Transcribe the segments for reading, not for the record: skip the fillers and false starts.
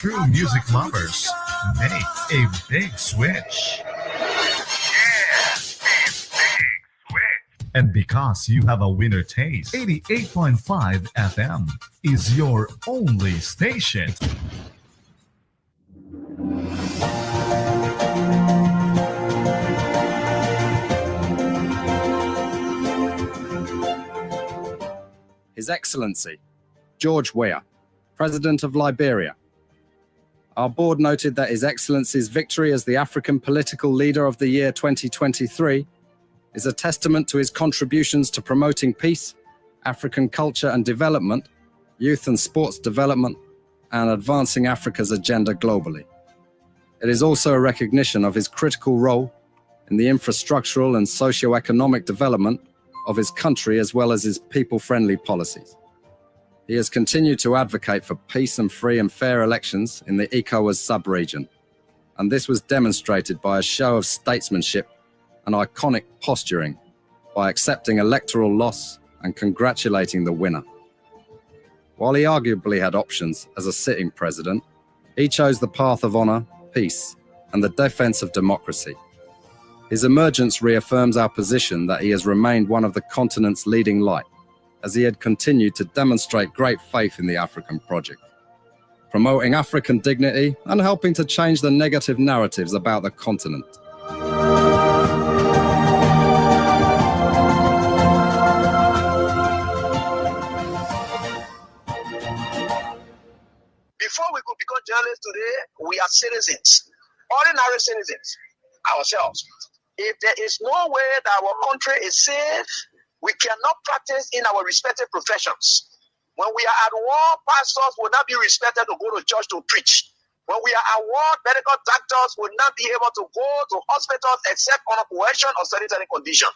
True music lovers, make a big switch. And because you have a winner taste, 88.5 FM is your only station. His Excellency, George Weah, President of Liberia. Our board noted that His Excellency's victory as the African Political Leader of the Year 2023 is a testament to his contributions to promoting peace, African culture and development, youth and sports development, and advancing Africa's agenda globally. It is also a recognition of his critical role in the infrastructural and socio-economic development of his country as well as his people-friendly policies. He has continued to advocate for peace and free and fair elections in the ECOWAS sub-region, and this was demonstrated by a show of statesmanship and iconic posturing by accepting electoral loss and congratulating the winner. While he arguably had options as a sitting president, he chose the path of honor, peace, and the defense of democracy. His emergence reaffirms our position that he has remained one of the continent's leading light, as he had continued to demonstrate great faith in the African project, promoting African dignity and helping to change the negative narratives about the continent. Before we could become journalists today, we are citizens, ordinary citizens, ourselves. If there is no way that our country is safe, we cannot practice in our respective professions. When we are at war, pastors will not be respected to go to church to preach. When we are at war, medical doctors will not be able to go to hospitals except on a coercion or sanitary condition.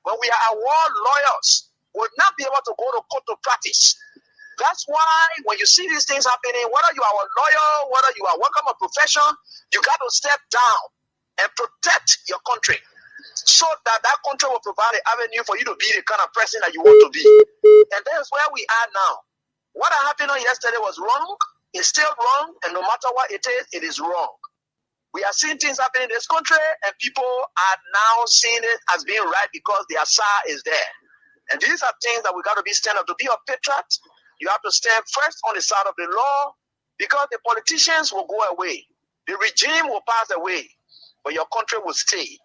When we are at war, lawyers will not be able to go to court to practice. That's why when you see these things happening, whether you are a lawyer, whether you are working a profession, you got to step down and protect your country so that that country will provide an avenue for you to be the kind of person that you want to be. And that's where we are now. What happened on yesterday was wrong. It's still wrong. And no matter what it is wrong. We are seeing things happening in this country and people are now seeing it as being right because the Asa is there. And these are things that we got to be stand up. To be a patriot, you have to stand first on the side of the law because the politicians will go away. The regime will pass away, but your country will stay.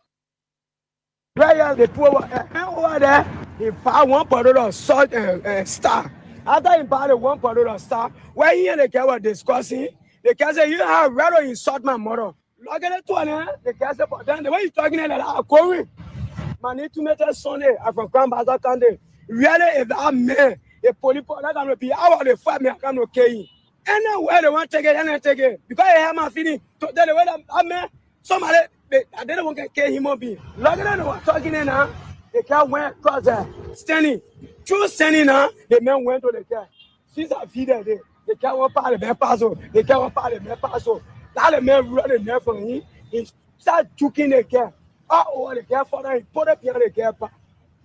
Prayer the poor over there, he found one bottle of salt and star. After he bought one bottle of star, when he and the guy were discussing, the guy said, "You have rather insult my mother." Look at it, the guy said, "But then the way you're talking about that, I'm going. Man, need to make a Sunday. I'm from Grand Bazaar Sunday. Really, if I'm man, the police are not going to be out of the fight, me, I can't okay. Anywhere they want to take it, and I take it. Because I have my feeling, to tell the way I'm man, somebody. I didn't want to kill him. Be longer than what talking in now. The car went across there, standing. True standing now. The man went to the car. She's a feeder there. The car went part of the passo. The car went part of the passo. That the man running there for him. He started choking the car. Oh, the car for he put up behind the car.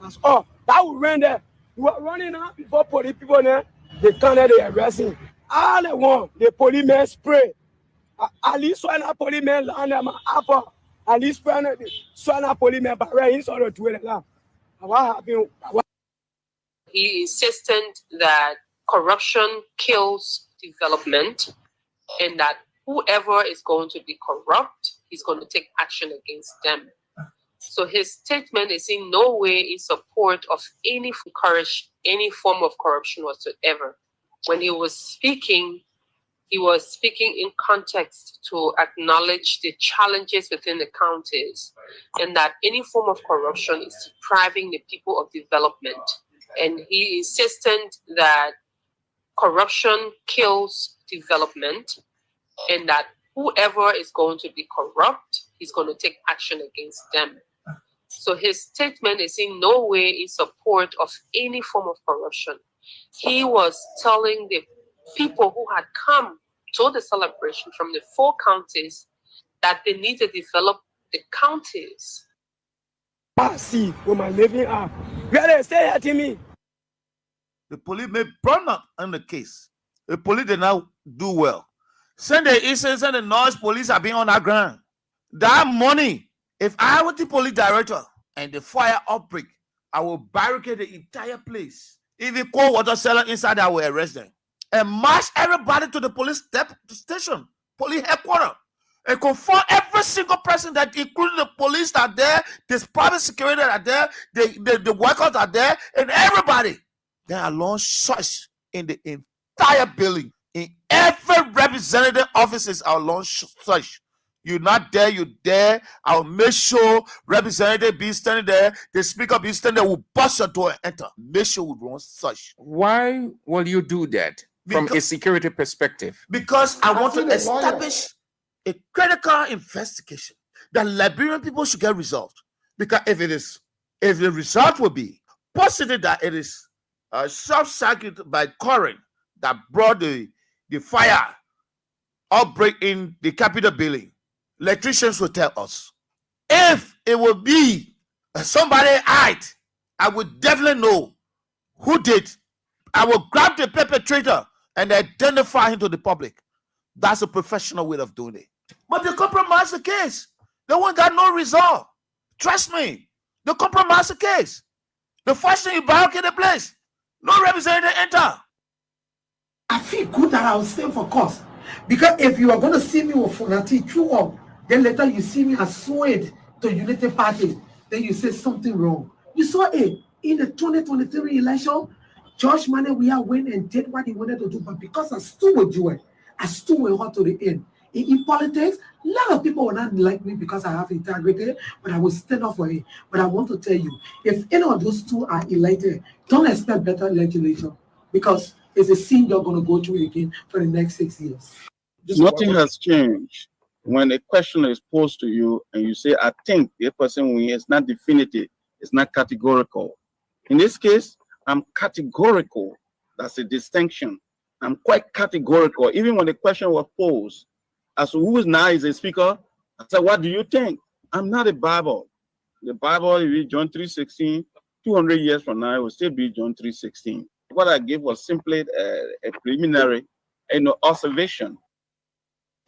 That's all. That would run there. You were running out before police people there. They can't let the arresting. All they want, the policeman spray. At least when a policeman land them apple. At least when a policeman barrier inside the toilet. What happened? He insisted that corruption kills development and that whoever is going to be corrupt is going to take action against them. So his statement is in no way in support of any form of corruption whatsoever. When he was speaking in context to acknowledge the challenges within the counties and that any form of corruption is depriving the people of development. And he insisted that corruption kills development and that whoever is going to be corrupt is going to take action against them. So his statement is in no way in support of any form of corruption. He was telling the people who had come to the celebration from the 4 counties that they need to develop the counties. See, woman living up. Where they say that to me. The police may burn up on the case. The police did not do well. Send the eastern, send the north police are being on the ground. That money, if I were the police director and the fire outbreak, I will barricade the entire place. If you call water seller inside, I will arrest them. And march everybody to the police station, police headquarters, and confirm every single person that, including the police that are there, this private security that are there, the workers are there, and everybody. Then I launch search in the entire building. In every representative offices, I'll launch search. You're not there, you're there. I'll make sure representative be standing there, the speaker be standing there, will bust your door and enter. Make sure we run search. Why will you do that from a security perspective? Because I want to establish a critical investigation that Liberian people should get resolved. Because if the result will be positive that it is a short-circuit by current that brought the fire outbreak in the Capitol building, electricians will tell us. If it will be somebody hide, I will definitely know who did. I will grab the perpetrator and identify him to the public. That's a professional way of doing it. But they compromise the case. They won't got no result. Trust me. They compromise the case. The first thing you barricade the place. No representative enter. I feel good that I will stay for cause. Because if you are going to see me with Fonati true up, then later you see me as swayed to United Party, then you say something wrong. You saw it in the 2023 election. George Weah went and did what he wanted to do, but because I stood with you, I stood with her to the end. In politics, a lot of people will not like me because I have integrity, but I will stand up for it. But I want to tell you, if any of those two are elected, don't expect better legislation because it's a scene you're going to go through again for the next 6 years. Nothing has changed. When a question is posed to you and you say, I think the person wins, it's not definitive, it's not categorical. In this case, I'm categorical. That's a distinction. I'm quite categorical. Even when the question was posed as to who is now is a speaker, I said, what do you think? I'm not a Bible. The Bible, if you John 3:16, 200 years from now, it will still be John 3:16. What I gave was simply a preliminary observation.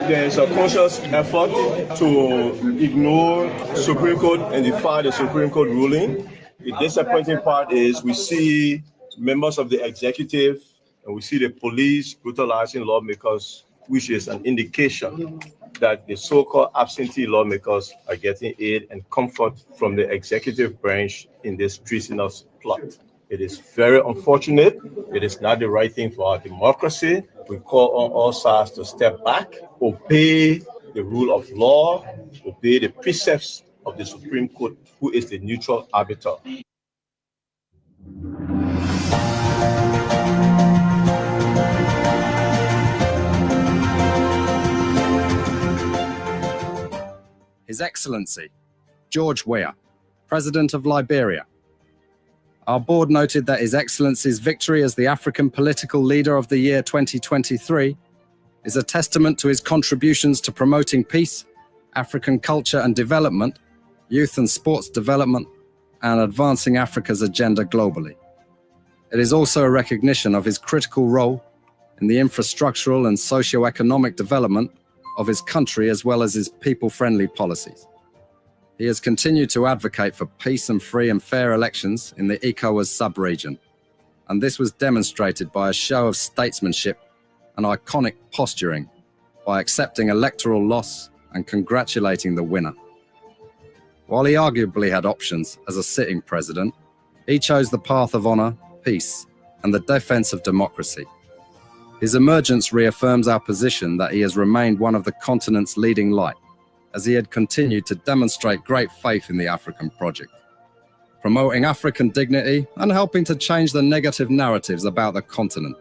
There is a conscious effort to ignore Supreme Court and defy the Supreme Court ruling. The disappointing part is we see members of the executive and we see the police brutalizing lawmakers, which is an indication that the so-called absentee lawmakers are getting aid and comfort from the executive branch in this treasonous plot. It is very unfortunate. It is not the right thing for our democracy. We call on all sides to step back, obey the rule of law, obey the precepts of the Supreme Court, who is the neutral arbiter. His Excellency, George Weah, President of Liberia. Our board noted that His Excellency's victory as the African Political Leader of the Year 2023 is a testament to his contributions to promoting peace, African culture and development, youth and sports development, and advancing Africa's agenda globally. It is also a recognition of his critical role in the infrastructural and socio-economic development of his country as well as his people-friendly policies. He has continued to advocate for peace and free and fair elections in the ECOWAS sub-region, and this was demonstrated by a show of statesmanship and iconic posturing by accepting electoral loss and congratulating the winner. While he arguably had options as a sitting president, he chose the path of honor, peace, and the defense of democracy. His emergence reaffirms our position that he has remained one of the continent's leading light, as he had continued to demonstrate great faith in the African project, promoting African dignity and helping to change the negative narratives about the continent.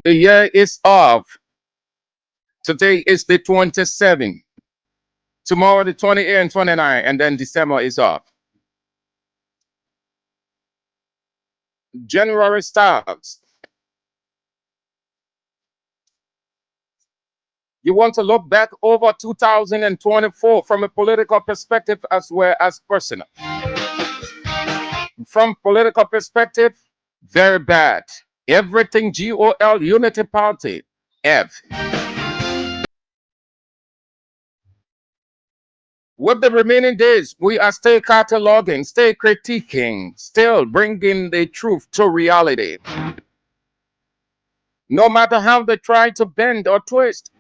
The year is off. Today is the 27th. Tomorrow the 28th and 29th, and then December is off. January starts. You want to look back over 2024 from a political perspective as well as personal. From political perspective, very bad. Everything GOL, Unity Party, F. With the remaining days, we are still cataloging, still critiquing, still bringing the truth to reality. No matter how they try to bend or twist.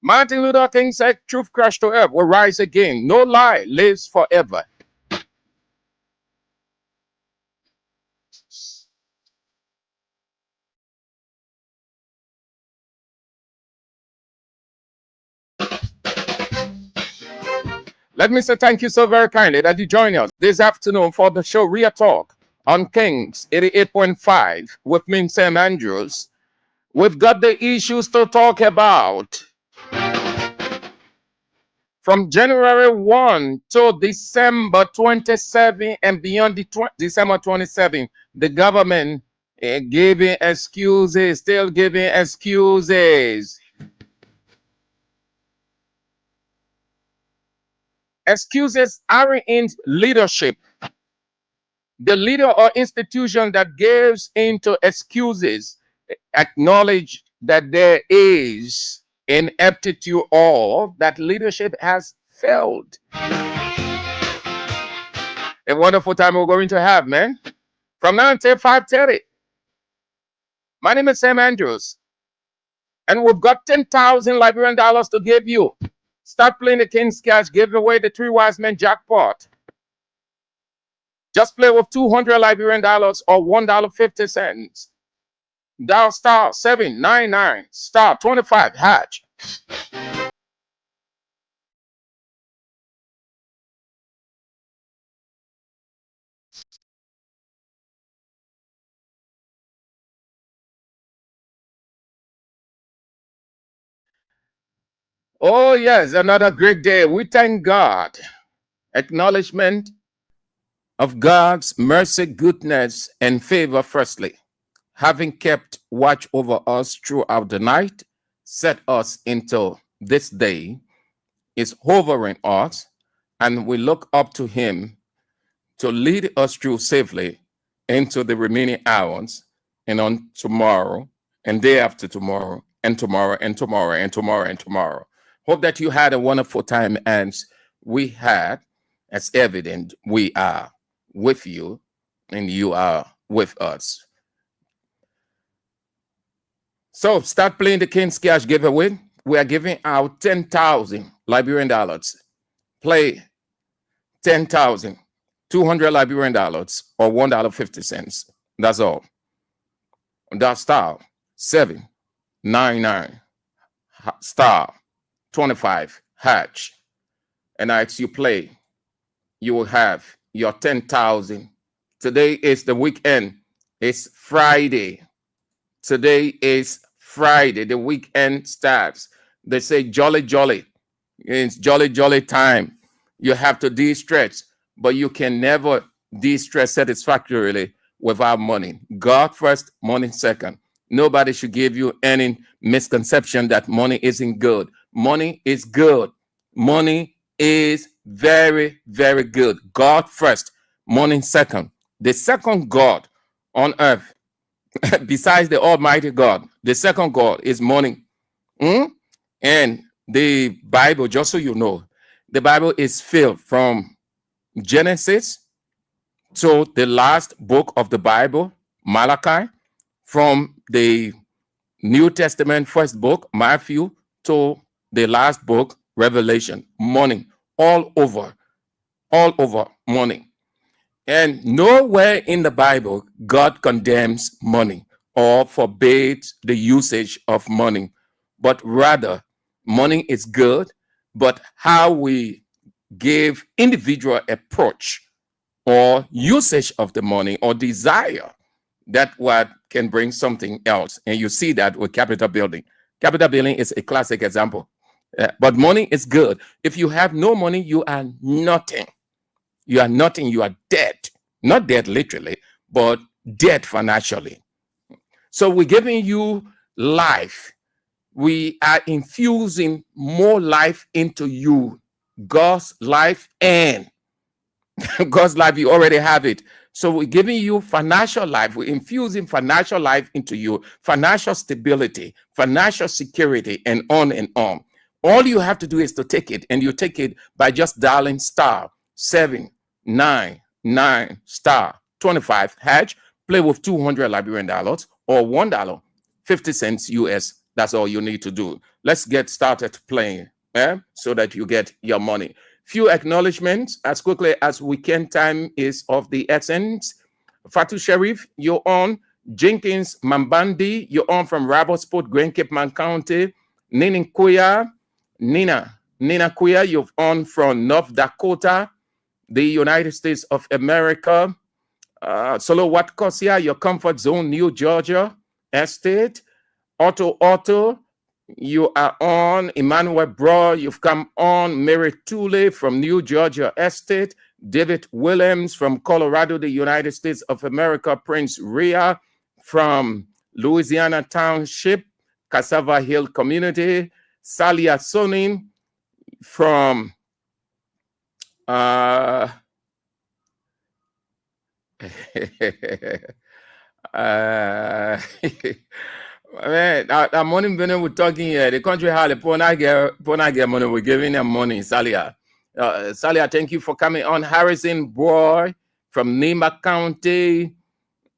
Martin Luther King said, truth crushed to earth will rise again. No lie lives forever. Let me say thank you so very kindly that you join us this afternoon for the show Real Talk on Kings 88.5 with me, Sam Andrews. We've got the issues to talk about. From January 1 to December 27 and beyond December 27, the government giving excuses, still giving excuses. Excuses aren't in leadership. The leader or institution that gives into excuses acknowledge that there is ineptitude or that leadership has failed. A wonderful time we're going to have, man. From now until 5:30. My name is Sam Andrews. And we've got 10,000 Liberian dollars to give you. Start playing the King's Cash, give away the 3 Wise Men jackpot. Just play with 200 Liberian dollars or $1.50. Dial star 799 star 25 hatch. Oh, yes, another great day. We thank God. Acknowledgement of God's mercy, goodness, and favor, firstly, having kept watch over us throughout the night, set us into this day, is hovering us, and we look up to Him to lead us through safely into the remaining hours and on tomorrow and day after tomorrow and tomorrow and tomorrow and tomorrow and tomorrow. Hope that you had a wonderful time as we had. As evident, we are with you and you are with us. So start playing the King's Cash giveaway. We are giving out 10,000 Liberian dollars. Play 10,000, 200 Liberian dollars or $1.50. That's all. That star 799 star 25 hatch. And as you play, you will have your 10,000. Today is the weekend. It's Friday. Today is Friday. The weekend starts. They say jolly, jolly. It's jolly, jolly time. You have to de-stress, but you can never de-stress satisfactorily without money. God first, money second. Nobody should give you any misconception that money isn't good. Money is good. Money is very, very good. God first, money second. The second God on earth, besides the Almighty God, the second God is money. And the Bible, just so you know, the Bible is filled from Genesis to the last book of the Bible, Malachi, from the New Testament first book, Matthew, to the last book, Revelation. Money, all over money. And nowhere in the Bible God condemns money or forbids the usage of money, but rather money is good, but how we give individual approach or usage of the money or desire That what can bring something else. And you see that with capital building. Capital building is a classic example. But money is good. If you have no money, you are nothing. You are nothing. You are dead. Not dead literally, but dead financially. So we're giving you life. We are infusing more life into you. God's life and God's life, you already have it. So we're giving you financial life. We're infusing financial life into you, financial stability, financial security, and on and on. All you have to do is to take it, and you take it by just dialing *799 *25 hash. Play with $200 Liberian dollars or $1, 50 cents US. That's all you need to do. Let's get started playing, so that you get your money. Few acknowledgements as quickly as we can. Time is of the essence. Fatu Sharif, you're on. Jenkins Mambandi, you're on from Rabosport, Grand Cape Man County. Nina Kuya, you're on from North Dakota, the United States of America. Solo Watkosia, your comfort zone, New Georgia Estate. Otto, you are on. Emmanuel Bro, you've come on. Mary Tule from New Georgia Estate. David Williams from Colorado, the United States of America. Prince Weah from Louisiana Township, Cassava Hill Community. Salia Sonin from man, that money we're talking here. The country had a pona get money. We're giving them money. Salia, thank you for coming on. Harrison Boy from Nima County.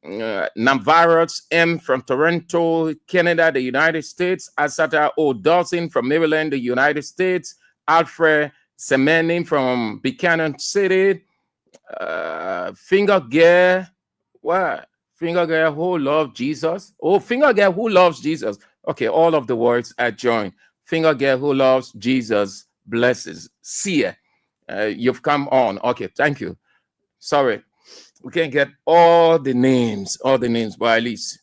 Navarros M from Toronto, Canada, the United States. Asata O. Dawson from Maryland, the United States. Alfred Semeni from Buchanan City. Finger Gear. What? Finger Gear who loves Jesus. Oh, Finger Gear who loves Jesus. Okay, all of the words are joined. Finger Gear who loves Jesus blesses. See you've come on. Okay, thank you. Sorry. We can't get all the names, but at least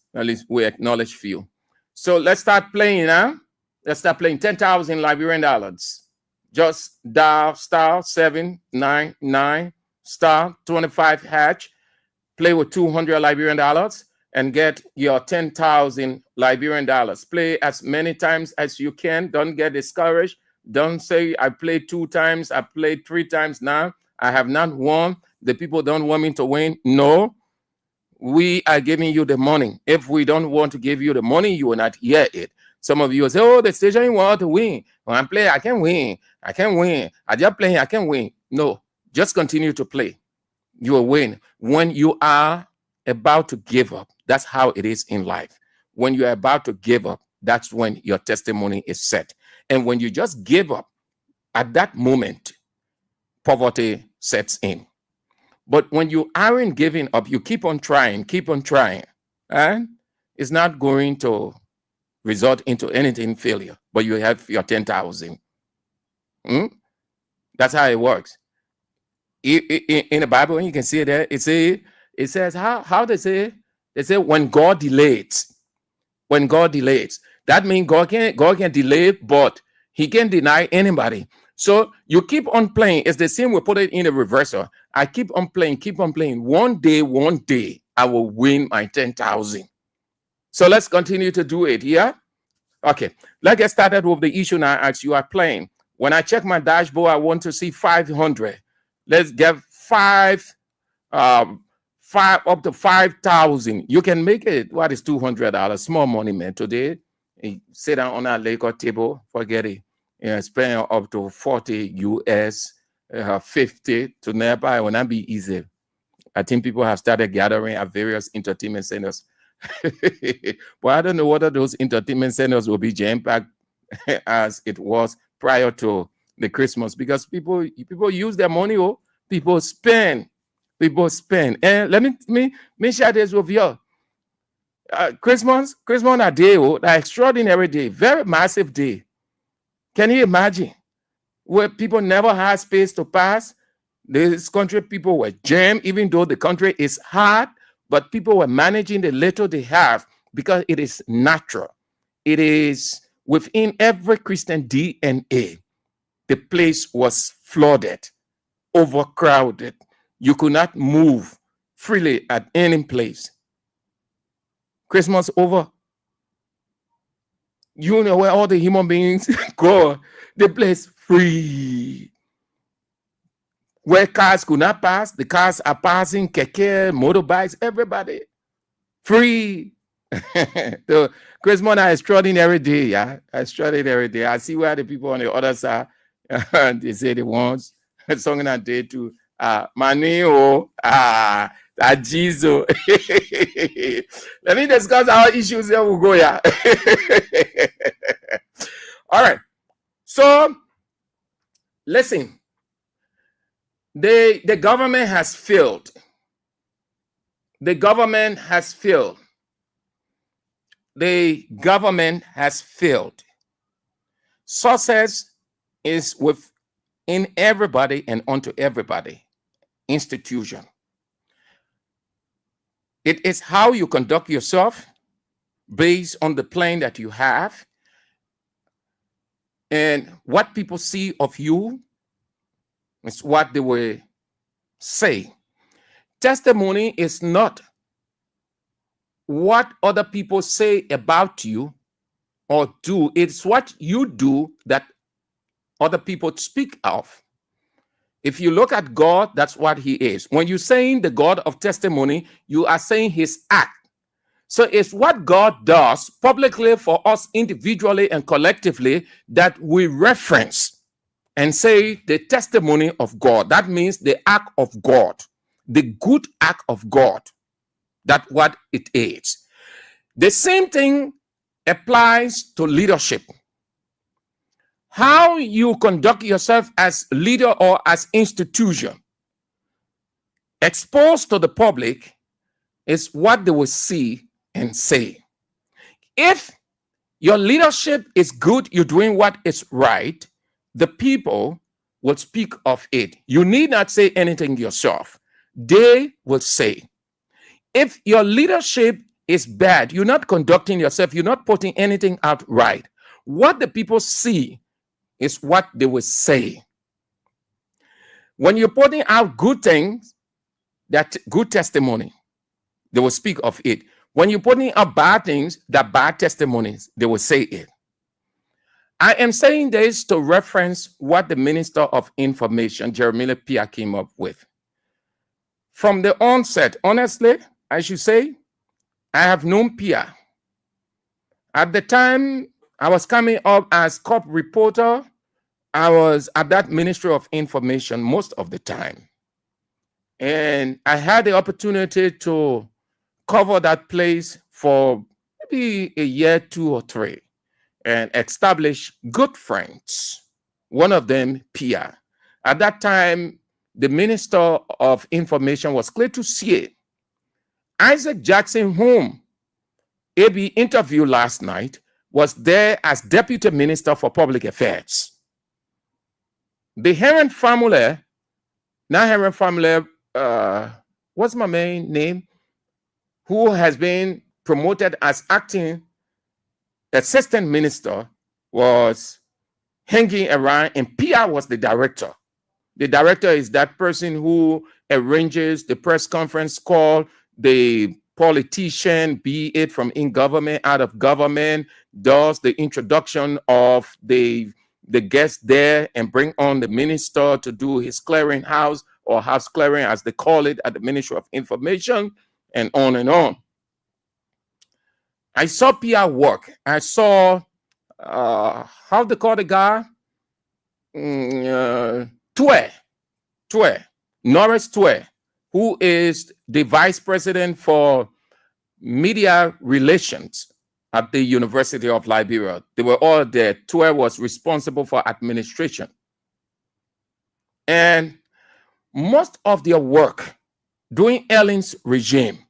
we acknowledge few. So let's start playing now. Let's start playing 10,000 Liberian dollars. Just dial *799 *25 hash. Play with $200 Liberian dollars and get your 10,000 Liberian dollars. Play as many times as you can. Don't get discouraged. Don't say, I played 2 times, I played 3 times now. I have not won. The people don't want me to win. No, we are giving you the money. If we don't want to give you the money, you will not hear it. Some of you will say, oh, the station want to win. When I play, I can win. I just play, I can win. No, just continue to play. You will win. When you are about to give up, that's how it is in life. When you are about to give up, that's when your testimony is set. And when you just give up, at that moment, poverty sets in. But when you aren't giving up, you keep on trying, and it's not going to result into anything failure, but you have your 10,000. That's how it works. In the Bible, you can see it there. It says how they say when God delays. When God delays, that means God can delay, but He can deny anybody. So you keep on playing. It's the same. We put it in the reversal. I keep on playing. One day, I will win my 10,000. So let's continue to do it. Yeah. Okay. Let's get started with the issue now. As you are playing, when I check my dashboard, I want to see 500. Let's get 5 up to 5,000. You can make it. What is $200? Small money, man. Today, you sit down on a Lagos table. Forget it. Spend up to 40 US, 50 to nearby. It will not be easy. I think people have started gathering at various entertainment centers. But I don't know whether those entertainment centers will be jam-packed as it was prior to the Christmas, because people use their money. People spend. And let me share this with you. Christmas a day, an extraordinary day, very massive day. Can you imagine? Where people never had space to pass. This country, people were jammed, even though the country is hard. but people were managing the little they have because it is natural. It is within every Christian DNA. The place was flooded, overcrowded. You could not move freely at any place. Christmas over. You know where all the human beings go. The place free. Where cars could not pass, the cars are passing, keke, motorbikes, everybody. Free. The Christmas is extraordinary day, yeah. Extraordinary day. I see where the people on the other side, they say they want song that day to Manio, Jesus. Let me discuss our issues, then we'll go, yeah. All right. So, listen. The government has failed. The government has failed. The government has failed. Success is within everybody and unto everybody. Institution. It is how you conduct yourself based on the plan that you have and what people see of you is what they will say. Testimony is not what other people say about you or do. It's what you do that other people speak of. If you look at God, that's what he is. When you're saying the God of testimony, you are saying his act. So it's what God does publicly for us individually and collectively that we reference and say the testimony of God. That means the act of God, the good act of God. That's what it is. The same thing applies to leadership. How you conduct yourself as leader or as institution exposed to the public is what they will see and say. If your leadership is good, you're doing what is right, the people will speak of it. You need not say anything yourself. They will say. If your leadership is bad, you're not conducting yourself, you're not putting anything out right, what the people see is what they will say. When you're putting out good things, that good testimony, they will speak of it. When you're putting out bad things, that bad testimonies, they will say it. I am saying this to reference what the Minister of Information, Jeremiah Weah, came up with. From the onset, honestly, I should say, I have known Weah. At the time I was coming up as COP reporter, I was at that Ministry of Information most of the time. And I had the opportunity to cover that place for maybe a year, 2 or 3, and establish good friends. One of them, Weah. At that time, the Minister of Information was Cletus Sie. Isaac Jackson, whom AB interviewed last night, was there as Deputy Minister for Public Affairs. The Heron family, now Heron family, what's my main name? Who has been promoted as acting assistant minister, was hanging around, and Weah was the director. The director is that person who arranges the press conference call, the politician, be it from in government, out of government, does the introduction of the guest there and bring on the minister to do his clearing house or house clearing, as they call it at the Ministry of Information, and on and on. I saw Weah work. I saw, how they call the guy? Norris Twe, who is the vice president for media relations at the University of Liberia. They were all there. Twe was responsible for administration. And most of their work during Ellen's regime,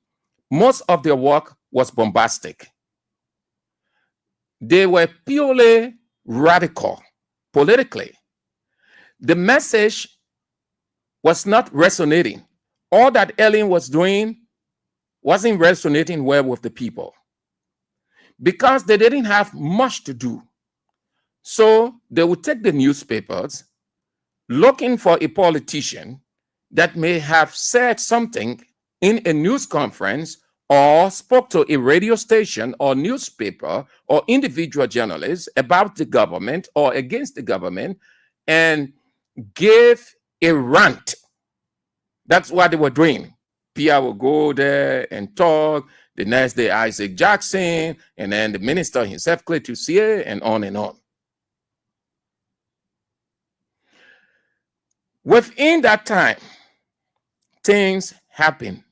most of their work was bombastic. They were purely radical politically. The message was not resonating. All that Ellen was doing wasn't resonating well with the people because they didn't have much to do. So they would take the newspapers looking for a politician that may have said something in a news conference or spoke to a radio station or newspaper or individual journalists about the government or against the government and gave a rant. That's what they were doing. Pierre will go there and talk. The next day, Isaac Jackson, and then the minister himself, Cletusier, and on and on. Within that time, things happened.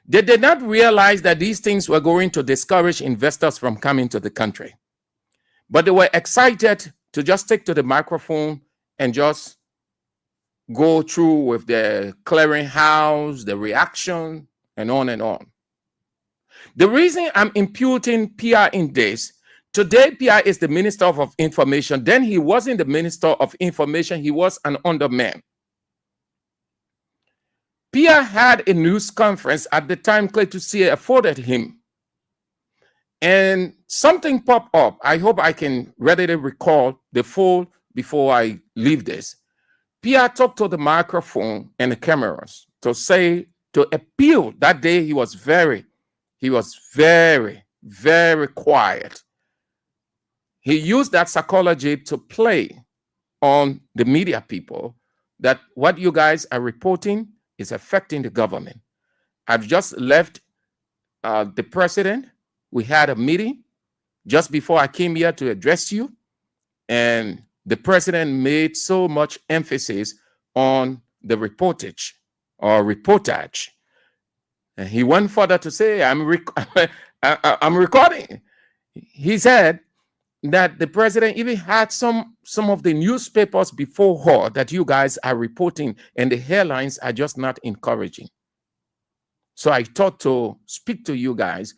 They did not realize that these things were going to discourage investors from coming to the country. But they were excited to just take to the microphone and just go through with the clearinghouse, the reaction, and on and on. The reason I'm imputing Pierre in this, today Pierre is the Minister of Information. Then he wasn't the Minister of Information. He was an underman. Pierre had a news conference at the time Cletusier afforded him. And something popped up. I hope I can readily recall the full before I leave this. Pierre talked to the microphone and the cameras to say, to appeal. That day he was very, very quiet. He used that psychology to play on the media people that what you guys are reporting is affecting the government. I've just left the president. We had a meeting just before I came here to address you, and the president made so much emphasis on the reportage. And he went further to say, I'm recording. He said that the president even had some of the newspapers before her that you guys are reporting, and the headlines are just not encouraging. So I thought to speak to you guys.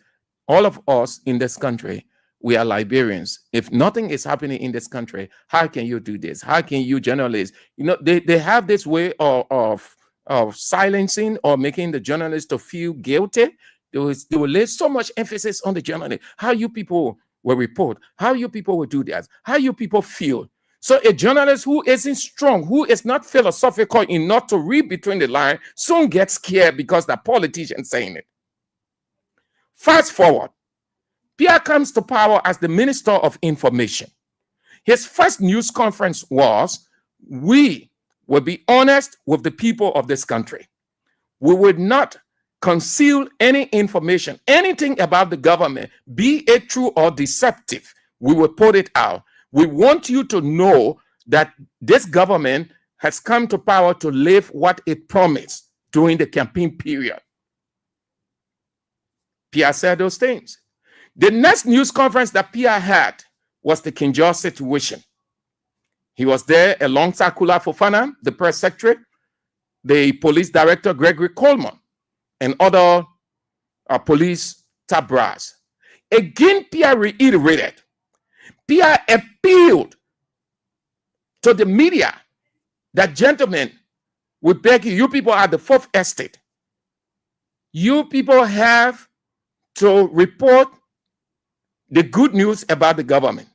All of us in this country, we are Liberians. If nothing is happening in this country, how can you do this? How can you journalists? You know, they have this way of silencing or making the journalists to feel guilty. They will lay so much emphasis on the journalist. How you people will report, how you people will do that, how you people feel. So a journalist who isn't strong, who is not philosophical enough to read between the lines, soon gets scared because the politician saying it. Fast forward, Pierre comes to power as the Minister of Information. His first news conference was, we will be honest with the people of this country. We would not conceal any information, anything about the government, be it true or deceptive. We will put it out. We want you to know that this government has come to power to live what it promised during the campaign period. Pierre said those things. The next news conference that Pierre had was the King George situation. He was there alongside Kula Fofana, the press secretary, the police director, Gregory Coleman, and other police top brass. Again, Pierre reiterated. Pierre appealed to the media that, gentlemen, we beg you, you people are the fourth estate. You people have to report the good news about the government.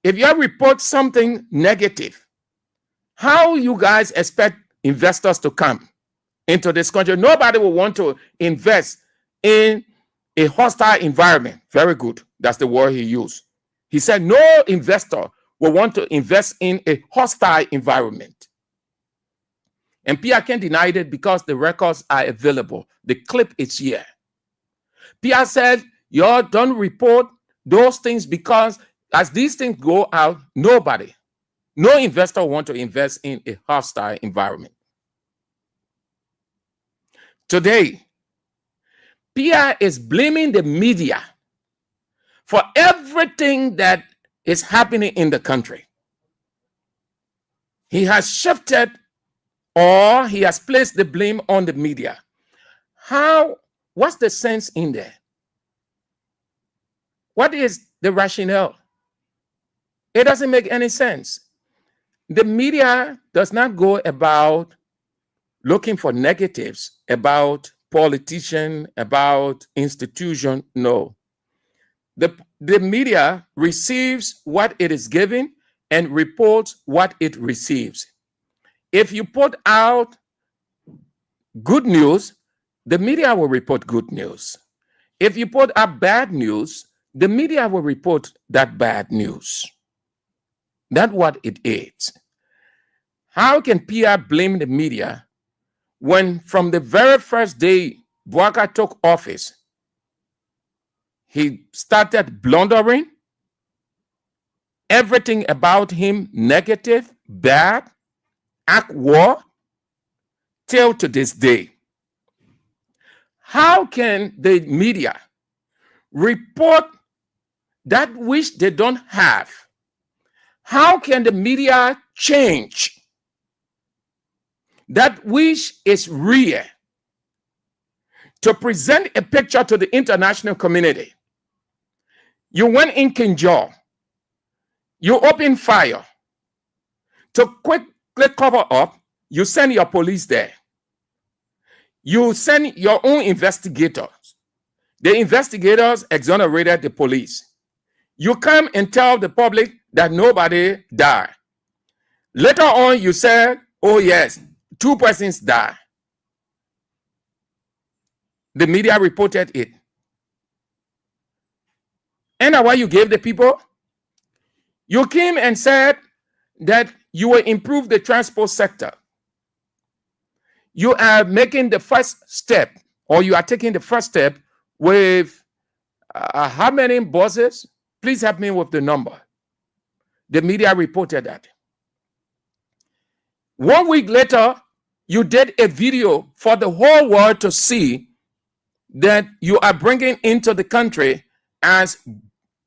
If you report something negative, how you guys expect investors to come into this country? Nobody will want to invest in a hostile environment. Very good. That's the word he used. He said no investor will want to invest in a hostile environment. And Pierre can't deny it because the records are available. The clip is here. Pierre said, y'all don't report those things because as these things go out, no investor want to invest in a hostile environment. Today, Pierre is blaming the media for everything that is happening in the country. He has shifted or he has placed the blame on the media. What's the sense in there? What is the rationale? It doesn't make any sense. The media does not go about looking for negatives about politician, about institution. No. The media receives what it is given and reports what it receives. If you put out good news, the media will report good news. If you put out bad news, the media will report that bad news. That's what it is. How can PR blame the media when from the very first day Weah took office, he started blundering? Everything about him negative, bad, act war, till to this day. How can the media report that which they don't have? How can the media change that which is real to present a picture to the international community? You went in Kinjal, you open fire. To quickly cover up, you send your police there. You send your own investigators. The investigators exonerated the police. You come and tell the public that nobody died. Later on, you said, oh yes, 2 persons died. The media reported it. And what you gave the people? You came and said that you will improve the transport sector. You are making the first step, or you are taking the first step with how many buses? Please help me with the number. The media reported that. 1 week later, you did a video for the whole world to see that you are bringing into the country as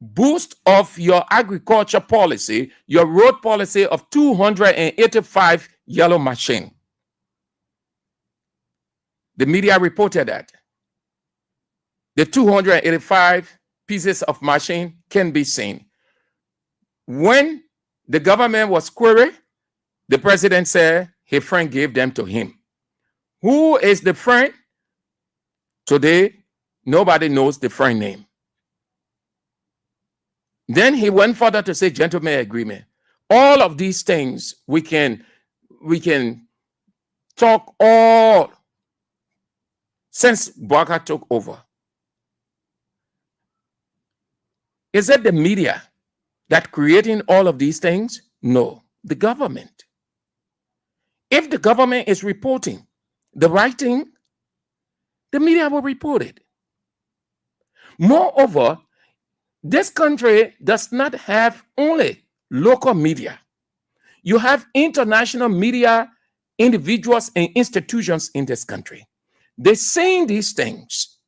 boost of your agriculture policy, your road policy of 285 yellow machine. The media reported that. The 285 pieces of machine can be seen. When the government was queried, the president said his friend gave them to him. Who is the friend? Today, nobody knows the friend name. Then he went further to say gentleman agreement. All of these things we can talk all since Weah took over. Is it the media that creating all of these things? No, the government. If the government is reporting the right thing, the media will report it. Moreover, this country does not have only local media. You have international media, individuals and institutions in this country. They're saying these things.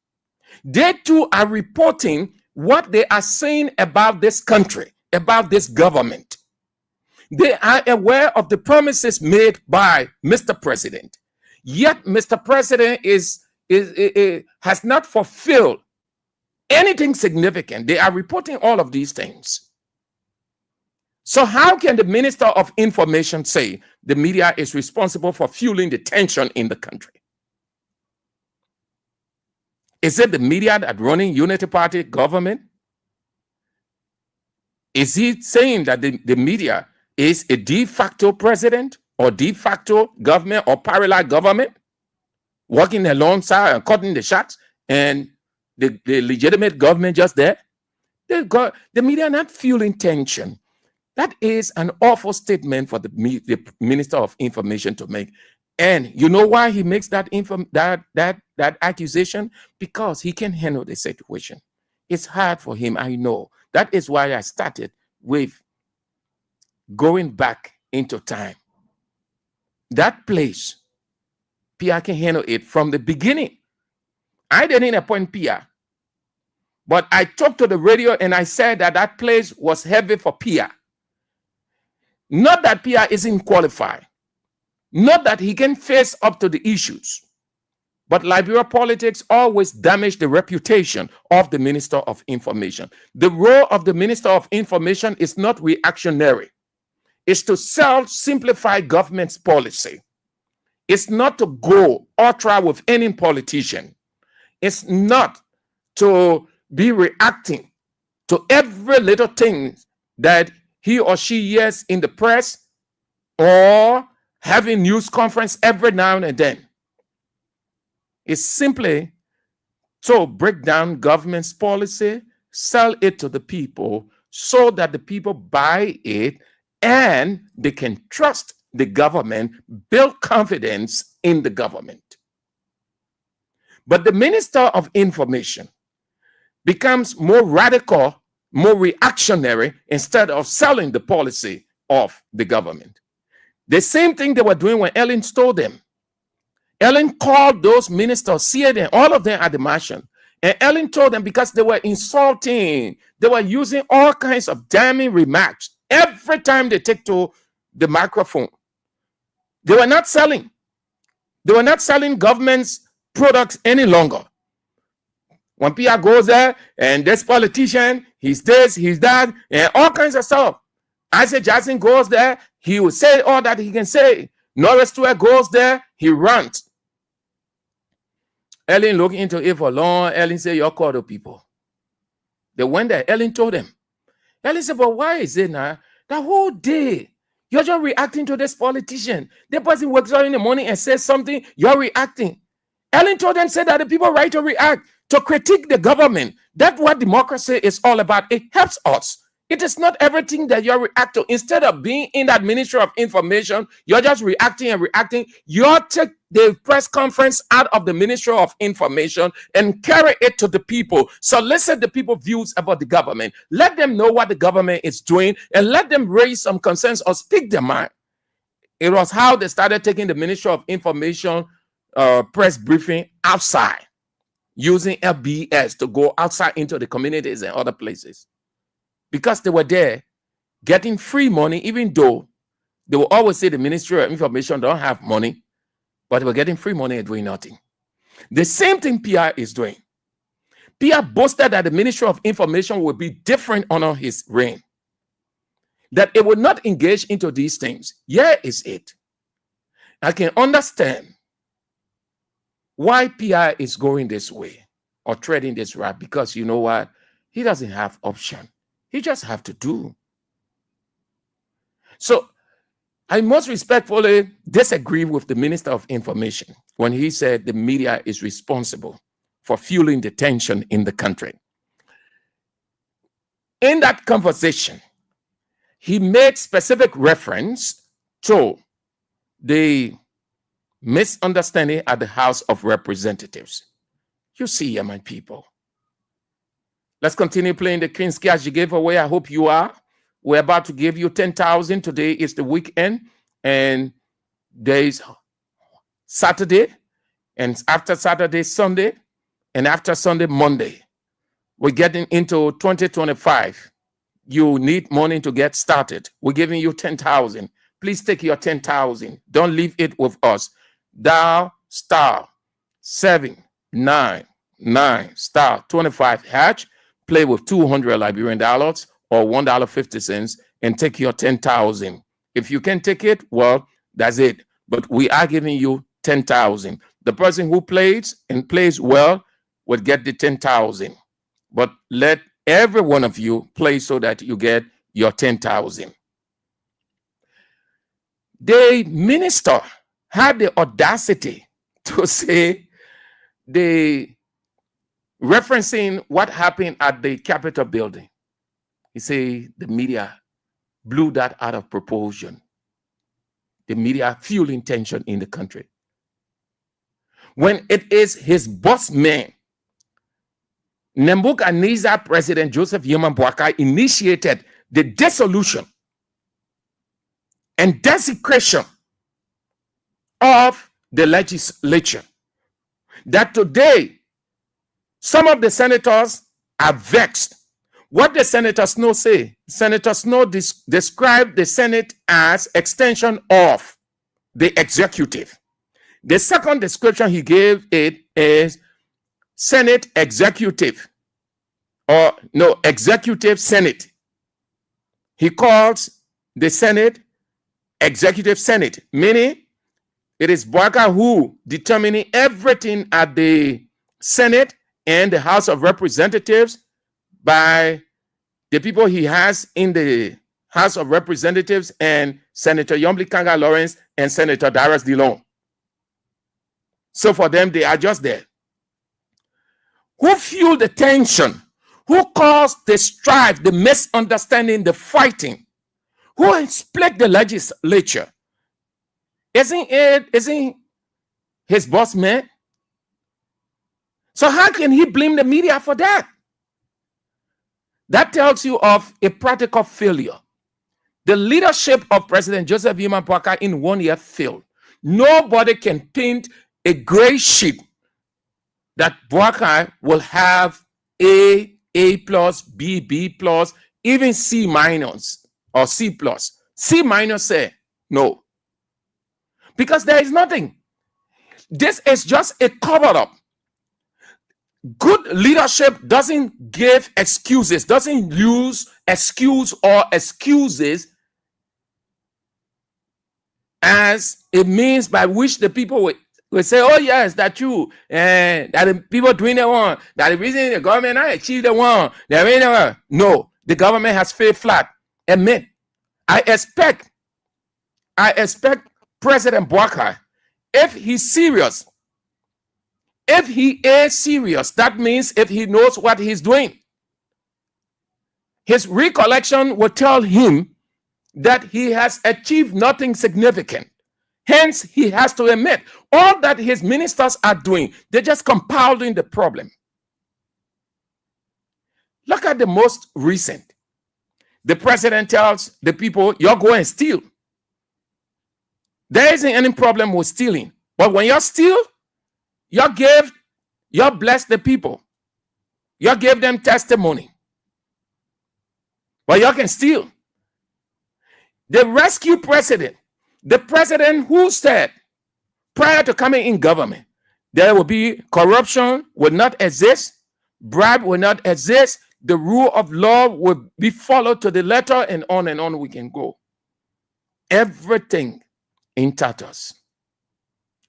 They too are reporting what they are saying about this country, about this government. They are aware of the promises made by Mr. President. Yet Mr. President has not fulfilled anything significant. They are reporting all of these things. So how can the Minister of Information say the media is responsible for fueling the tension in the country? Is it the media that running Unity Party government? Is he saying that the media is a de facto president or de facto government or parallel government working alongside and cutting the shots and the legitimate government just there? The media not fueling tension. That is an awful statement for the Minister of Information to make. And you know why he makes that accusation? Because he can handle the situation. It's hard for him, I know. That is why I started with going back into time. That place, Pia can handle it from the beginning. I didn't appoint Pia, but I talked to the radio and I said that that place was heavy for Pia. Not that Pia isn't qualified. Not that he can face up to the issues. But Liberia politics always damage the reputation of the Minister of Information. The role of the Minister of Information is not reactionary. It's to simplify government's policy. It's not to go ultra with any politician. It's not to be reacting to every little thing that he or she hears in the press or having news conference every now and then. It's simply to break down government's policy, sell it to the people so that the people buy it and they can trust the government, build confidence in the government. But the Minister of Information becomes more radical, more reactionary instead of selling the policy of the government. The same thing they were doing when Ellen stole them. Ellen called those ministers, CNN, all of them at the mansion. And Ellen told them because they were insulting, they were using all kinds of damning remarks every time they take to the microphone. They were not selling. They were not selling government's products any longer. When Pierre goes there and this politician, he's this, he's that, and all kinds of stuff. Isaac Jackson goes there, he will say all that he can say. Norris Stewart goes there, he runs. Ellen looked into it for long. Ellen said, you're called the people. They went there. Ellen told them. Ellen said, but why is it now? The whole day, you're just reacting to this politician. The person wakes up in the morning and says something, you're reacting. Ellen told them, said that the people right to react, to critique the government. That's what democracy is all about. It helps us. It is not everything that you react to. Instead of being in that Ministry of Information, you're just reacting and reacting. You take the press conference out of the Ministry of Information and carry it to the people. Solicit the people's views about the government. Let them know what the government is doing and let them raise some concerns or speak their mind. It was how they started taking the Ministry of Information press briefing outside, using LBS to go outside into the communities and other places. Because they were there getting free money, even though they will always say the Ministry of Information don't have money, but they were getting free money and doing nothing. The same thing PR is doing. PR boasted that the Ministry of Information will be different under his reign, that it would not engage into these things. Here is it. I can understand why PR is going this way or treading this route, because you know what? He doesn't have option. He just have to do. So I most respectfully disagree with the Minister of Information when he said the media is responsible for fueling the tension in the country. In that conversation, he made specific reference to the misunderstanding at the House of Representatives. You see, my people. Let's continue playing the King's Cash you gave away. I hope you are. We're about to give you 10,000. Today is the weekend, and there is Saturday, and after Saturday, Sunday, and after Sunday, Monday. We're getting into 2025. You need money to get started. We're giving you 10,000. Please take your 10,000. Don't leave it with us. Dial *799*25# play with 200 Liberian dollars or $1.50 and take your 10,000. If you can take it, well, that's it. But we are giving you 10,000. The person who plays and plays well will get the 10,000. But let every one of you play so that you get your 10,000. The minister had the audacity to say, referencing what happened at the Capitol building. He said the media blew that out of proportion. The media fueling tension in the country. When it is his boss man, Nebuchadnezzar President Joseph Yeman Boakai initiated the dissolution and desecration of the legislature, that today some of the senators are vexed. What the Senator Snow say? Senator Snow described the Senate as extension of the executive. The second description he gave it is Senate executive, or no, executive Senate. He calls the Senate executive Senate, meaning It is Boakai who determining everything at the Senate and the House of Representatives by the people he has in the House of Representatives and Senator Yombli Kanga Lawrence and Senator Darius Dillon. So for them, they are just there. Who fueled the tension? Who caused the strife, the misunderstanding, the fighting? Who split the legislature? Isn't his boss man? So how can he blame the media for that? That tells you of a practical failure. The leadership of President Joseph Yuma Boakai in 1 year failed. Nobody can paint a gray sheet that Boakai will have A plus, B plus, even C minus or C plus. C minus say no. Because there is nothing. This is just a cover-up. Good leadership doesn't give excuses, doesn't use excuse or excuses as a means by which the people will say, oh yes, that's true, and that the people doing the one, that the reason the government not achieve the one, no, the government has failed flat. Admit, I expect President Boakai, if he's serious, if he is serious, that means if he knows what he's doing, his recollection will tell him that he has achieved nothing significant. Hence, he has to admit all that his ministers are doing, they're just compounding the problem. Look at the most recent. The president tells the people, you're going to steal. There isn't any problem with stealing. But when you steal, you bless the people. You give them testimony. But you can steal. The rescue president, the president who said prior to coming in government, there will be corruption will not exist, bribe will not exist, the rule of law will be followed to the letter, and on we can go. Everything in tatters.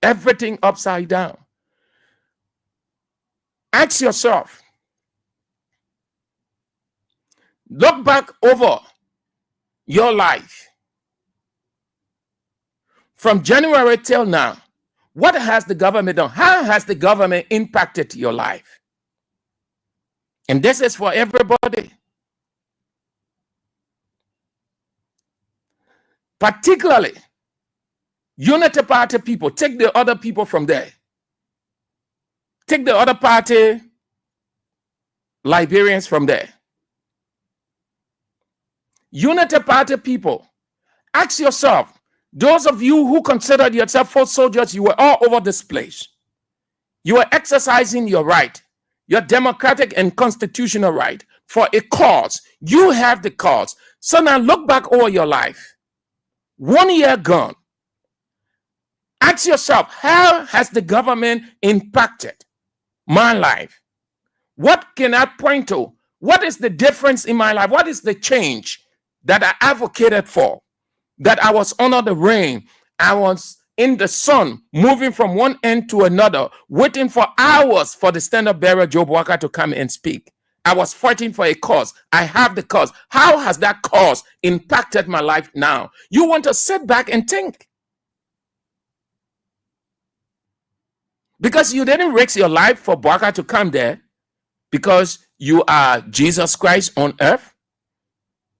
Everything upside down. Ask yourself, look back over your life from January till now. What has the government done? How has the government impacted your life? And this is for everybody. Particularly, Unity Party people, take the other people from there. Take the other party Liberians from there. Unity Party people, ask yourself, those of you who considered yourself foot soldiers, you were all over this place. You were exercising your right, your democratic and constitutional right for a cause. You have the cause. So now look back over your life. 1 year gone. Ask yourself, how has the government impacted my life? What can I point to? What is the difference in my life? What is the change that I advocated for? That I was under the rain, I was in the sun, moving from one end to another, waiting for hours for the stand-up bearer Joe Boakai to come and speak. I was fighting for a cause. I have the cause. How has that cause impacted my life now? You want to sit back and think. Because you didn't risk your life for Boakai to come there because you are Jesus Christ on earth.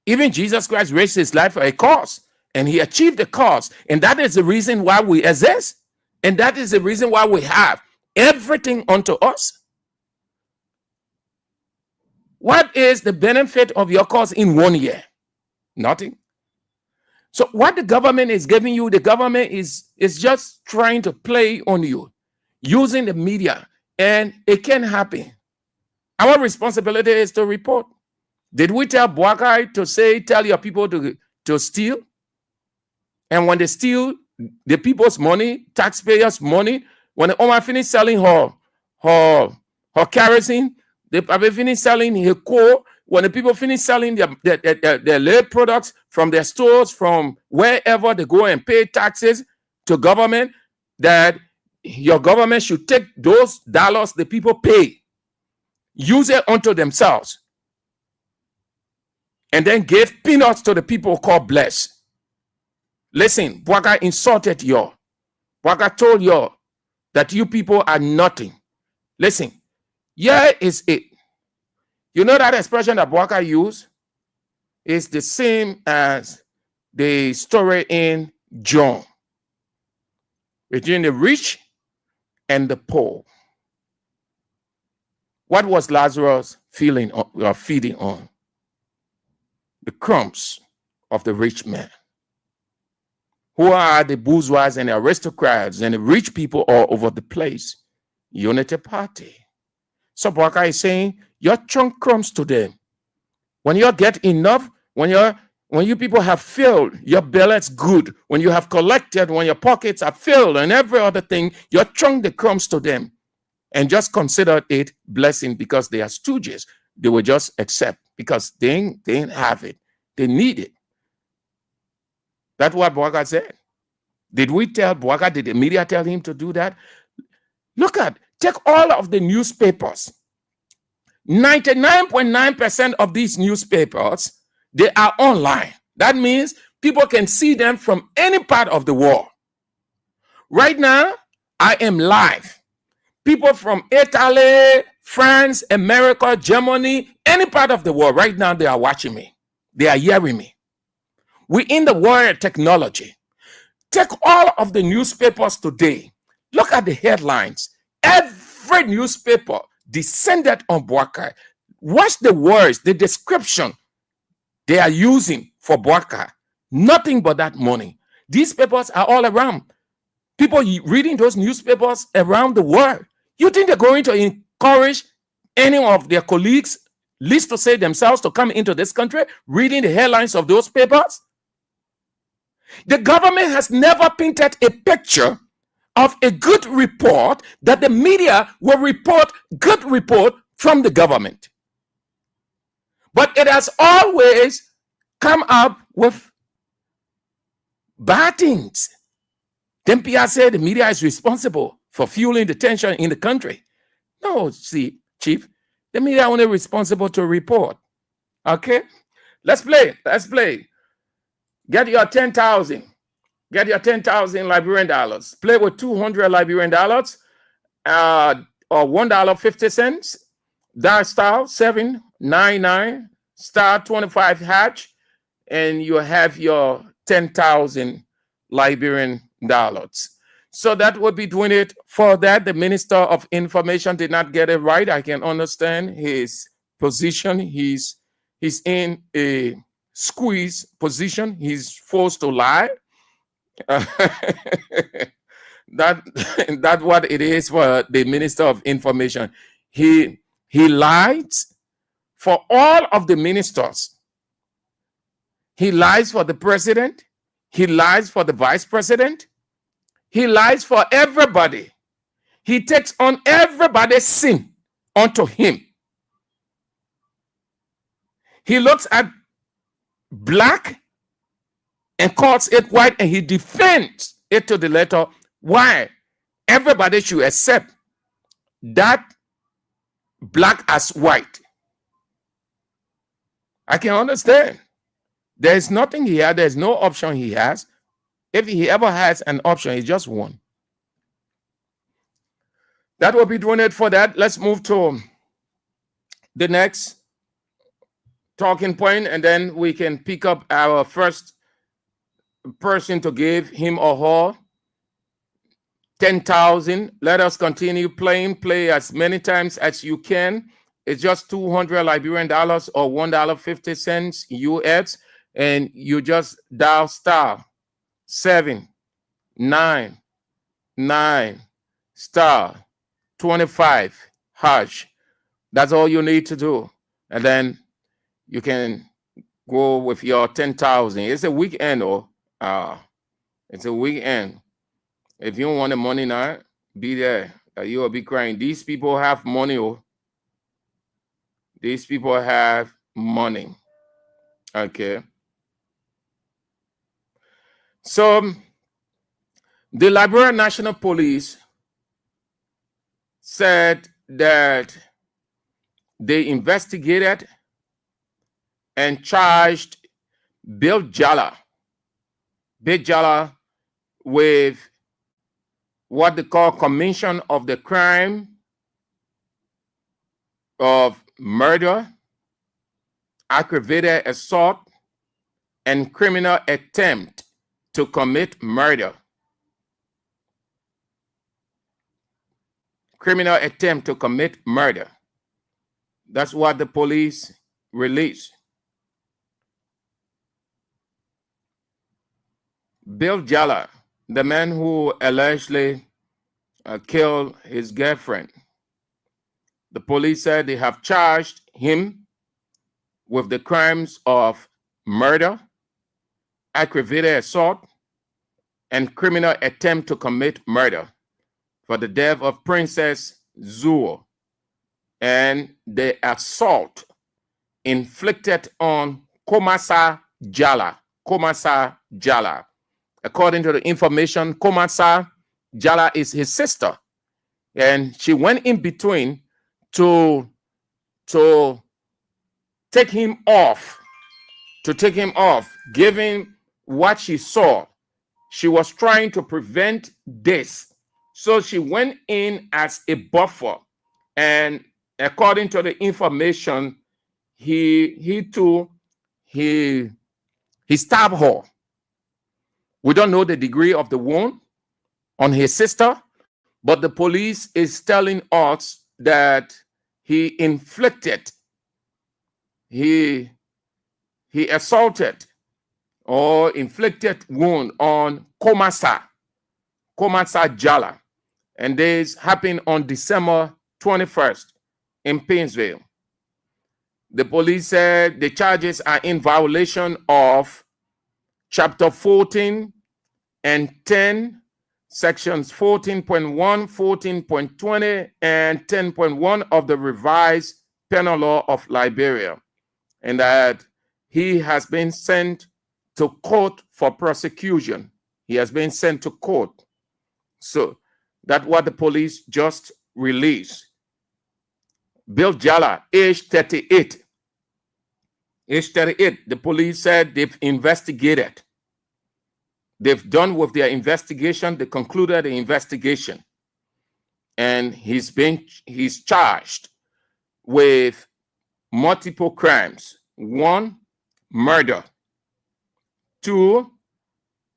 Even Jesus Christ risked his life for a cause, and he achieved the cause. And that is the reason why we exist. And that is the reason why we have everything unto us. What is the benefit of your cause in 1 year? Nothing. So what the government is giving you, the government is just trying to play on you, using the media, and it can happen. Our responsibility is to report. Did we tell Boakai to say, tell your people to steal? And when they steal the people's money, taxpayers' money, when the woman finished selling her kerosene, they probably finish selling her coal. When the people finish selling their lead products from their stores, from wherever they go and pay taxes to government, that your government should take those dollars the people pay, use it unto themselves, and then give peanuts to the people called blessed. Listen, Bwaga insulted you. Bwaga told you that you people are nothing. Listen, here is it. You know that expression that Bwaga used is the same as the story in John between the rich and the poor. What was Lazarus feeding on? The crumbs of the rich man. Who are the bourgeois and the aristocrats and the rich people all over the place? Unity Party. So Bwaga is saying, your chunk crumbs to them. When you get enough, when you people have filled, your belly's good. When you have collected, when your pockets are filled and every other thing, you chunk the crumbs to them. And just consider it blessing because they are stooges. They will just accept because they didn't have it. They need it. That's what Bwaga said. Did we tell Bwaga, did the media tell him to do that? Take all of the newspapers. 99.9% of these newspapers, they are online. That means people can see them from any part of the world. Right now, I am live. People from Italy, France, America, Germany, any part of the world, right now they are watching me. They are hearing me. We're in the world of technology. Take all of the newspapers today. Look at the headlines. Every newspaper descended on Bwaga. Watch the words, the description they are using for Bwaga. Nothing but that money. These papers are all around. People reading those newspapers around the world. You think they're going to encourage any of their colleagues, least to say themselves, to come into this country reading the headlines of those papers? The government has never painted a picture of a good report that the media will report good report from the government. But it has always come up with bad things. Then Pierre said the media is responsible for fueling the tension in the country. No, see, Chief, the media are only responsible to report. Okay? Let's play. Get your 10,000. Get your 10,000 Liberian dollars. Play with 200 Liberian dollars or $1.50. Dial star 799 star 25 hatch, and you have your 10,000 Liberian dollars. So that would be doing it for that. The Minister of Information did not get it right. I can understand his position. He's in a squeeze position. He's forced to lie. That's what it is for the Minister of Information. He lies for all of the ministers. He lies for the president. He lies for the vice president. He lies for everybody. He takes on everybody's sin onto him. He looks at black and calls it white, and he defends it to the letter. Why? Everybody should accept that black as white. I can understand. There is nothing here. There's no option he has. If he ever has an option, it's just one. That will be doing it for that. Let's move to the next talking point, and then we can pick up our first person to give him or her 10,000. Let us continue playing. Play as many times as you can. It's just 200 Liberian dollars or $1.50 US, and you just dial star 799 star 25 hash. That's all you need to do, and then you can go with your 10,000. It's a weekend, or it's a weekend. If you don't want the money now, be there. You will be crying. These people have money. Oh, these people have money. Okay. So The Liberia National Police said that they investigated and charged Bill Jala with what they call commission of the crime of murder, aggravated assault, and criminal attempt to commit murder. Criminal attempt to commit murder. That's what the police released. Bill Jala, the man who allegedly killed his girlfriend, the police said they have charged him with the crimes of murder, aggravated assault, and criminal attempt to commit murder for the death of Princess Zuo and the assault inflicted on Komasa Jala. According to the information, Komasa Jala is his sister, and she went in between to take him off, given what she saw. She was trying to prevent this. So she went in as a buffer, and according to the information, he stabbed her. We don't know the degree of the wound on his sister, but the police is telling us that he assaulted or inflicted wound on Komasa Jala. And this happened on December 21st in Painesville. The police said the charges are in violation of Chapter 14 and 10, Sections 14.1, 14.20, and 10.1 of the revised penal law of Liberia, and that he has been sent to court for prosecution. He has been sent to court. So that's what the police just released. Bill Jala, age 38. Age 38, the police said they've investigated. They've done with their investigation. They concluded the investigation. And he's charged with multiple crimes. 1, murder. 2,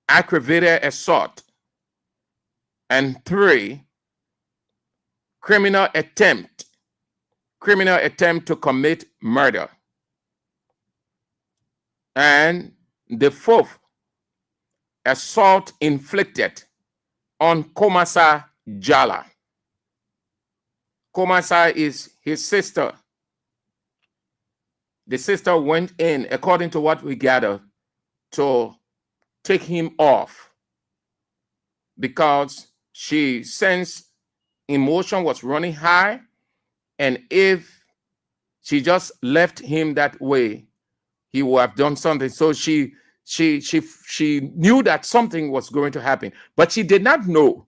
aggravated assault. And 3, criminal attempt to commit murder. And the 4th, assault inflicted on Komasa Jala. Komasa is his sister. The sister went in, according to what we gathered, to take him off because she sensed emotion was running high, and if she just left him that way, he would have done something. So she knew that something was going to happen, but she did not know.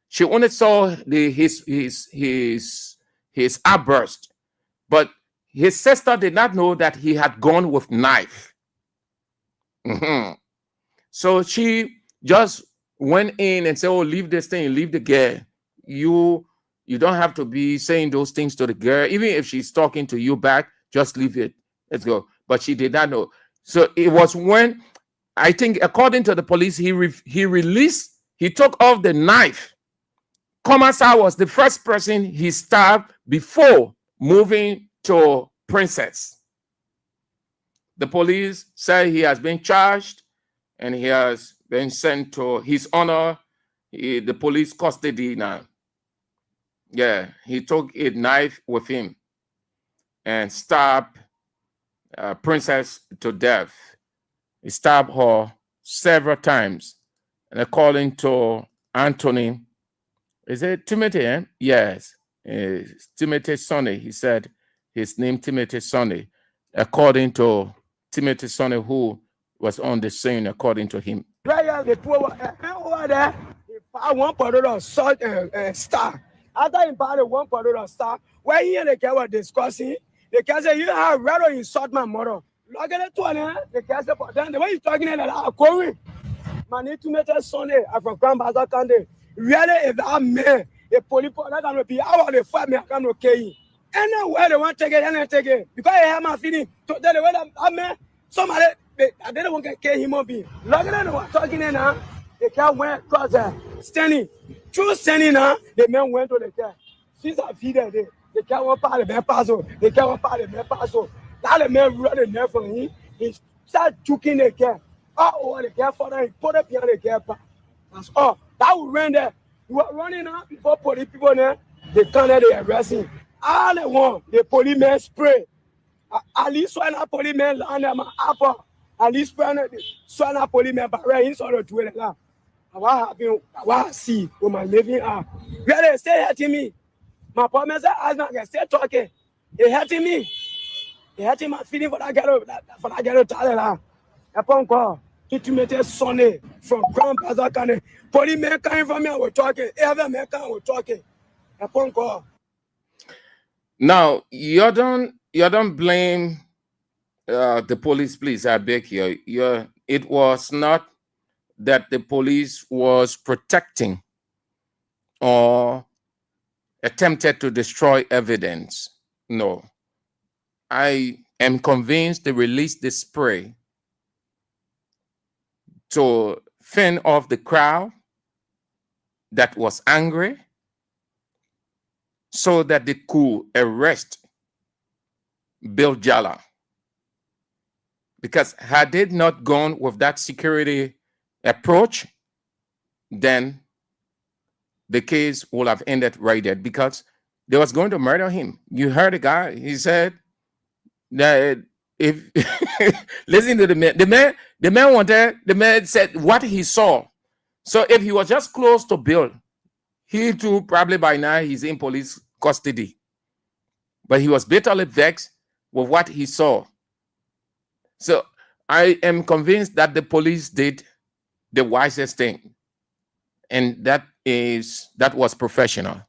She only saw his outburst, but his sister did not know that he had gone with knife. So she just went in and said, "Oh, leave this thing, leave the girl. You don't have to be saying those things to the girl. Even if she's talking to you back, just leave it. Let's go." But she did not know. So it was when, I think, according to the police, he took off the knife. Komasa was the first person he stabbed before moving to Princess. The police say he has been charged and he has been sent to his honor, the police custody now. Yeah, he took a knife with him and stabbed Princess to death. He stabbed her several times. And according to Anthony, is it Timothy? Eh? Yes, Timothy Sonny. He said his name Timothy Sonny. According to Timothy Sonny, who was on the scene, according to him. The poor over there, $1 salt star. After he bought $1 star, when he and the guy were discussing, the guy said, "You have rather insult my mother." Look at the one, the guy said, "But then the way you're talking about going, man, need to make a Sunday from Grand Bazaar County. Really, if I'm man, the police are not going to be out of the fight, me, I can't okay. Anywhere they want to take it, and I take it. Because I have my feeling to tell the way I'm man, somebody, I didn't want to kill human being. Look at the one talking in now. The car went across there, standing. True standing now, the man went to the car. Since I feed there, the car went part of the passo, the car went part of the passo. That the man running there from him, he started choking the car. Oh, the car for that, he put up behind the car. That's all. That would run there. You were running out before police people there, they come there, they arrest him. All they want, the policeman spray. At least when a policeman land them apple, at least when a policeman barrier inside the two lah. What happened? What see? With my living up. Where they say hurting me. My promise as not get stay talking. They hurting me. They hurting my feeling for that girl tell her. Upon call. To make a Sunday from Grand Bazaar County. Policeman coming from me, we're talking. Every man coming, we're talking. Upon call. Now you don't blame the police, please. I beg you. It was not that the police was protecting or attempted to destroy evidence. No. I am convinced they released the spray to fend off the crowd that was angry so that they could arrest Bill Jala. Because had they not gone with that security approach, then the case would have ended right there because they was going to murder him. You heard the guy, he said that if listen to the man said what he saw. So if he was just close to Bill, he too probably by now he's in police custody. But he was bitterly vexed with what he saw. So I am convinced that the police did the wisest thing, and that was professional.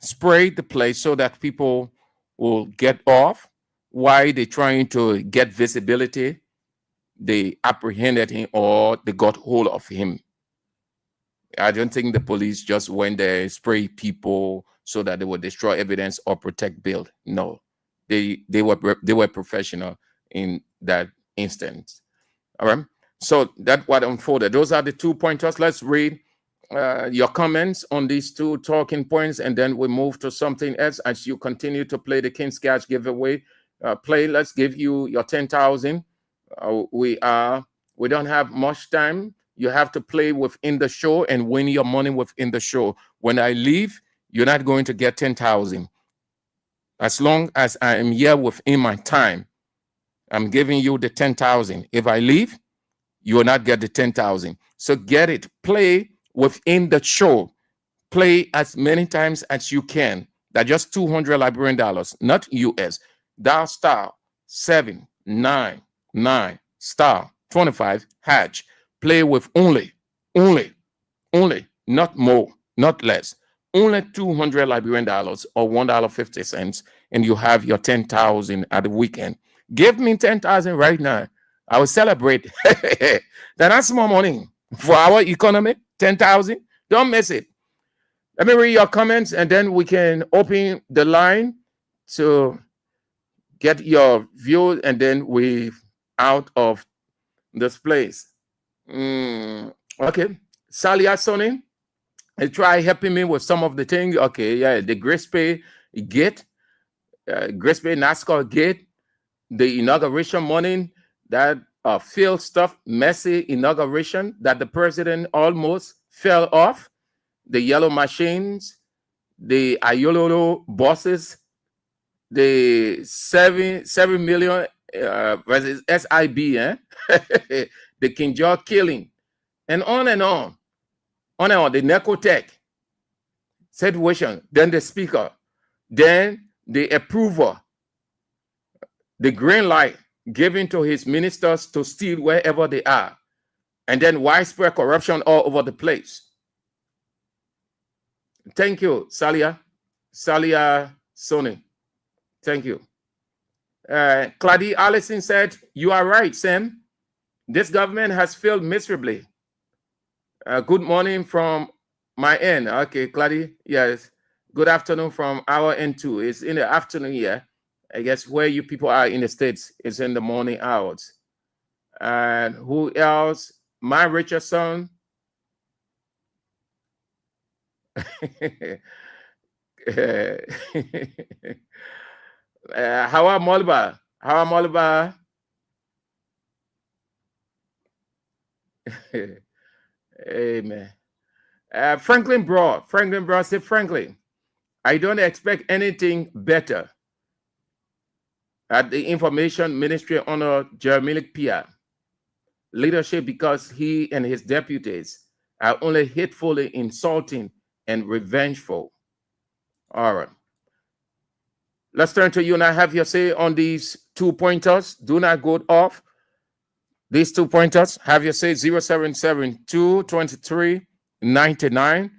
Spray the place so that people will get off while they're trying to get visibility. They apprehended him or they got hold of him. I don't think the police just went there, spray people so that they would destroy evidence or protect Bill. No, they were professional in that instance. All right. So that's what unfolded. Those are the 2 pointers. Let's read your comments on these 2 talking points, and then we move to something else as you continue to play the King's Cash giveaway. Let's give you your 10,000. We don't have much time. You have to play within the show and win your money within the show. When I leave, you're not going to get 10,000. As long as I am here within my time, I'm giving you the 10,000. If I leave, you will not get the 10,000. So get it. Play within the show. Play as many times as you can. That's just $200 Liberian dollars, not US. Dial star 799 star 25 hatch. Play with only, not more, not less. Only $200 Liberian dollars or $1.50, and you have your 10,000 at the weekend. Give me 10,000 right now. I will celebrate. That's more money for our economy. 10,000. Don't miss it. Let me read your comments, and then we can open the line to get your view, and then we out of this place. Okay. Salia Sonny, try helping me with some of the things. Okay, yeah, the Grace Pay gate, Grace Pay NASCAR gate, the inauguration morning, that field stuff, messy inauguration that the president almost fell off, the yellow machines, the Ayololo buses, the 7 million versus SIB, the King George killing, and on and on. On and on, the Necotech situation, then the speaker, then the approver, the green light given to his ministers to steal wherever they are, and then widespread corruption all over the place. Thank you, Salia Sony. Thank you. Clady Allison said, you are right, Sam. This government has failed miserably. Good morning from my end. Okay, Clady. Yes. Good afternoon from our end too. It's in the afternoon here. I guess where you people are in the States, it's in the morning hours. And who else? My Richardson. Hawa Molba. Amen. Franklin Broad said, Franklin, I don't expect anything better at the Information Ministry under Jeremy Pia leadership because he and his deputies are only hatefully insulting and revengeful. All right. Let's turn to you and I have your say on these 2 pointers. Do not go off. These 2 pointers, have your say 07722399.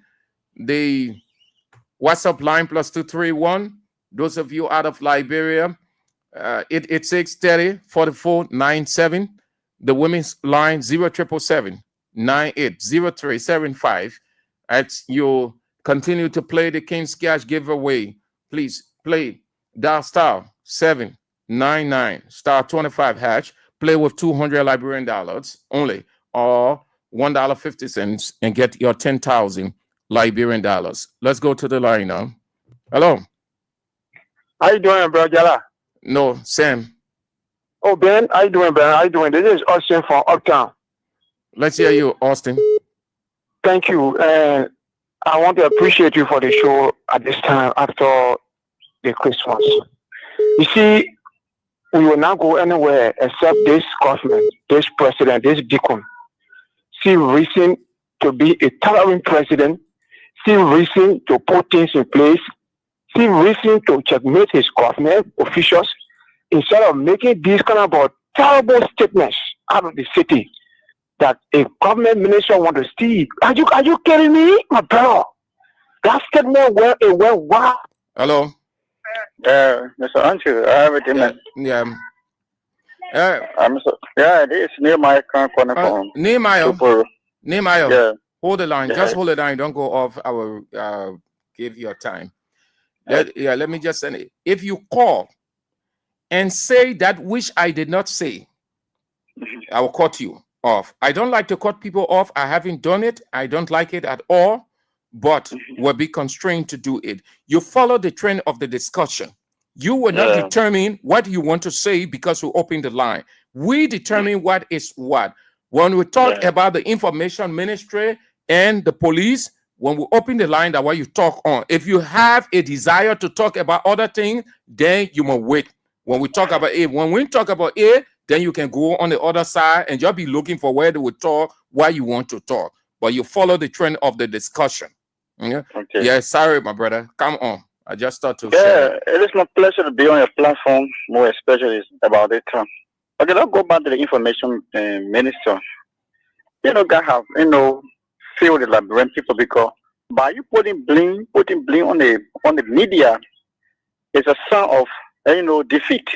The WhatsApp line +231. Those of you out of Liberia, 886-30-4497. The women's line 0777-980375. As you continue to play the King's Cash giveaway, please play dial star 799 star 25 hash. Play with $200 Liberian dollars only, or $1.50, and get your 10,000 Liberian dollars. Let's go to the line now. Hello. How you doing, bro, Jala? No, Sam. Oh, Ben, how you doing, Ben? How you doing? This is Austin from Uptown. Let's hear you, Austin. Thank you. And I want to appreciate you for the show at this time after the Christmas. You see, we will not go anywhere except this government, this president, this deacon. See reason to be a tolerant president. See reason to put things in place. See reason to checkmate his government officials instead of making these kind of terrible statements out of the city that a government minister want to see. Are you kidding me, my brother? That statement went wow. Hello. Mr. Andrew, I have it in Yeah. This is Nehemiah calling from Nehemiah. Yeah. Hold the line. Yeah. Just hold the line. Don't go off. I will give you time. Let me just say it. If you call and say that which I did not say, I will cut you off. I don't like to cut people off. I haven't done it. I don't like it at all. But will be constrained to do it. You follow the trend of the discussion. You will not determine what you want to say because you open the line. We determine what is what. When we talk about the information ministry and the police, when we open the line, that what you talk on. If you have a desire to talk about other things, then you must wait. When we talk about it, when we talk about it, then you can go on the other side and just be looking for where they will talk, why you want to talk. But you follow the trend of the discussion. Yeah. Okay. Yeah, sorry, my brother. Come on. I just thought to share. It is my pleasure to be on your platform, more especially about it. Okay, let's go back to the information minister. God have, feel the Liberian people because by you putting blame on the media is a sign of defeat.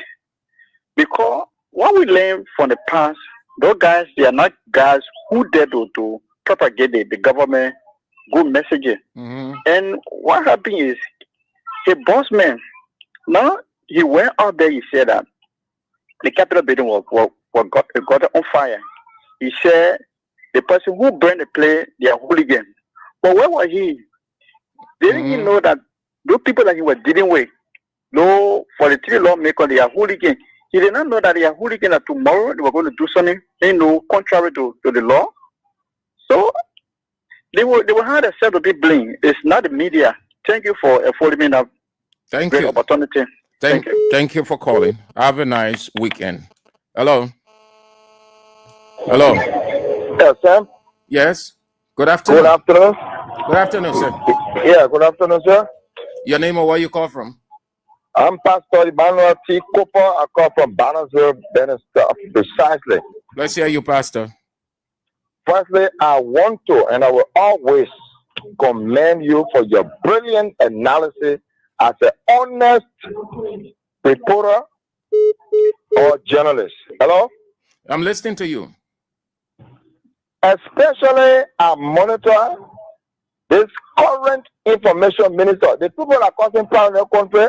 Because what we learned from the past, those guys, they are not guys who dare to propagate the government good messaging. And what happened is a boss man, now he went out there, he said that the Capitol building was got on fire. He said the person who burned the place, they are hooligan. But where was he? Didn't he know that those people that he was dealing with, no, for the three lawmakers, they are hooligan. He did not know that they are hooligan, that tomorrow they were going to do something, contrary to the law. So they will have themselves to be blamed. It's not the media. Thank you for affording me that great opportunity. Thank you. Thank you for calling. Have a nice weekend. Hello. Hello. Yes, Sam. Yes. Good afternoon. Good afternoon. Good afternoon, sir. Yeah, good afternoon, sir. Your name or where you call from? I'm Pastor Emmanuel T. Cooper. I call from Bannersville, precisely. Let's hear you, Pastor. Firstly, I want to, and I will always commend you for your brilliant analysis as an honest reporter or journalist. Hello? I'm listening to you. Especially, I monitor this current information minister. The people are causing problem in the country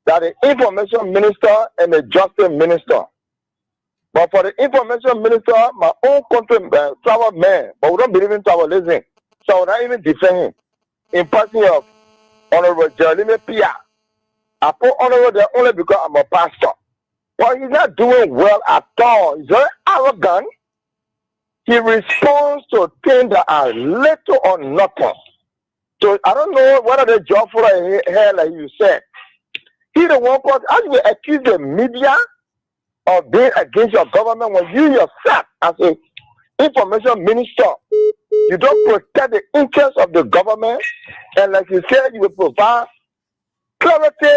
that the information minister and the justice minister. But for the information minister, my own country travel man, but we don't believe in travelism. So we're not even defend him. In person of Honorable Jeremy Pia. I put Honorable there only because I'm a pastor. But he's not doing well at all. He's very arrogant. He responds to things that are little or nothing. So I don't know whether the job for here, like you said. He the one part, how do you accuse the media of being against your government when you yourself, as an information minister, you don't protect the interests of the government, and like you said, you will provide clarity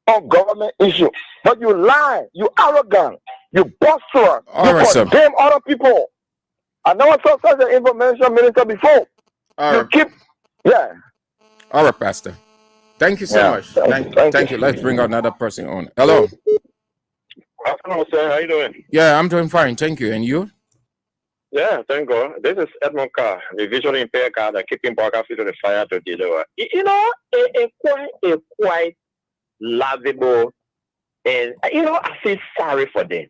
on government issues. But you lie, you arrogant, you boastful, you condemn other people. I never saw such an information minister before. You keep, yeah. All right, Pastor. Thank you so much. Thank you. Let's bring another person on. Hello. Hello, sir. How you doing? Yeah, I'm doing fine. Thank you. And you? Yeah, thank God. This is Edmund Carr, the visually impaired guy that keeping Barker to the fire to deliver. You know, a quite lovable, and you know, I feel sorry for them.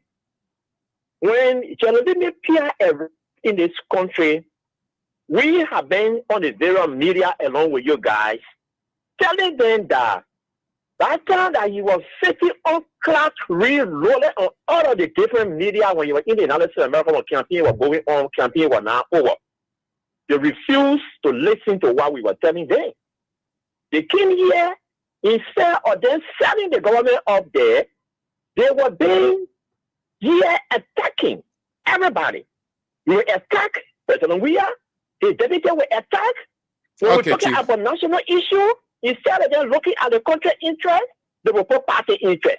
When Jeremy Pierre in this country, we have been on the various media along with you guys, telling them that time that he was sitting on class re-rolling on all of the different media when you were in the analysis of America when campaign was going on, campaign was now over. They refused to listen to what we were telling them. They came here, instead of them setting the government up there, they were being here attacking everybody. We were attacked, President Weah, the deputy were attacked. When we're talking about national issue, instead of them looking at the country interest, they will put party interest.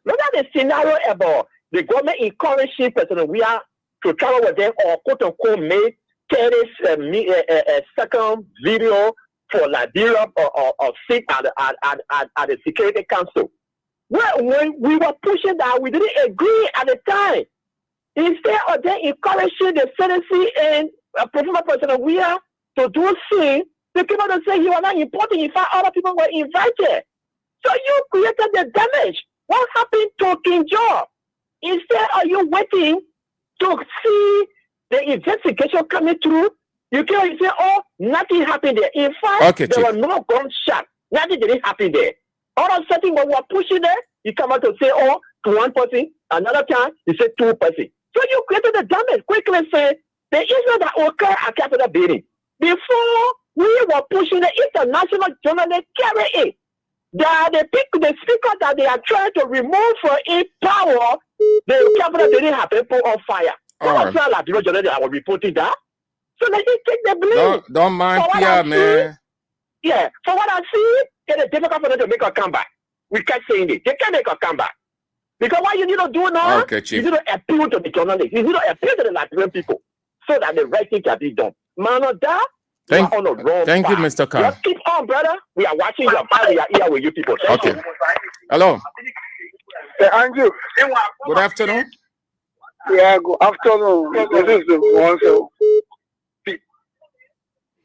Look at the scenario about the government encouraging President Weah to travel with them or quote-unquote make 30-second video for Liberia or sit at the Security Council. Well, when we were pushing that, we didn't agree at the time. Instead of them encouraging the citizen and President Weah to do things, the people that say you are not important, in fact, other people were invited. So you created the damage. What happened to King George? Instead of you waiting to see the investigation coming through, you can say, oh, nothing happened there. In fact, there were no gunshot. Nothing didn't happen there. All of a sudden, when we were pushing there, you come out to say, oh, to one person. Another time, you say two person. So you created the damage. Quickly say, the issue that occurred at Capitol building. Before we were pushing the international journalists carry it. That the speaker that they are trying to remove from in power, the Capitol didn't have people on fire. What was that? Like, journalists were reporting that. So let me take the blame. Don't mind Pierre, man. Yeah, for what I see, it is difficult for them to make a comeback. We kept saying it. They can't make a comeback. Because what you need to do now, you need to appeal to the journalists. You need to appeal to the Liberian people so that the right thing can be done. Man, of that, thank you, Mr. Carr. Just keep on, brother. We are watching your back. We are here with you people. Thank you. Hello. Hey, Andrew. Good afternoon. Yeah, good afternoon. This is the one. So.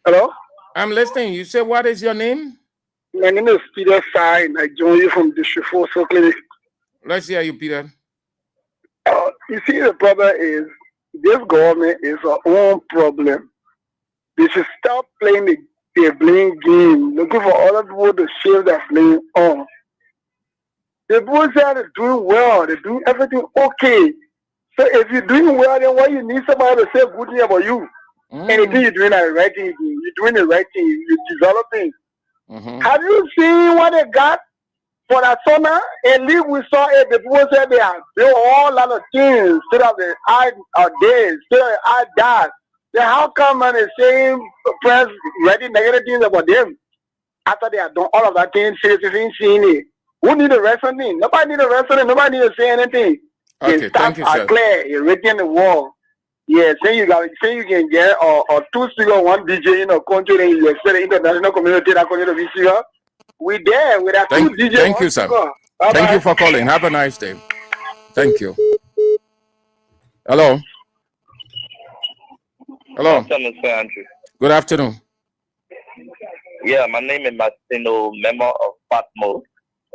Hello? I'm listening. You say, what is your name? My name is Peter Fine. I join you from District 4 Clinic. Let's hear you, Peter. You see, the problem is this government is our own problem. They should stop playing the blame game, looking for other people to share that blame on. The people say they're doing well, they're doing everything okay. So if you're doing well, then why you need somebody to say good thing about you? Anything you're doing the right thing, you're doing the right thing, you're developing. Have you seen what they got for that summer? And leave we saw it, the people said they are doing all lot of things, still have the eye days, still have eye died. Then how come when the same press writing negative things about them after they have done all of that things, citizens seeing it? Who need to rest on them? Nobody need to rest on them, nobody need to say anything. Okay, thank you, sir. Clear, you're written the wall. Yeah, say you can get or two speaker, one DJ in a country, and you expect the international community that country to be here. We there with our two DJ. Thank you, sir. Thank you for calling. Have a nice day. Thank you. Hello. Hello. Good afternoon, Sir Andrew. Good afternoon. Yeah, my name is Martino, member of FATMO,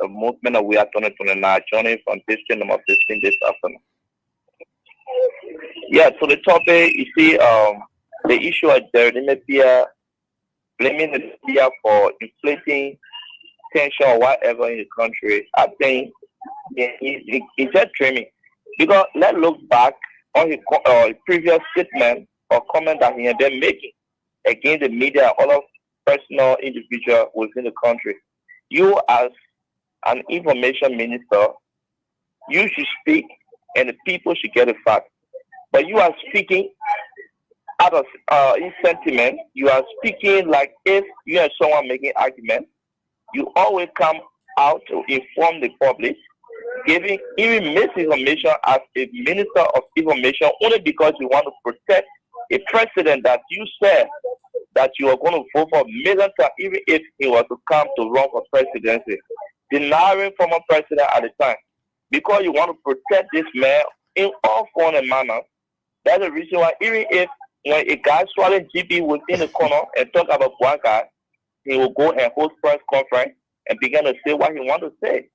a movement of Weah 2029, joining from district number 15 this afternoon. Yeah, so the topic, you see, the issue of Jeremy Weah, blaming the media for inflating tension or whatever in the country, I think he's just dreaming. Because let's look back on his previous statement or comment that he had been making against the media, all of personal individual within the country. You as an information minister, you should speak and the people should get a fact. But you are speaking out of sentiment. You are speaking like if you are someone making argument. You always come out to inform the public, giving even misinformation as a minister of information only because you want to protect a president that you said that you are going to vote for millions times, even if he was to come to run for presidency, denying former president at the time, because you want to protect this man in all form and manner. That's the reason why even if when a guy swallowing GP within the corner and talk about one guy, he will go and host press conference and begin to say what he wants to say.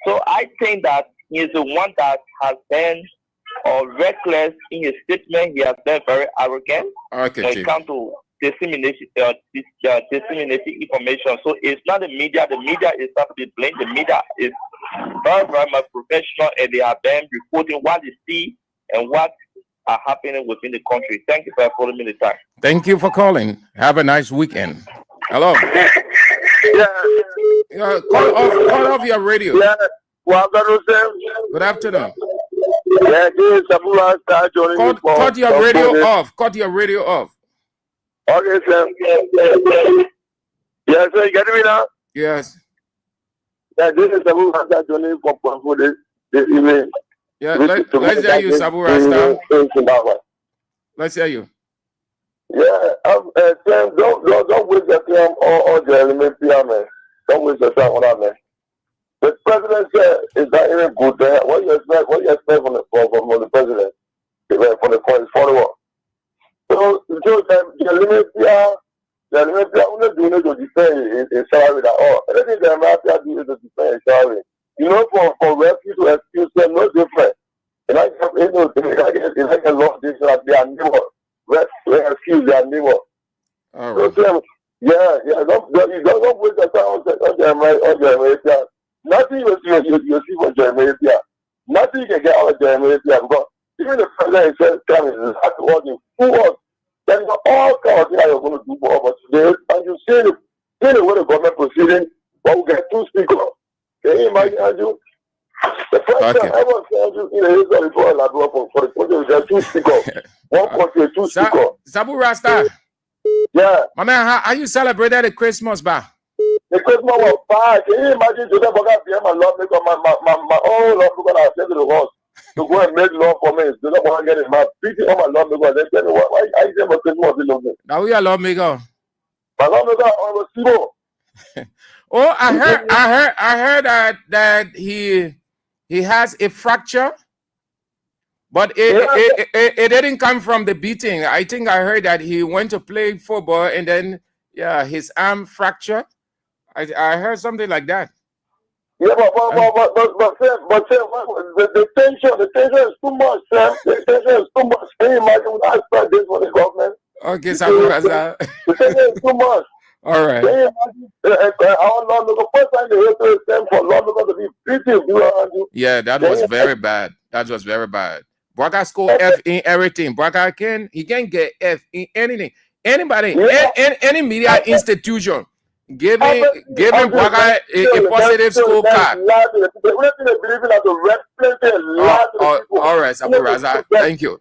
So I think that he is the one that has been reckless in his statement. He has been very arrogant when it comes to disseminating information. So it's not the media. The media is not to be blamed. The media is very, very much professional, and they have been reporting what they see and what are happening within the country. Thank you for following me the time. Thank you for calling. Have a nice weekend. Hello. Call off your radio. Yeah. Good afternoon. Yeah, this is Sabura Star joining. Cut your radio off. Cut your radio off. Okay, sir. Yes, sir. You get me now? Yes. Yeah, this is Sabura Star joining for this evening. Yeah, let's hear you, Sabura Star. Let's hear you. Yeah, Sam, don't waste your time on Jeremy Weah, man. Don't waste your time on that, man. The president said, "Is that even good? What you expect? What you expect from the president? For his follower?" So Jeremy Weah, only doing it to defend his salary at all. Anything that Weah do is to defend his salary. You know, for refugees to excuse them, no different. And I it's like a lot different like their neighbor. Excuse their neighbor. All right. So, yeah. Don't waste your time on Jeremy Weah. Nothing you see for Jeremy Weah. Nothing you can get out of Jeremy Weah because even the president himself is hard to work in full work. There is all kinds of things that you're going to do for us today. And you see the way the government proceeding, but we get two speakers. Can you imagine, Andrew? The first time I was in the history before for the country, there are two speakers. One country, two speakers. Sabu Rasta. Yeah. My man, how you celebrated the Christmas, ba? The Christmas was fine. Can you imagine today, my love maker, my own love maker, I said to the host to go and make love for me. They don't want to get it. My beating on my love maker. They tell me, why you say my Christmas is lovely? Now we are love maker. My love maker, I was Timo. Oh, I heard that he has a fracture, but it didn't come from the beating. I think I heard that he went to play football and then his arm fractured. I heard something like that. Yeah, but the tension is too much, Sam. The tension is too much. Can you imagine when I start this for the government? Okay, Sabura. The tension is too much. All right. Can you imagine our Lord, the first time they heard to stand for Lord to be pretty. Yeah, that was very bad. That was very bad. Braga scored F in everything. Braga can get F in anything. Anybody, any media institution giving Braga a positive score card. All right, Sabura. Thank you.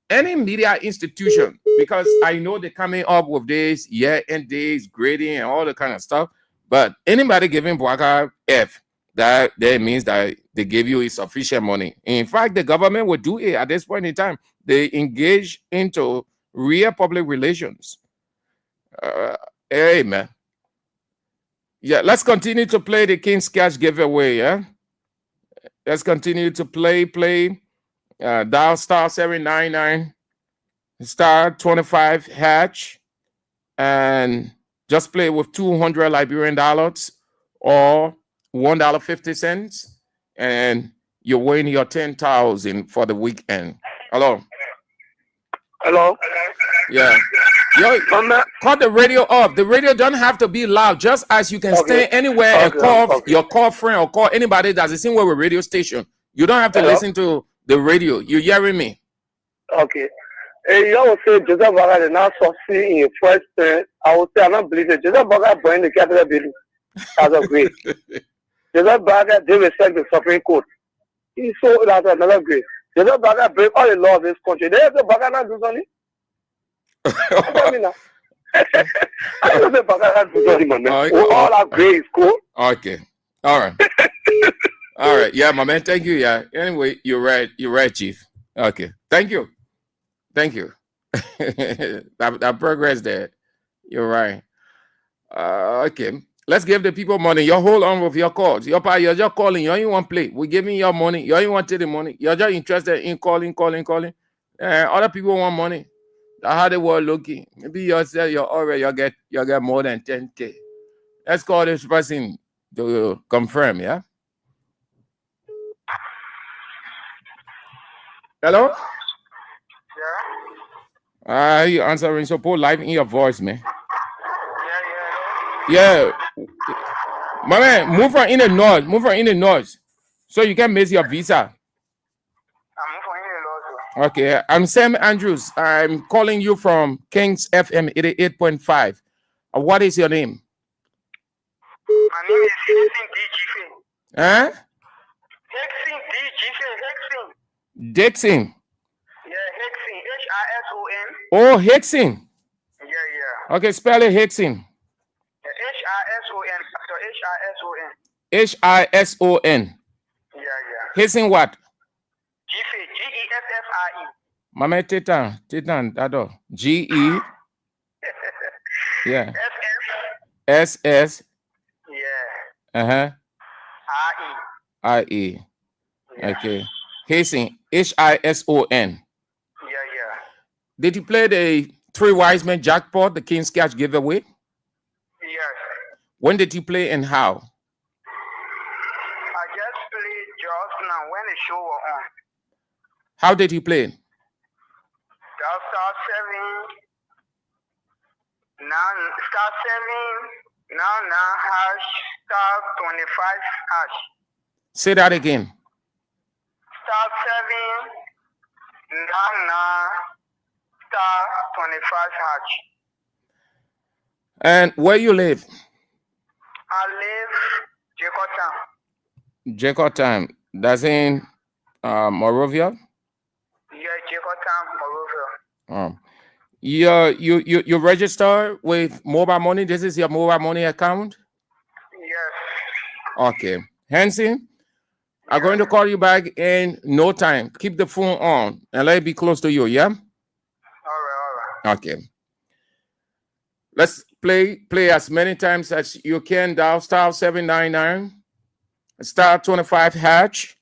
Any media institution, because I know they're coming up with this year-end days, grading, and all the kind of stuff. But anybody giving Braga F, that means that they give you sufficient money. In fact, the government will do it at this point in time. They engage into real public relations. Hey, man. Yeah, let's continue to play the King's Cash giveaway. Yeah, let's continue to play. Dial star 799 star 25 hatch and just play with $200 Liberian dollars or $1.50, and you win your 10,000 for the weekend. Hello. Yeah. Yo, cut the radio off. The radio don't have to be loud. Just as you can stay anywhere and call your call friend or call anybody that's the same way with radio station. You don't have to listen to the radio. You hearing me? Okay. You always say Joseph Baga did not succeed in your first turn. I would say I don't believe it. Joseph Baga burned the capital building as a great. Joseph Baga did respect the Supreme Court. He saw that another great. Joseph Baga break all the law of this country. They have the Baga not do something. All our great is cool. Okay. All right. All right. Yeah, my man. Thank you. Yeah. Anyway, you're right. You're right, Chief. Okay. Thank you. Thank you. that progress there. You're right. Okay. Let's give the people money. You hold on with your calls. You're just calling. You don't want to play. We giving you money. You don't want to take the money. You're just interested in calling. Other people want money. That's how they were looking. Maybe yourself, you get more than 10K. Let's call this person to confirm, yeah? Hello? Yeah. You answering support live in your voice, man. Yeah. My man, move from in the noise. So you can miss your visa. Okay, I'm Sam Andrews. I'm calling you from Kings FM 88.5. What is your name? My name is Hexing DGF. Huh? Hexing DGF. Dixon. Yeah, Hexing. H-I-S-O-N. Oh, Hexing. Yeah. Okay, spell it Hexing. H-I-S-O-N. H-I-S-O-N. H-I-S-O-N. Yeah. Hexing what? G-E-F-F-I-E. Mama Titan, Dado. G-E. Yeah. S-S. Yeah. I-E. Okay. Hexing. H-I-S-O-N. Yeah. Did you play the Three Wise Men jackpot, the King's Cash giveaway? Yes. When did you play and how? I just played just now when the show was on. How did you play? Star 7. Now hash star 25 hash. Say that again. Star 7. Now star 25 hash. And where you live? I live Jacob. That's in Morovia? Yeah, Jacob, Morovia. You register with mobile money. This is your mobile money account? Yes. Okay. Hanson, I'm going to call you back in no time. Keep the phone on and let it be close to you, yeah? All right. Okay. Let's play as many times as you can. Dial star 799, star 25 hatch.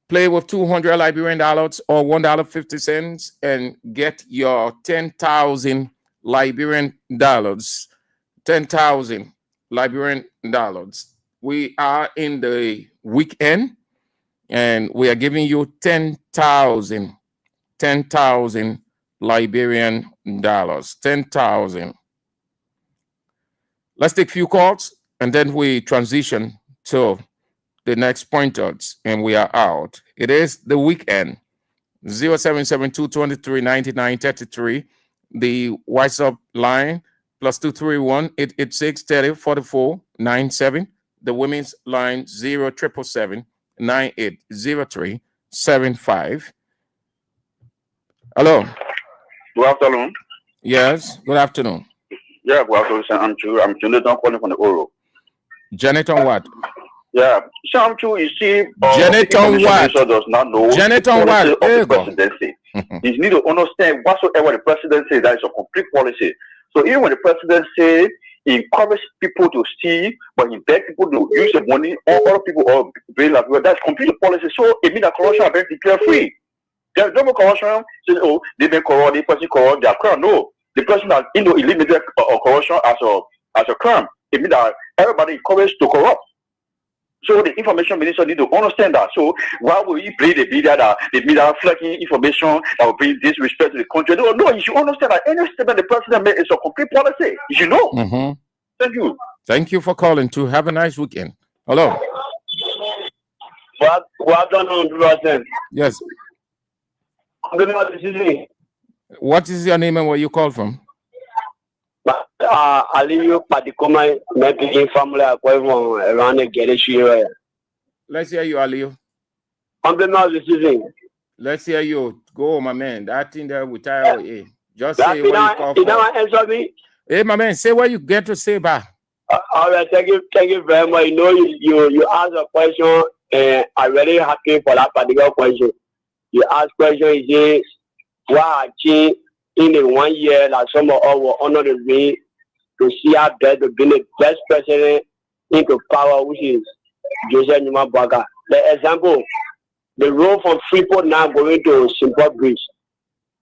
Play with $200 Liberian dollars or $1.50 and get your 10,000 Liberian dollars. 10,000 Liberian dollars. We are in the weekend and we are giving you 10,000 Liberian dollars. 10,000. Let's take a few calls and then we transition to the next pointers and we are out. It is the weekend. 0772-23-99-33. The WhatsApp line +231-886-3044-97. The women's line 0777-9803-75. Hello. Good afternoon. Yes. Good afternoon. Yeah, good afternoon. I'm Jonathan calling from the Oro. Jonathan what? Yeah, some too, you see, Janet the on information what? minister does not know Janet the on policy what? of There the you go. presidency. You need to understand whatsoever the president says, that is a complete policy. So even when the president says he encourages people to steal, but he begs people to use the money, all other people are very like, well, that's complete policy. So it means that corruption are very declared free. There's no more corruption. Say, oh, they've been corrupt, the person corrupt, they are crime. No, the person that eliminated corruption as a crime. It means that everybody encouraged to corrupt. So the information minister need to understand that. So why will he play the media flirting information that will bring disrespect to the country? No, you should understand that any statement the president made is a complete policy. You should know. Thank you. Thank you for calling too. Have a nice weekend. Hello. Well done on President. Yes. Good morning. What is your name and where you call from? Aliyu Padikoma, maybe family around the Gedishi. Let's hear you, Aliyu. I'm the noise decision. Let's hear you. Go, my man. That thing there with tire. Just say where you call from. Answer me. Hey, my man, say what you get to say back. All right, thank you very much. You know, you asked a question, and I'm really happy for that particular question. You ask question, you say, why achieve in the 1 year that some of us will honor the ring to see our best to be the best president into power, which is Joseph Numa Baga. The example, the road from Freeport now going to Simple Bridge,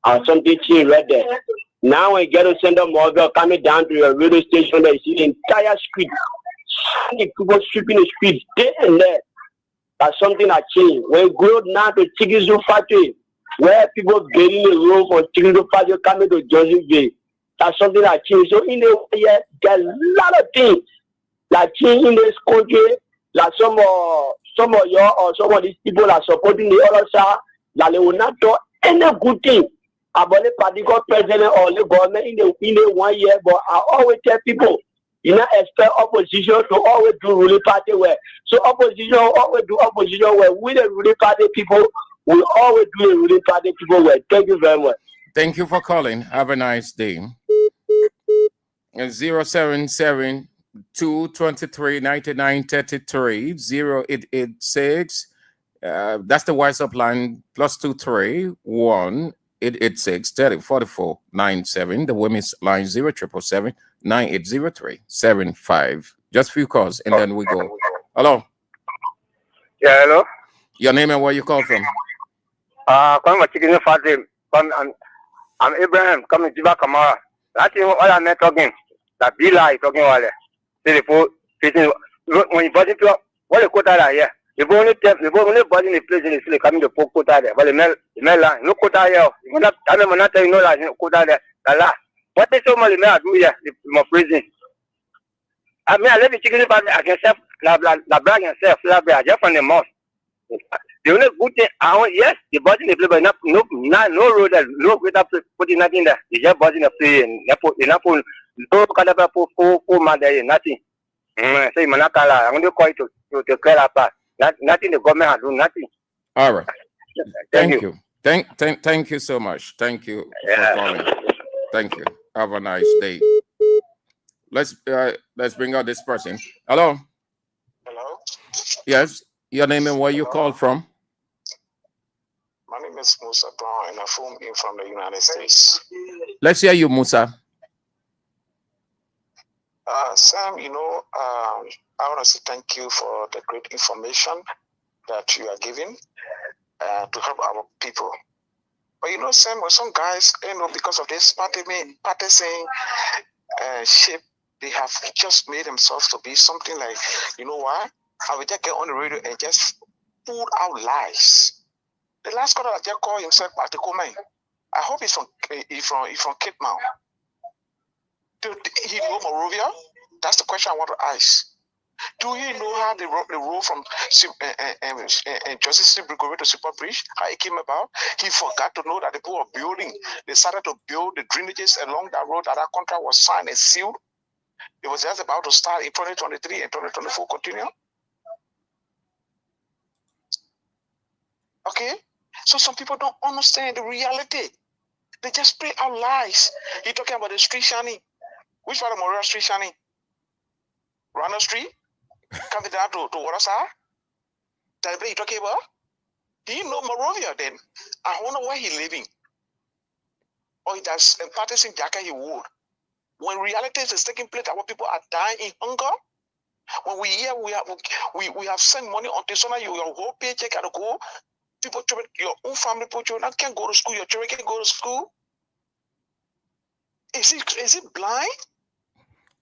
or something right there. Now when you get to Center Mobile coming down to your radio station, there you see the entire street, the people sweeping the street day and there. That's something that changed. When you go now to Chikizu factory, where people getting the road from Chikizu factory coming to Johnsonville, that's something that changed. So in the year, there's a lot of things that change in this country. Like some of you or some of these people are supporting the other side, that they will not do any good thing about the particular president or the government in the 1 year. But I always tell people, you not expect opposition to always do ruling party well. So opposition always do opposition well. We the ruling party people will always do the ruling party people well. Thank you very much. Thank you for calling. Have a nice day. 077 223 9933 0886. That's the WhatsApp line. +23 1 886 3044 97. The women's line 0777 9803 75. Just few calls and then we go. Hello. Yeah, hello. Your name and where you call from? Come on, chicken fatty. I'm Abraham. Come to Jiba Kamara. That's what I'm not talking. That Bila is talking about it. When you body to what a quota here. The only body in the place is still coming to poke quota there. But the Mela, no quota here. You not tell them not you know that quota there. What is so much do here? My prison. I mean, I let the chicken fatty. I can self la brag and self just from the mouth. The only good thing, yes, the body in the play, but no road, no greater putting nothing there. It's just body in the play, and no caliber for man there, nothing. Say, Manakala, I'm going to call it to clear up. Nothing the government has done, nothing. All right. Thank you. Thank you so much. Thank you for calling. Thank you. Have a nice day. Let's bring out this person. Hello. Hello. Yes. Your name and where you call from? My name is Musa Brown, and I phone in from the United States. Let's hear you, Musa. Sam, I want to say thank you for the great information that you are giving to help our people. But Sam, with some guys, because of this partisan shape, they have just made themselves to be something like, why? I will just get on the radio and just pull out lies. The last caller just called himself Atikoman. I hope he's from Cape Mount. Do he know Morovia? That's the question I want to ask. Do he know how the road from Justice Brigade to Super Bridge, how it came about? He forgot to know that the people were building. They started to build the drainages along that road that contract was signed and sealed. It was just about to start in 2023 and 2024 continue. Okay? So some people don't understand the reality. They just play out lies. You're talking about the street shining. Which part of Moria Street shining? Rana Street? candidate to Warasa? That you talking about? Do you know Moravia then? I wonder where he's living. Or it has partisan Jacka he would. When reality is taking place, our people are dying in hunger. When we hear we have sent money on Tesona, your whole paycheck can go. People, your own family, children can't go to school. Your children can go to school. Is it blind?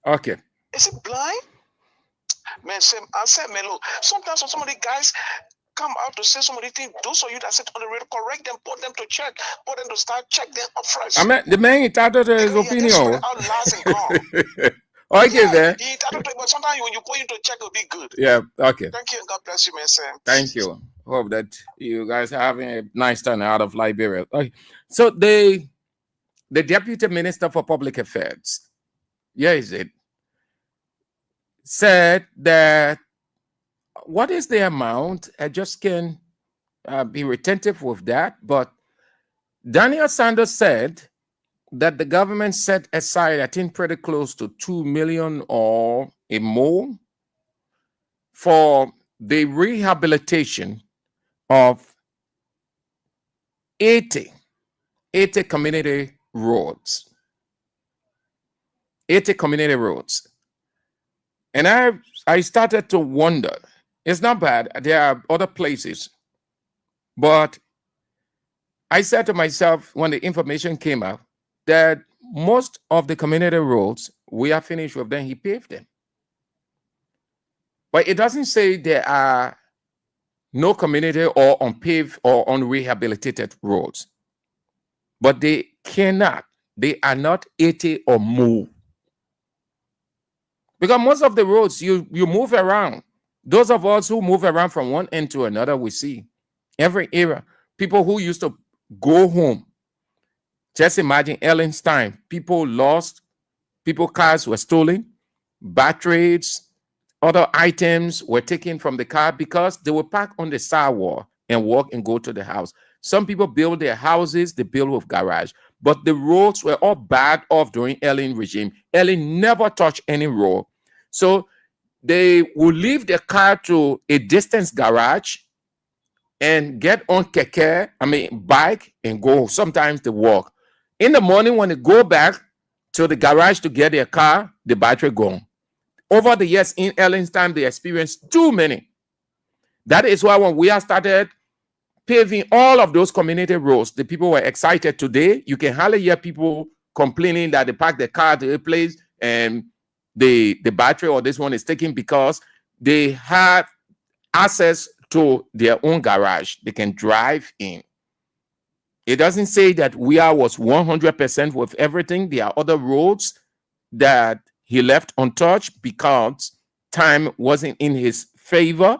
Okay. Is it blind? Man, I said, man, look, sometimes some of the guys come out to say some of the things, those of you that sit on the radio, correct them, put them to check, put them to start, check them up fresh. I mean, the man entitled to his opinion. Okay, there. He entitled to it, but sometimes when you put him to check, it'll be good. Yeah, okay. Thank you, and God bless you, man, Sam. Thank you. Hope that you guys are having a nice time out of Liberia. Okay. So the Deputy Minister for Public Affairs, said that what is the amount? I just can't be retentive with that. But Daniel Sanders said that the government set aside, I think, pretty close to 2 million or a more for the rehabilitation of 80 community roads. 80 community roads. And I started to wonder, it's not bad, there are other places, but I said to myself when the information came out that most of the community roads, we are finished with them, he paved them. But it doesn't say there are no community or unpaved or unrehabilitated roads. But they are not 80 or more. Because most of the roads, you move around. Those of us who move around from one end to another, we see every era. People who used to go home. Just imagine Ellen's time. People lost, cars were stolen, batteries, other items were taken from the car because they were parked on the sidewalk and walk and go to the house. Some people build their houses, they build with garage. But the roads were all bad off during Ellen regime. Ellen never touched any road. So they would leave the car to a distance garage and get on bike and go. Sometimes they walk. In the morning when they go back to the garage to get their car, the battery gone. Over the years in Ellen's time, they experienced too many. That is why when we have started paving all of those community roads, the people were excited. Today, you can hardly hear people complaining that they park their car to a place and the battery or this one is taken because they have access to their own garage. They can drive in. It doesn't say that Weah was 100% with everything. There are other roads that he left untouched because time wasn't in his favor.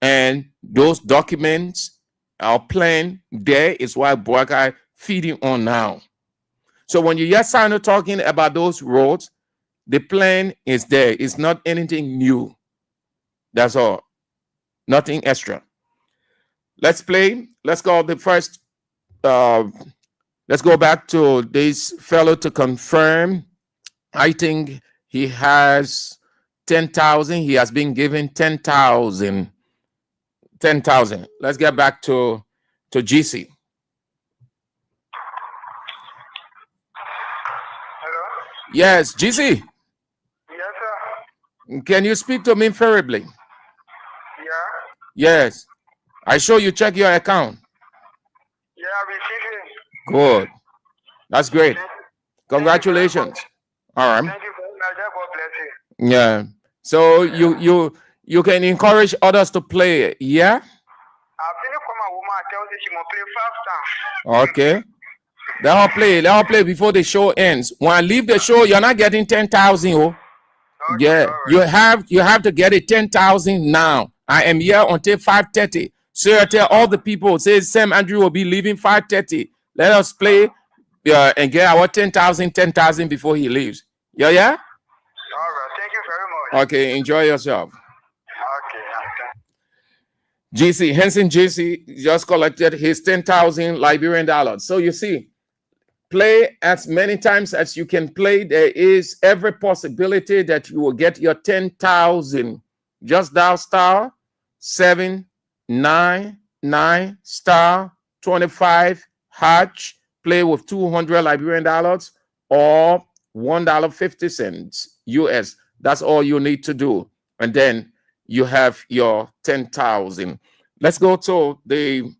And those documents are plain. There is why Boakai feeding on now. So when you hear Sano talking about those roads, the plan is there. It's not anything new. That's all. Nothing extra. Let's play. Let's go the first. Let's go back to this fellow to confirm. I think he has 10,000. He has been given 10,000. 10,000. Let's get back to GC. Hello? Yes, GC. Yes, sir. Can you speak to me favorably? Yeah. Yes. I show you check your account. Yeah, I'm receiving. Good. That's great. Congratulations. All right. Thank you very much. God bless you. Yeah. So you can encourage others to play. Yeah. I finished from a woman. I tell you she must play 5 times. Okay. Let her play before the show ends. When I leave the show, you're not getting 10,000. Oh. Okay, yeah. Right. You have to get it 10,000 now. I am here until 5:30. So I tell all the people, say Sam Andrew will be leaving 5:30. Let us play and get our 10,000 before he leaves. Yeah. All right. Thank you very much. Okay. Enjoy yourself. Okay. GC Henson GC just collected his 10,000 Liberian dollars. So you see, Play as many times as you can play. There is every possibility that you will get your 10,000. Just dial star 799 star 25 hatch. Play with 200 Liberian dollars or $1.50 US. That's all you need to do. And then you have your 10,000. Let's go to the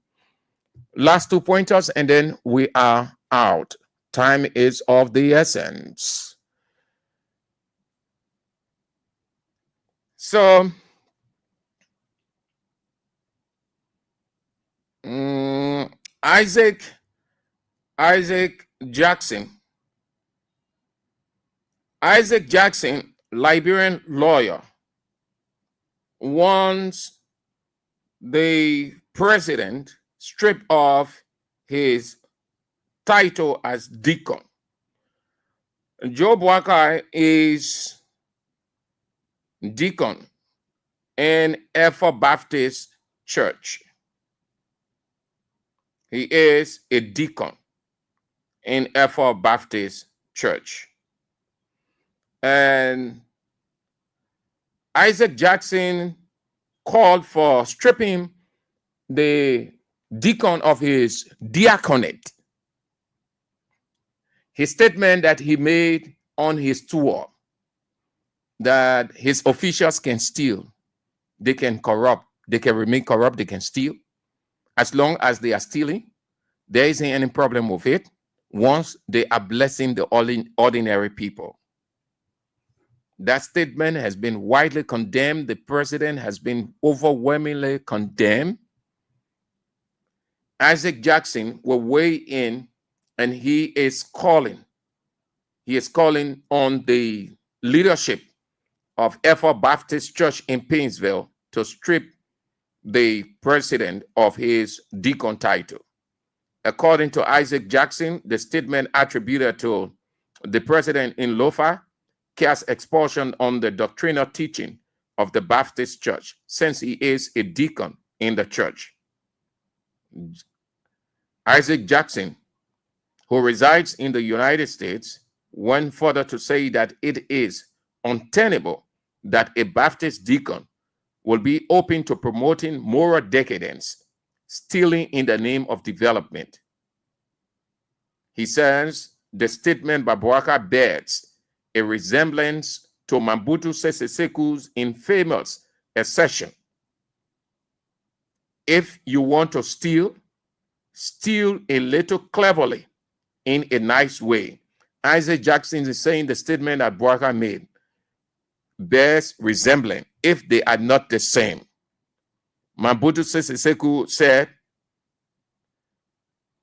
last 2 pointers and then we are out. Time is of the essence. So, Isaac Jackson. Isaac Jackson, Liberian lawyer, wants the president stripped of his title as deacon. Joe Boakai is deacon in Ephor Baptist Church. He is a deacon in Ephor Baptist Church. And Isaac Jackson called for stripping the deacon of his diaconate. His statement that he made on his tour, that his officials can steal, they can corrupt, they can remain corrupt, they can steal. As long as they are stealing, there isn't any problem with it once they are blessing the ordinary people. That statement has been widely condemned. The president has been overwhelmingly condemned. Isaac Jackson will weigh in, and he is calling on the leadership of Ephor Baptist Church in Painesville to strip the president of his deacon title. According to Isaac Jackson, the statement attributed to the president in Lofa casts expulsion on the doctrinal teaching of the Baptist Church, since he is a deacon in the church. Isaac Jackson, who resides in the United States, went further to say that it is untenable that a Baptist deacon will be open to promoting moral decadence, stealing in the name of development. He says the statement by Boakai bears a resemblance to Mobutu Sese Seku's infamous assertion: if you want to steal, steal a little cleverly in a nice way. Isaac Jackson is saying the statement that Boakai made bears resemblance, if they are not the same. Mobutu Sese Seku said,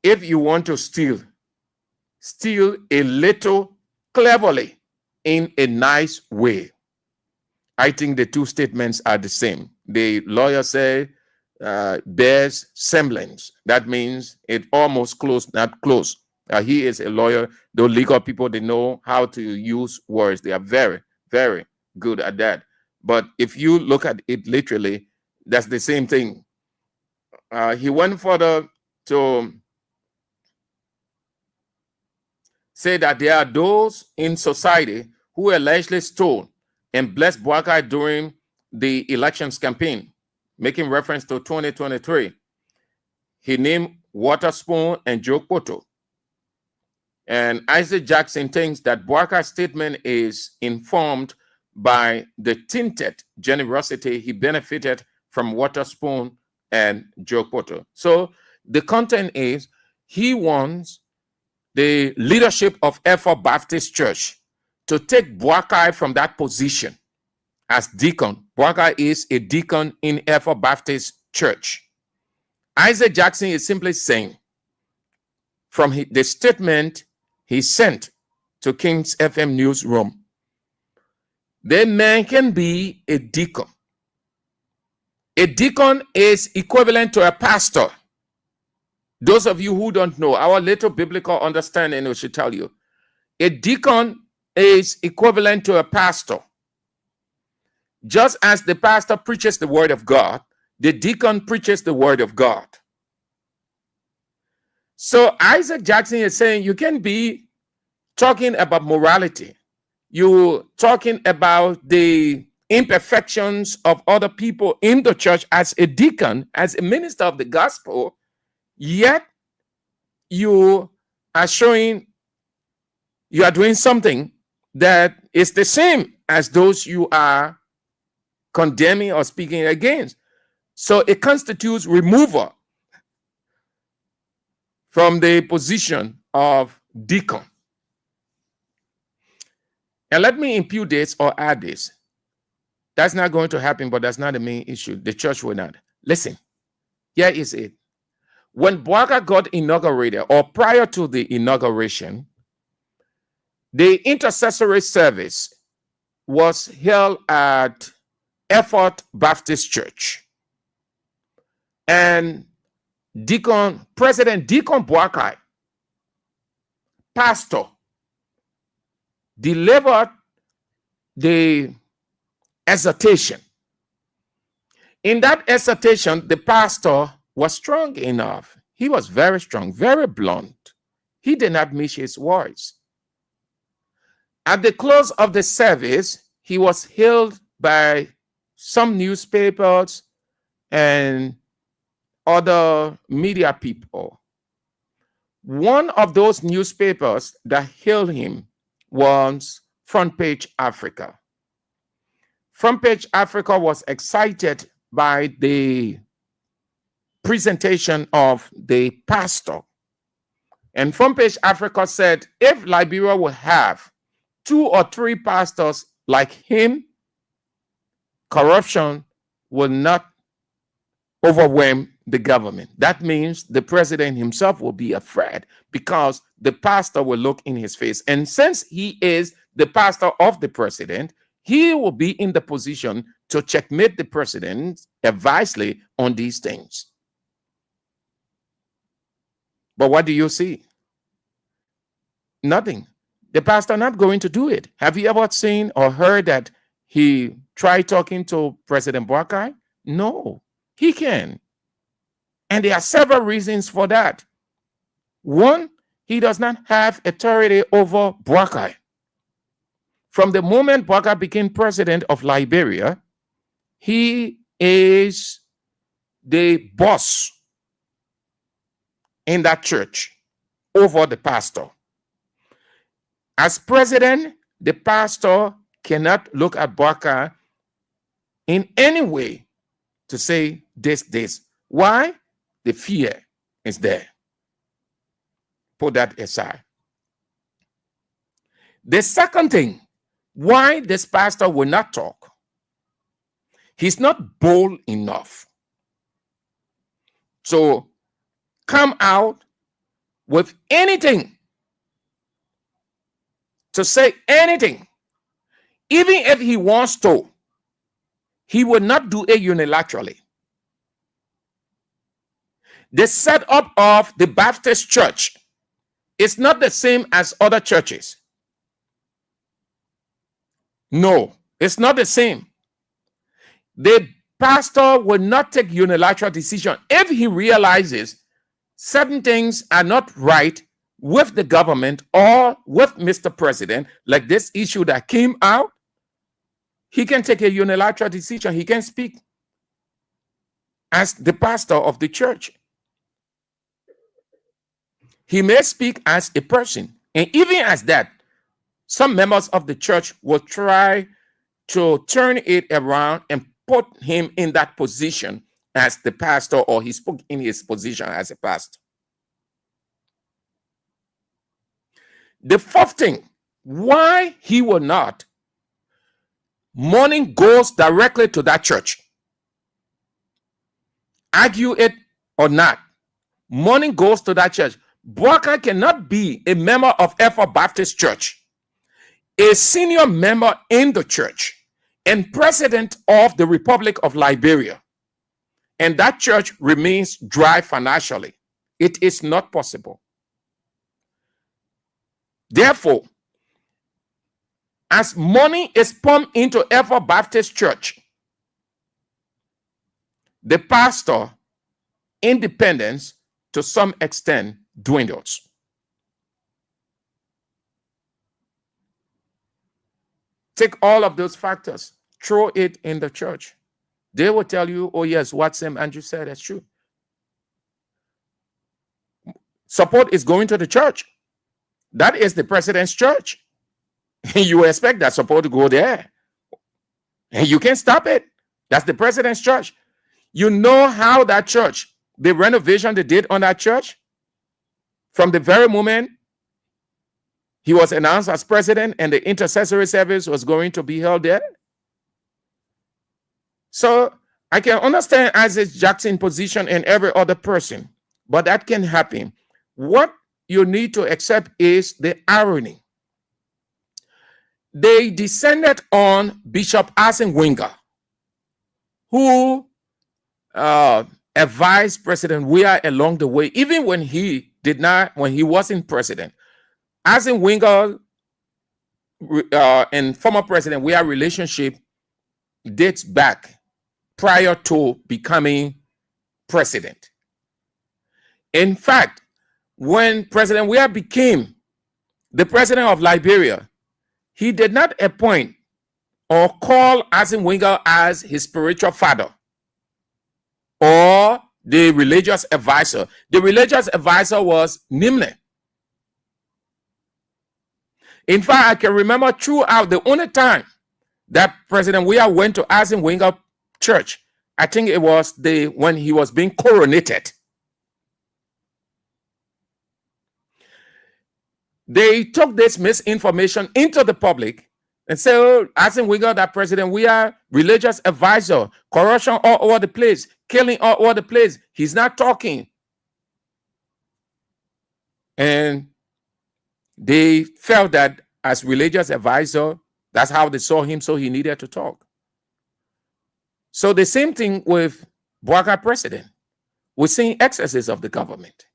if you want to steal, steal a little cleverly in a nice way. I think the two statements are the same. The lawyer said bears semblance. That means it almost close, not close. He is a lawyer. Those legal people, they know how to use words. They are very, very good at that. But if you look at it literally, that's the same thing. He went further to say that there are those in society who allegedly stole and blessed Boakai during the elections campaign, making reference to 2023. He named Waterspoon and Joe Poto. And Isaac Jackson thinks that Boakai's statement is informed by the tinted generosity he benefited from Waterspoon and Joe Poto. So the content is he wants the leadership of Ephor Baptist Church to take Boakai from that position as deacon. Boakai is a deacon in Ephor Baptist Church. Isaac Jackson is simply saying from the statement he sent to King's FM newsroom, the man can be a deacon. A deacon is equivalent to a pastor. Those of you who don't know, our little biblical understanding will should tell you, a deacon is equivalent to a pastor. Just as the pastor preaches the word of God, the deacon preaches the word of God. So Isaac Jackson is saying you can be talking about morality. You talking about the imperfections of other people in the church as a deacon, as a minister of the gospel, yet you are showing you are doing something that is the same as those you are condemning or speaking against. So it constitutes removal from the position of deacon. And let me impute this or add this. That's not going to happen, but that's not the main issue. The church will not. Listen, here is it. When Boaga got inaugurated, or prior to the inauguration, the intercessory service was held at Effort Baptist Church. And President Deacon Boakai, pastor, delivered the exhortation. In that exhortation, the pastor was strong enough. He was very strong, very blunt. He did not miss his words. At the close of the service, he was hailed by some newspapers and other media people. One of those newspapers that hailed him was Front Page Africa. Front Page Africa was excited by the presentation of the pastor. And Front Page Africa said, if Liberia will have 2 or 3 pastors like him, corruption will not overwhelm the government. That means the president himself will be afraid because the pastor will look in his face. And since he is the pastor of the president, he will be in the position to checkmate the president advisely on these things. But what do you see? Nothing. The pastor not going to do it. Have you ever seen or heard that he tried talking to President Boakai? No, he can. And there are several reasons for that. One, he does not have authority over Boakai. From the moment Boakai became president of Liberia, he is the boss in that church over the pastor. As president, the pastor cannot look at Boakai in any way to say this. Why? The fear is there. Put that aside. The second thing, why this pastor will not talk, he's not bold enough to come out with anything, to say anything. Even if he wants to, he will not do it unilaterally. The setup of the Baptist church is not the same as other churches. No, it's not the same. The pastor will not take unilateral decision if he realizes certain things are not right with the government or with Mr. President, like this issue that came out. He can take a unilateral decision. He can speak as the pastor of the church. He may speak as a person. And even as that, some members of the church will try to turn it around and put him in that position as the pastor, or he spoke in his position as a pastor. The fourth thing, why he will not, money goes directly to that church. Argue it or not, money goes to that church. Boakai cannot be a member of Effort Baptist Church, a senior member in the church, and president of the Republic of Liberia, and that church remains dry financially. It is not possible. Therefore, as money is pumped into Effort Baptist Church, the pastor, independence to some extent dwindles. Take all of those factors, throw it in the church. They will tell you, oh yes, what Sam Andrew said, that's true. Support is going to the church. That is the president's church. You expect that support to go there. And you can't stop it. That's the president's church. You know how that church, the renovation they did on that church, from the very moment he was announced as president and the intercessory service was going to be held there. So I can understand Isaac Jackson's position and every other person, but that can happen. What you need to accept is the irony. They descended on Bishop Arsene Wenger, who advised President Weah along the way, even when he wasn't president. Arsene Wenger and former President Weah relationship dates back prior to becoming president. In fact, when President Weah became the president of Liberia, he did not appoint or call Arsene Wenger as his spiritual father or the religious advisor. The religious advisor was Nimle. In fact, I can remember throughout the only time that President Weah went to Arsene Wenger church, I think it was when he was being coronated. They took this misinformation into the public and said, oh, Arsene Wenger, that President Weah, religious advisor, corruption all over the place, killing all over the place. He's not talking. And they felt that as religious advisor, that's how they saw him, so he needed to talk. So the same thing with Bouakai president. We're seeing excesses of the government.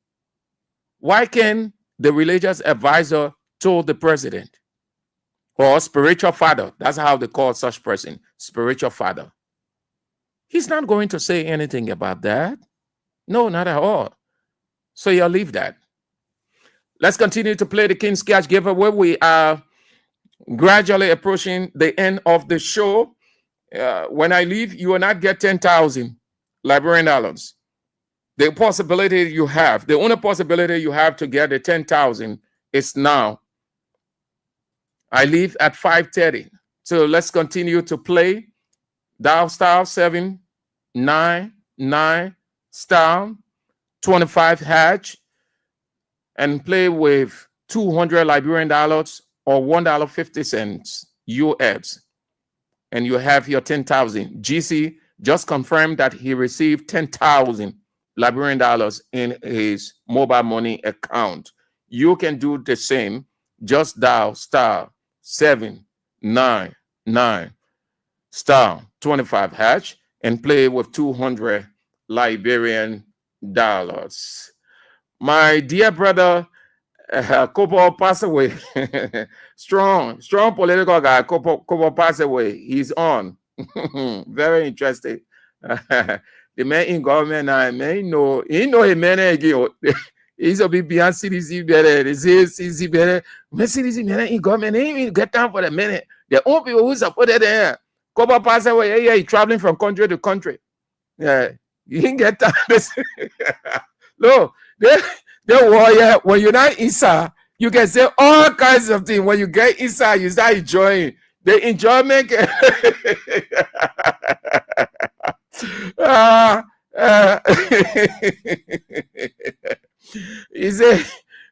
Why can the religious advisor told the president or spiritual father, that's how they call such person, spiritual father. He's not going to say anything about that. No, not at all. So you'll leave that. Let's continue to play the King's Cash giveaway. We are gradually approaching the end of the show. When I leave, you will not get 10,000 Liberian dollars. The possibility you have, the only possibility you have to get the 10,000 is now. I leave at 5:30. So let's continue to play. Dial star 799 star 25 hash and play with 200 Liberian dollars or $1.50 US. And you have your 10,000. GC just confirmed that he received 10,000 Liberian dollars in his mobile money account. You can do the same. Just dial star 799 star 25 hash and play with 200 Liberian dollars. My dear brother, Kopo passed away. strong political guy. Kopo passed away. He's on. Very interesting. The man in government now, man, he know a man again. He's a bit beyond CDC better. They say CDC better. Man, CDC man in government, they ain't even get time for the minute. The only people who supported there. Kopo passed away. Yeah, he's traveling from country to country. Yeah, you didn't get time. No, the warrior, when you're not inside, you can say all kinds of things. When you get inside, you start enjoying. The enjoyment. He said,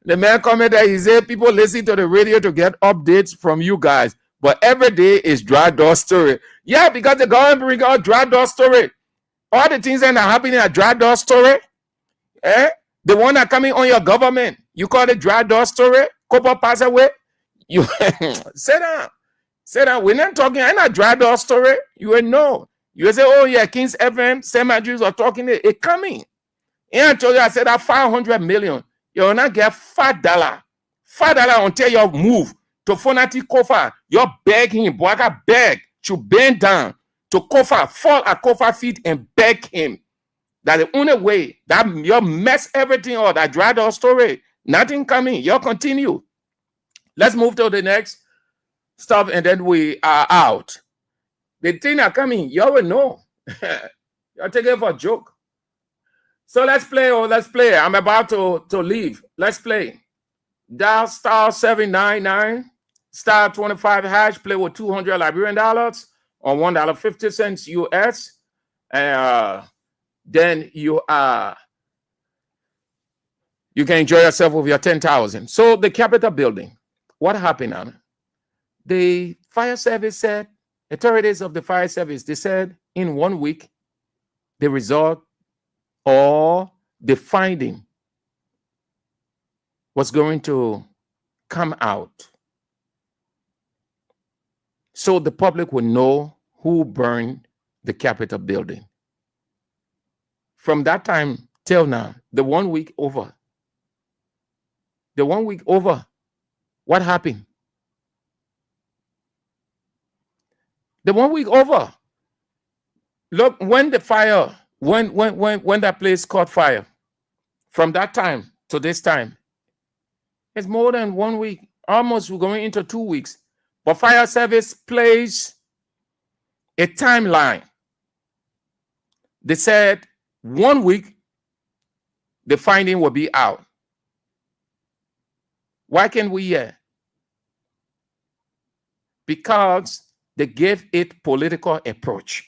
the man commented, he said, people listen to the radio to get updates from you guys, but every day is dry door story. Yeah, because the government bring out dry door story. All the things that are happening are dry door story. The one that coming on your government, you call it dry door story. Kopo pass away. You sit down. We're not talking. I'm not dry door story. You will know. You will say, oh yeah, Kings FM, Sam Andrews are talking. It coming. And I told you, I said that 500 million. You will not get $5. $5 until you move to Fonati Kofa. You beg him. Bouakai beg to bend down to Kofa, fall at Kofa feet and beg him That the only way that you mess everything up, that drive our story, nothing coming, you continue. Let's move to the next stuff and then we are out. The thing are coming, you already know. You're taking it for a joke. So let's play, I'm about to leave. Let's play. Dial star 799 star 25 hash, play with 200 Liberian dollars or $1.50 US. And then you can enjoy yourself with your 10,000. So the Capitol building, what happened now? The fire service said, authorities of the fire service, they said in 1 week, the result or the finding was going to come out. So the public will know who burned the Capitol building. From that time till now, the 1 week over. The 1 week over, what happened? The 1 week over. Look, when the fire, when that place caught fire, from that time to this time, it's more than 1 week. Almost we're going into 2 weeks. But fire service plays a timeline. They said 1 week, the finding will be out. Why can't we hear? Because they gave it political approach.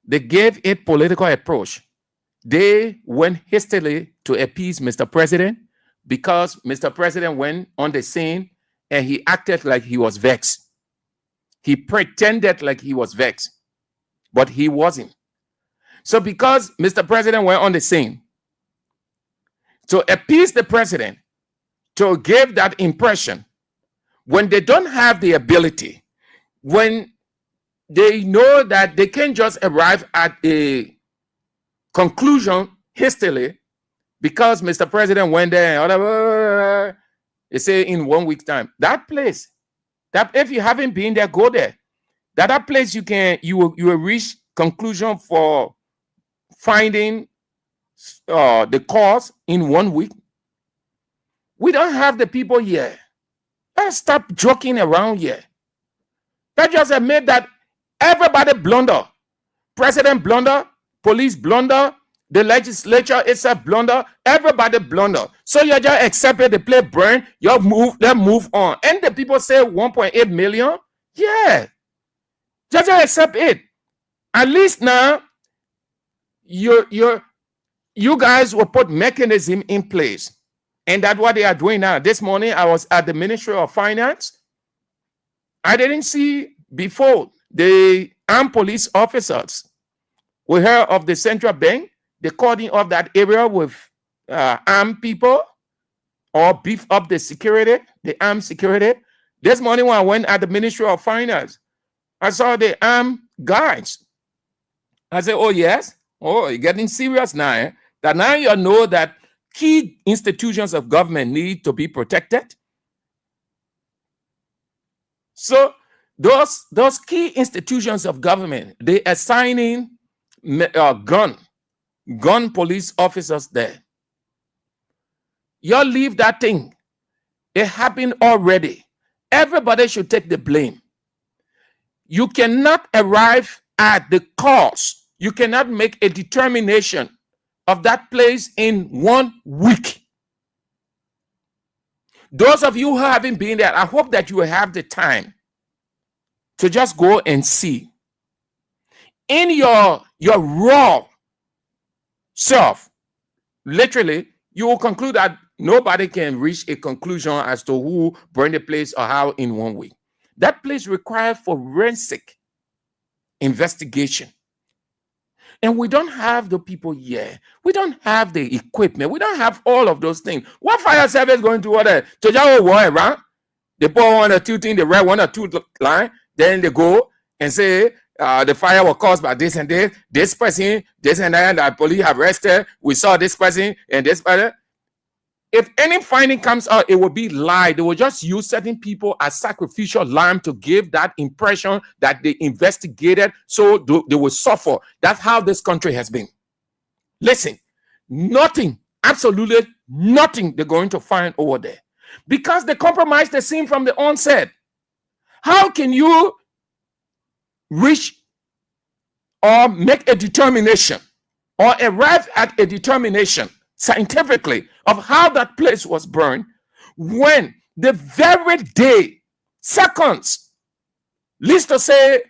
They gave it political approach. They went hastily to appease Mr. President because Mr. President went on the scene and he acted like he was vexed. He pretended like he was vexed, but he wasn't. So because Mr. President went on the scene, to appease the president, to give that impression, when they don't have the ability, when they know that they can't just arrive at a conclusion hastily, because Mr. President went there and they say in 1 week's time. That place, that if you haven't been there, go there. That place you will reach conclusion for finding the cause in 1 week. We don't have the people here. Let's stop joking around here. That just admit that everybody blunder. President blunder, police blunder, the legislature itself blunder, everybody blunder. So you just accept it, the play burn, you move on. And the people say 1.8 million? Yeah. Just accept it. At least now, you guys will put mechanism in place. And that's what they are doing now. This morning, I was at the Ministry of Finance. I didn't see before the armed police officers. We heard of the central bank. They cordon off that area with armed people or beef up the security, the armed security. This morning when I went at the Ministry of Finance, I saw the armed guards. I said, oh, yes? Oh, you're getting serious now. Eh? That now you know that key institutions of government need to be protected. So those key institutions of government, they assigning gun police officers there. You leave that thing. It happened already. Everybody should take the blame. You cannot arrive at the cause. You cannot make a determination of that place in 1 week. Those of you who haven't been there, I hope that you will have the time to just go and see. In your raw self, literally, you will conclude that nobody can reach a conclusion as to who burned the place or how in 1 week. That place requires forensic investigation. And we don't have the people here. We don't have the equipment. We don't have all of those things. What fire service going to order? To just go around, they put 1 or 2 things, they write 1 or 2 line, then they go and say the fire was caused by this and this person, this and that police have arrested. We saw this person and this person. If any finding comes out, it will be lie. They will just use certain people as sacrificial lamb to give that impression that they investigated, so they will suffer. That's how this country has been. Listen, nothing, absolutely nothing they're going to find over there, because they compromised the scene from the onset. How can you reach or make a determination or arrive at a determination scientifically of how that place was burned when the very day, seconds, least to say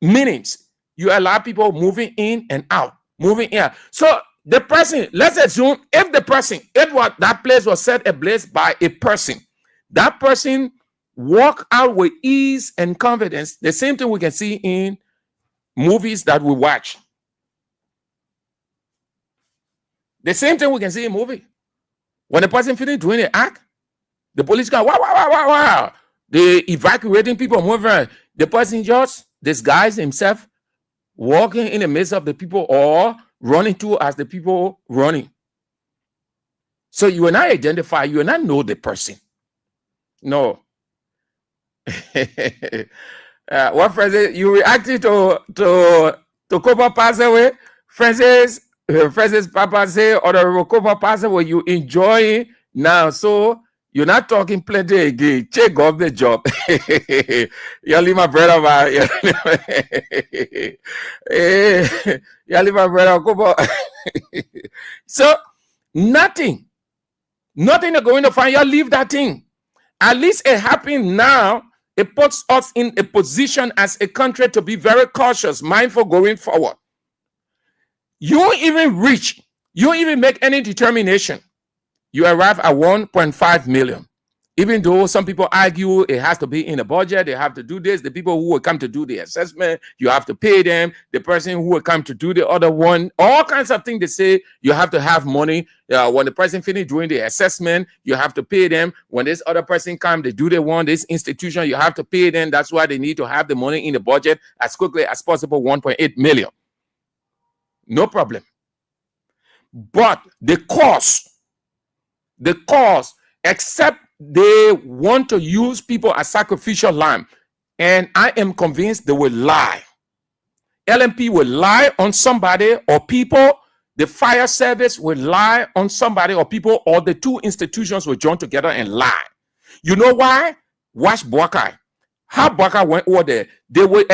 minutes, you allow people moving in and out, moving in? So the person, let's assume if that place was set ablaze by a person, that person walk out with ease and confidence. The same thing we can see in movies that we watch. The same thing we can see in movie. When the person finished doing the act, the police go, wow. They evacuating people, moving. The person just disguise himself, walking in the midst of the people or running to as the people running. So you will not identify, you will not know the person. No. What Francis, you reacted to Cooper pass away? Francis Papa say, or the Cooper pass away, you enjoy now. So you're not talking plenty again. Check off the job. You leave my brother, man. You leave my brother, Cooper. So nothing are going to find. You leave that thing. At least it happened now. It puts us in a position as a country to be very cautious, mindful going forward. You even make any determination, you arrive at 1.5 million. Even though some people argue it has to be in the budget, they have to do this. The people who will come to do the assessment, you have to pay them. The person who will come to do the other one, all kinds of things they say, you have to have money. When the person finish doing the assessment, you have to pay them. When this other person come, they do the one, this institution, you have to pay them. That's why they need to have the money in the budget as quickly as possible, 1.8 million. No problem. But the cost, except they want to use people as sacrificial lamb, and I am convinced they will lie. LMP will lie on somebody or people. The fire service will lie on somebody or people, or the two institutions will join together and lie. You know why? Watch Buakai. How Buakai went over there. They will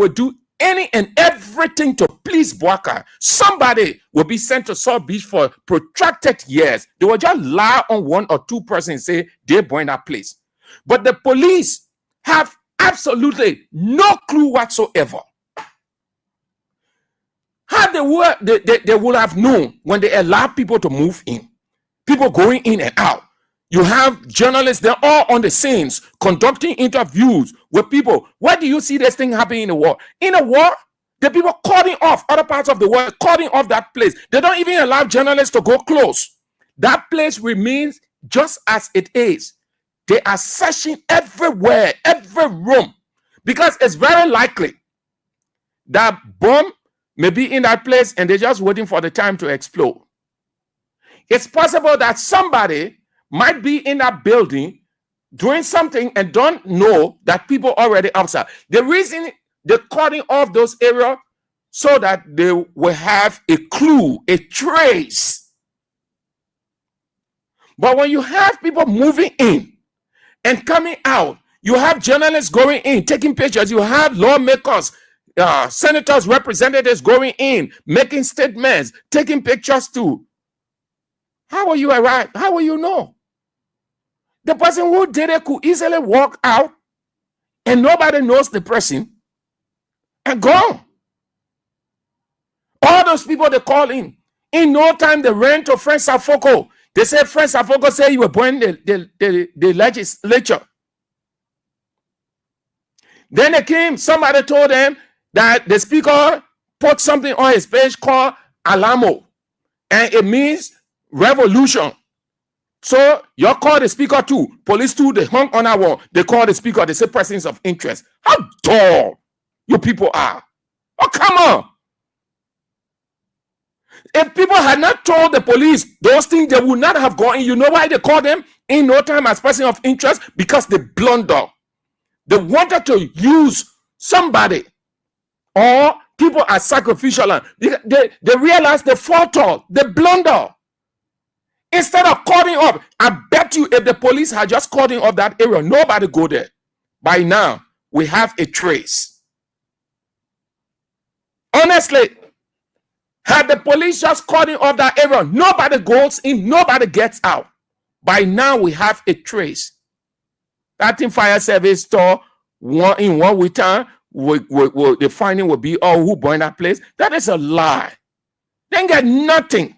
do any and everything to please Buakai. Somebody will be sent to South Beach for protracted years. They will just lie on one or two persons and say they're going that place. But the police have absolutely no clue whatsoever. How they would have known when they allow people to move in, people going in and out. You have journalists, they're all on the scenes conducting interviews with people. Where do you see this thing happening in the war? In a war, the people cutting off other parts of the world, cutting off that place. They don't even allow journalists to go close. That place remains just as it is. They are searching everywhere, every room, because it's very likely that bomb may be in that place and they're just waiting for the time to explode. It's possible that somebody might be in that building doing something and don't know that people already outside. The reason they're cutting off those areas so that they will have a clue, a trace. But when you have people moving in and coming out, you have journalists going in, taking pictures, you have lawmakers, senators, representatives going in, making statements, taking pictures too. How will you arrive? How will you know? The person who did it could easily walk out and nobody knows the person and gone. All those people they call in no time they ran to French Safoko. They said French Safoko said you were born the legislature. Then they came, somebody told them that the speaker put something on his page called Alamo, and it means revolution. So you call the speaker too. Police too, they hung on our wall. They call the speaker, they say persons of interest. How dull you people are. Oh, come on. If people had not told the police those things, they would not have gone in. You know why they called them in no time as person of interest? Because they blunder. They wanted to use somebody or people as sacrificial land. They realized they falter, they blunder. Instead of calling up, I bet you if the police had just called in up that area, nobody go there. By now, we have a trace. Honestly, had the police just called in up that area, nobody goes in, nobody gets out. By now, we have a trace. That in fire service store, in 1 week time, the finding will be, oh, who burned that place? That is a lie. They ain't get nothing.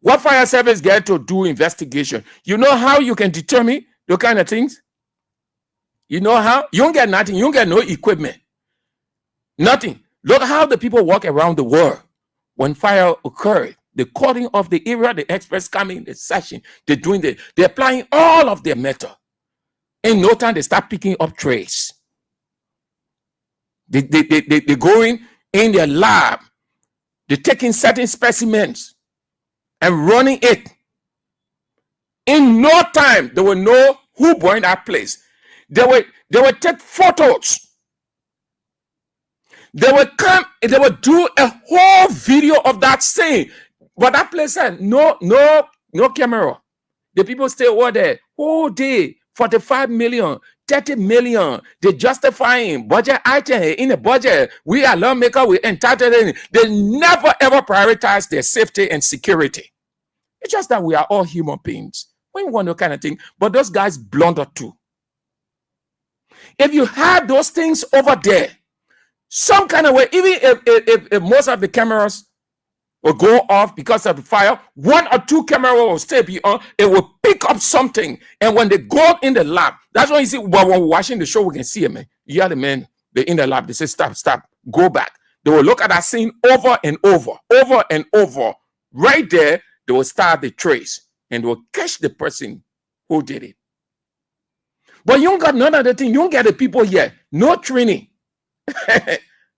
What fire service get to do investigation? You know how you can determine those kind of things? You know how? You don't get nothing. You don't get no equipment. Nothing. Look how the people walk around the world when fire occurred. The calling of the area, the experts coming, the session, they're applying all of their method. In no time, they start picking up trace. They going in their lab. They're taking certain specimens and running it. In no time, they will know who burned that place. They will take photos. They will come, they will do a whole video of that scene. But that place had no camera. The people stay over there whole day, 45 million, 30 million. They justifying budget item in the budget. We are lawmakers, we entitled. They never ever prioritize their safety and security. It's just that we are all human beings. We want that kind of thing. But those guys blunder too. If you have those things over there, some kind of way, even if most of the cameras will go off because of the fire, 1 or 2 cameras will still be on, it will pick up something. And when they go in the lab, that's why you see, when we're watching the show, we can see it, man. You hear the men, they're in the lab, they say, stop, go back. They will look at that scene over and over and over. Right there, they will start the trace and they will catch the person who did it. But you don't got none of the thing. You don't get the people here. No training.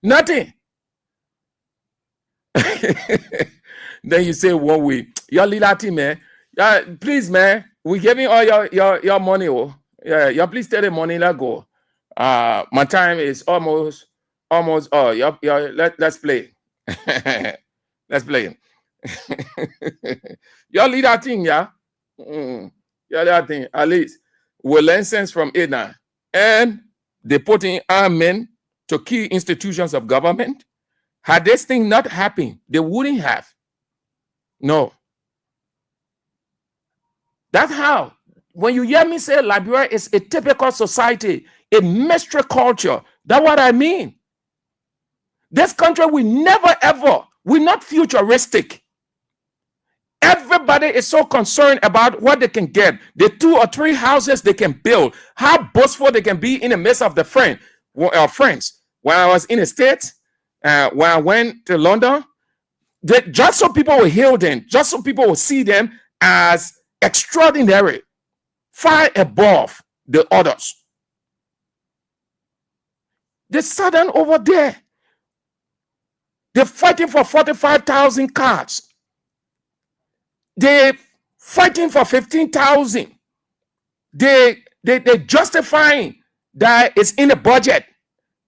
Nothing. Then you say, well, your leader team, man. Please, man, we're giving all your money. Oh. Yeah, please take the money, let go. My time is almost let's play. Let's play. Your leader thing, yeah. Your leader thing, at least will learn sense from it now. And they put in armed men to key institutions of government. Had this thing not happened, they wouldn't have. No. That's how. When you hear me say Liberia is a typical society, a mystery culture, that's what I mean. This country will never ever, we're not futuristic. Everybody is so concerned about what they can get, the 2 or 3 houses they can build, how boastful they can be in the midst of the friends. When I was in the States, when I went to London, just so people will hail them, just so people will see them as extraordinary, far above the others. They sat down over there. They're fighting for 45,000 cards. They're fighting for 15,000. They're justifying that it's in the budget.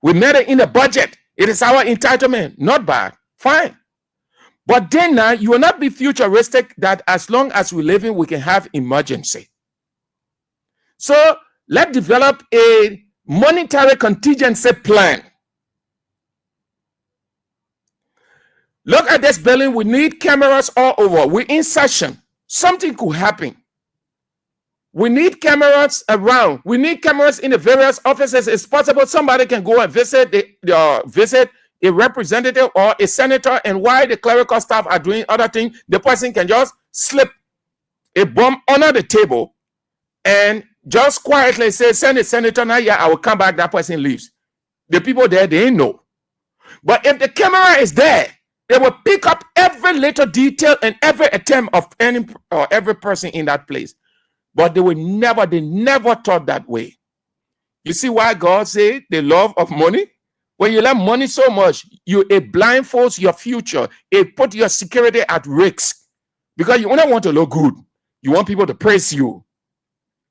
We made it in the budget. It is our entitlement. Not bad. Fine. But then now, you will not be futuristic that as long as we're living, we can have emergency. So let's develop a monetary contingency plan. Look at this building. We need cameras all over. We're in session. Something could happen. We need cameras around. We need cameras in the various offices. It's possible somebody can go and visit visit a representative or a senator, and while the clerical staff are doing other things, the person can just slip a bomb under the table and just quietly say, send the senator now, yeah, I will come back. That person leaves. The people there, they ain't know. But if the camera is there, they will pick up every little detail and every attempt of any or every person in that place. But they never thought that way. You see why God said the love of money When you love money so much, it blindfolds your future. It put your security at risk because you don't want to look good. You want people to praise you.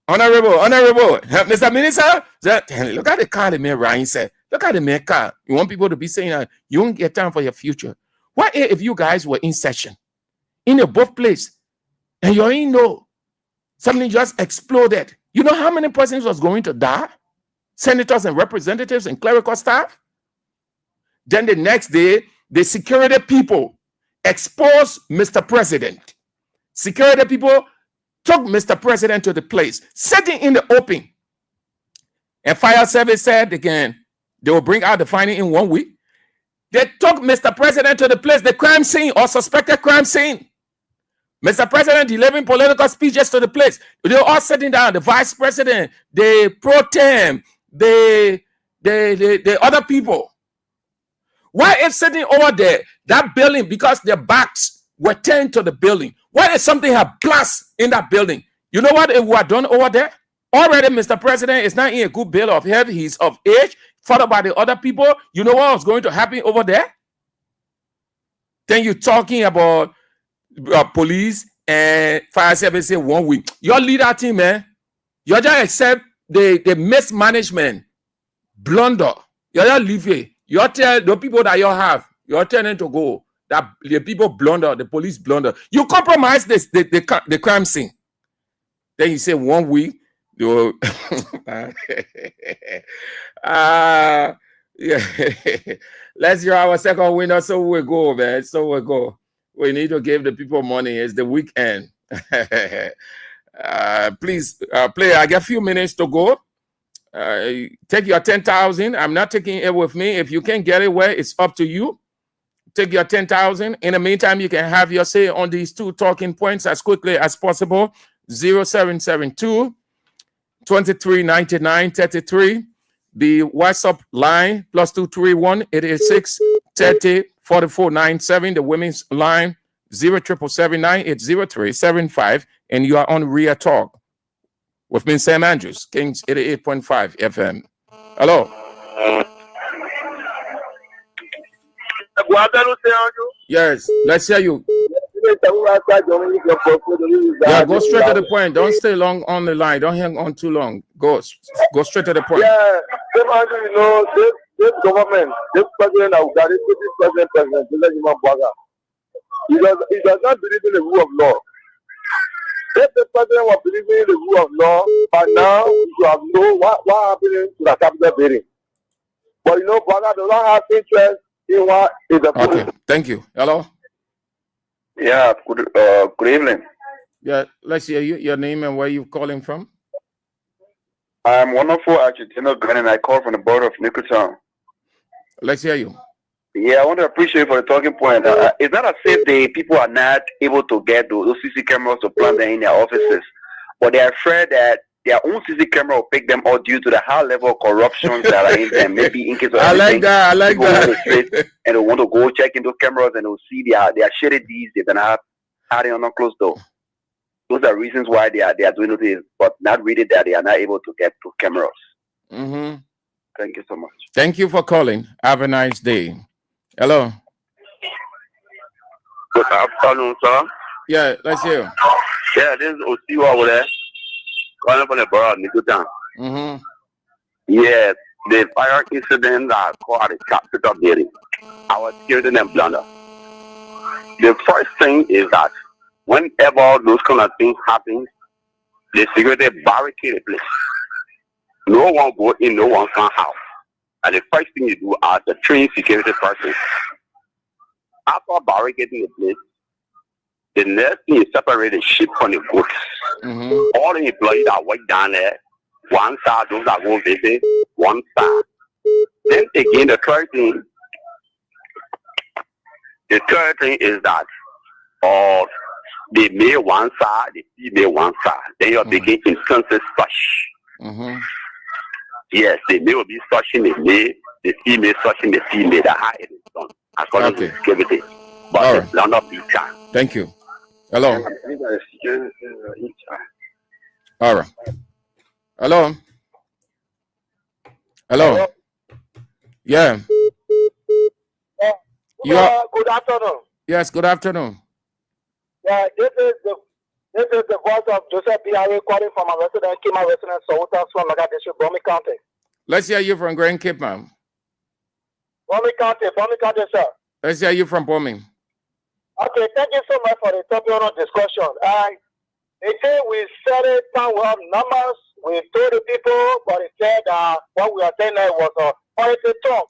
Honorable, Mr. Minister, look at the car the man Ryan said. Look at the man car. You want people to be saying that you won't get time for your future. What if you guys were in session in a both place and you ain't know something just exploded? You know how many persons was going to die? Senators and representatives and clerical staff. Then the next day, the security people exposed Mr. President. Security people took Mr. President to the place, sitting in the open. And fire service said again, they will bring out the finding in 1 week. They took Mr. President to the place, the crime scene or suspected crime scene. Mr. President delivering political speeches to the place. They're all sitting down. The vice president, the pro tem, the other people. Why if sitting over there, that building, because their backs were turned to the building? Why if something had blast in that building? You know what it was done over there? Already, Mr. President is not in a good bill of health. He's of age, followed by the other people. You know what was going to happen over there? Then you're talking about police and fire service in 1 week. Your leader team, man, you just accept the mismanagement, blunder. You just leave it. You tell the people that you have, you're telling to go. That the people blunder, the police blunder. You compromise the crime scene. Then you say 1 week. You yeah. Let's hear our second winner. So we go, man. So we go. We need to give the people money. It's the weekend. Please play. I get a few minutes to go. Take your 10,000. I'm not taking it with me. If you can't get it where, it's up to you. Take your 10,000. In the meantime, you can have your say on these two talking points as quickly as possible. 0772 2399 33. The WhatsApp line +231 886 30 4497. The women's line 0779 803 75. And you are on Real Talk with me, Sam Andrews, Kings 88.5 FM. Hello. Yes, let's hear you. Yeah, go straight to the point. Don't stay long on the line. Don't hang on too long. Go straight to the point. Yeah, you know, this government, this president of Uganda, this president, he does not believe in the rule of law. If the president was believing in the rule of law, by now you have known what happened to the capital building. But you know, Baga does not have interest in what is the Okay, thank you. Hello. Yeah, good evening. Yeah, let's hear you. Your name and where you calling from? I'm wonderful Argentina Gun, and I call from the border of Newtown. Let's hear you. Yeah, I want to appreciate you for the talking point. It's not as if the people are not able to get those CC cameras to plant them in their offices, but they are afraid that their own CC camera will pick them out due to the high level of corruption that are in them. Maybe in case of I like that. And they want to go check into cameras and they'll see their shady deeds they're gonna have hiding on a closed door. Those are reasons why they are doing this, but not really that they are not able to get to cameras. Mm-hmm. Thank you so much. Thank you for calling. Have a nice day. Hello. Good afternoon, sir. Yeah, let's hear you. Yeah, this is Osiwa over there. Calling from the borough of Nikutan. Mm-hmm. Yes, the fire incident that caught the capital building. Our security and blunder. The first thing is that whenever those kind of things happen, the security barricade the place. No one go in, no one can out. And the first thing you do as a trained security person, after barricading the place, the next thing is separate the sheep from the goats. Mm-hmm. All the employees that work down there, one side, those that go visit, one side. Then again, the third thing is that the male one side, the female one side. Then you're making instances such. Mm-hmm. Yes, the male will be searching the male, the female searching the female. That's how it is done, according to security. But it's not be time. Thank you. Hello. All right. Hello. Hello. Yeah. Good afternoon. Yes, good afternoon. Yeah, this is the voice of Joseph B.R.A. calling from a resident, Kima resident, Southern Swan, Laga District, Bomi County. Let's hear you from Grand Cape, ma'am. Bomi County, sir. Let's hear you from Bomi. Okay, thank you so much for the topic on discussion. They say we said it down, we have numbers, we told the people, but it said what we are saying there was a quality talk.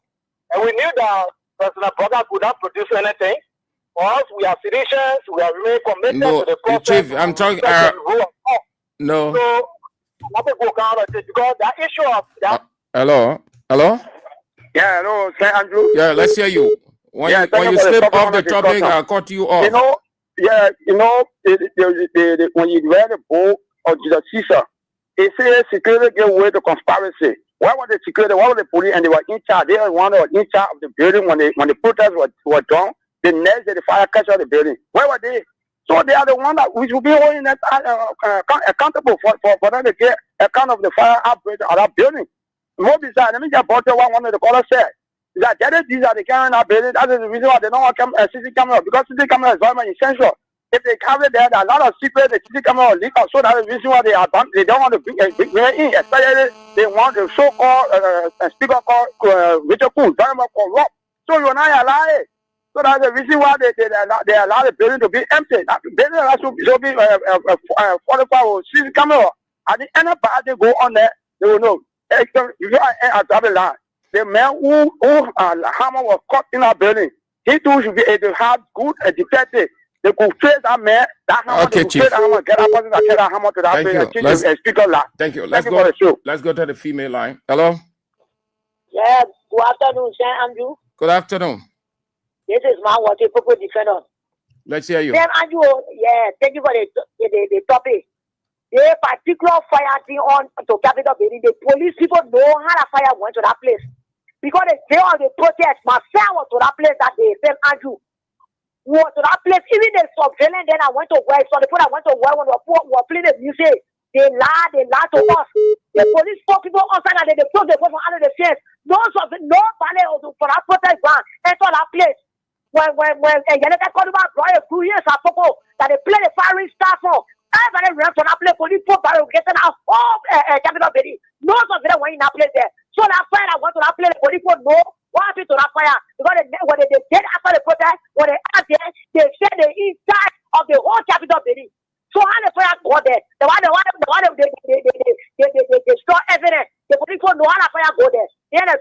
And we knew that President Boga could not produce anything. For us, we are citizens, we are really committed to the process. Chief, I'm talking. No. So, let me go down because the issue of that. Hello? Yeah, hello, Sir Andrew. Yeah, let's hear you. When you slip off the topic, I'll cut you off. When you read the book of Jesus Caesar, it says security gave way to conspiracy. Why was the security? Why was the police? And they were in charge. They were one of in charge of the building when the protests were done. The next day, the fire catch the building. Where were they? So they are the one that we should be holding accountable for them to get account of the fire outbreak of that building. More besides, let me just brought what one of the callers said. Is that these are the cameras that building. That is the reason why they don't want CCTV camera, because CCTV camera is very much essential. If they carry there are a lot of secrets, the CCTV camera will leak out. So that's the reason why they don't want to bring in, especially they want the so-called speaker called Richard Coons, very much corrupt. So you're not allowed. So that's the reason why they allow the building to be empty. Now, the building should be fortified with CCTV camera. At the end of the day, go on there, they will know. If you are at the line, the man who hammer was caught in our building, he too should be able to have good detective. They could trace that man, that hammer, okay, Chief. Get that hammer, get that person that carry that hammer to that building, speaker line. Thank you. Let's go to the female line. Hello? Yeah, good afternoon, Sir Andrew. Good afternoon. This is my water people defender. Let's hear you. Sir Andrew, yeah, thank you for the topic. The particular fire thing on to Capitol Building, the police people know how the fire went to that place. Because the day of the protest, my son was to that place that day, Sir Andrew. Was to that place, even the surveillance, then I went to work. So the people that went to work when we were playing the music, they lied to us. The police four people outside and they took the people from under the fence. Nobody for that protest ground enter that place. When Yaneka Koduba brought a few years ago that they play the firing stuff for. Everybody ran to that place, police put barrel getting out of Capitol Building. No surveillance went in that place there. So that fire that went to that place, the police put no. What happened to that fire? Because when they did after the protest, when they out there, they said they inside of the whole Capitol Building. So how the fire got there? They destroy evidence. The police don't know how the fire go there.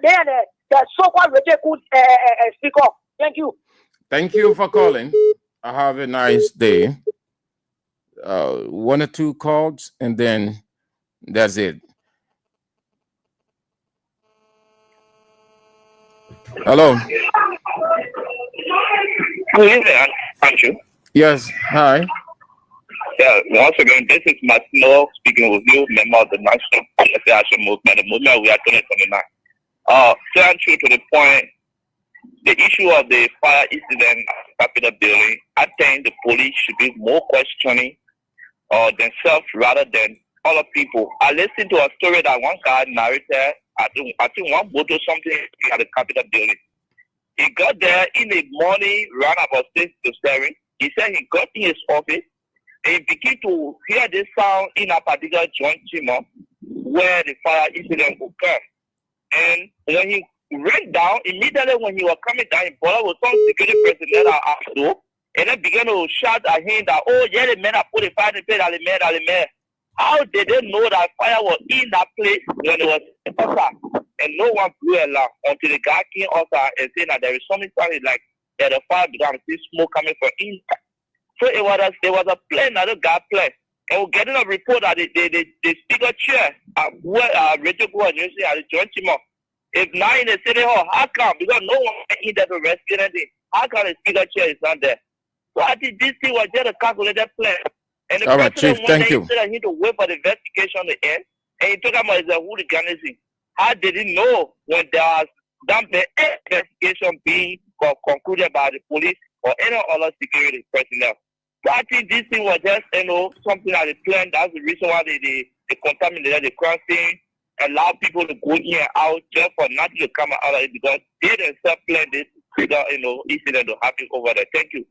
Then the so-called Richard Coons speaker. Thank you. Thank you for calling. Have a nice day. One or two calls, and then that's it. Hello. Good evening, Andrew. Yes. Hi. Yeah, once again, this is Martino speaking with you, member of the National Association Movement, the movement we are 2029. To answer to the point, the issue of the fire incident at Capitol Building, I think the police should be more questioning themselves rather than other people. I listened to a story that one guy narrated. I think one boat or something at the Capitol Building. He got there in the morning, ran about 6 to 7. He said he got in his office and he began to hear this sound in a particular joint chamber where the fire incident occurred. And when he ran down, immediately when he was coming down, he brought with some security personnel at the door, and then began to shout at him that, oh, yeah, the men are put the fire in the place, the men. How did they know that fire was in that place when it was outside? And no one blew a alarm until the guy came outside and said that there is something sounding like that the fire began to see smoke coming from inside. So it was a plane that the guy played. And we're getting a report that the speaker chair where Rachel was using at the joint chamber is not in the city hall. How come? Because no one in there to rescue anything. How come the speaker chair is not there? So I think this thing was just a calculated plan. And the all right, Chief, thank you. Instead of him to wait for the investigation to end, and he took him as a hooliganism. How did he know when there was the investigation being concluded by the police or any other security personnel? So I think this thing was just, something that they planned. That's the reason why they contaminated the crime scene, allow people to go in and out just for nothing to come out of it, because they themselves planned this bigger, incident to happen over there. Thank you.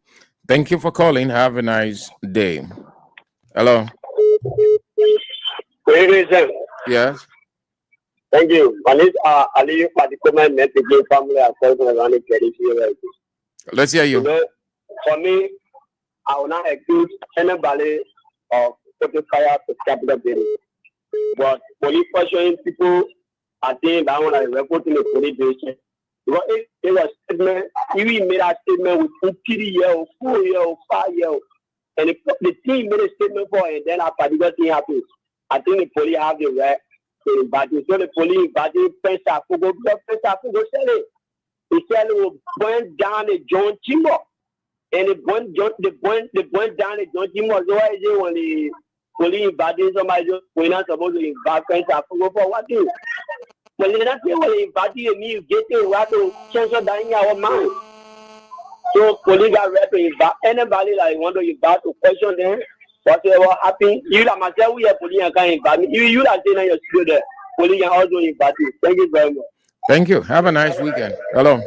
Thank you for calling. Have a nice day. Hello. Good evening, sir. Yes. Thank you. My name is Ali Fatikoma, Mexican family. I'm calling around the credit here. Let's hear you. For me, I will not accuse anybody of putting fire to Capitol building. But police questioning people, I think that one is reporting the police station. Because it was statement, he made a statement with 3 years, 4 years, 5 years. And the team made a statement for it, and then a particular thing happens. I think the police have the right to invade it. So the police invaded Pensa Fugo, sell it. He said it will burn down the John Timber. And it burn down the John Timber. So why is it when the police invaded somebody, we're not supposed to invade Pensa Fugo for what do? Well, that's when they invaded and you get it right to cancel that in our mind. So police got ready to invite anybody that want to invite to question them. Whatever happened, you like myself, we have police and can't invite me. You like saying you're still there. Police can also invite you. Thank you very much. Thank you. Have a nice weekend. Hello.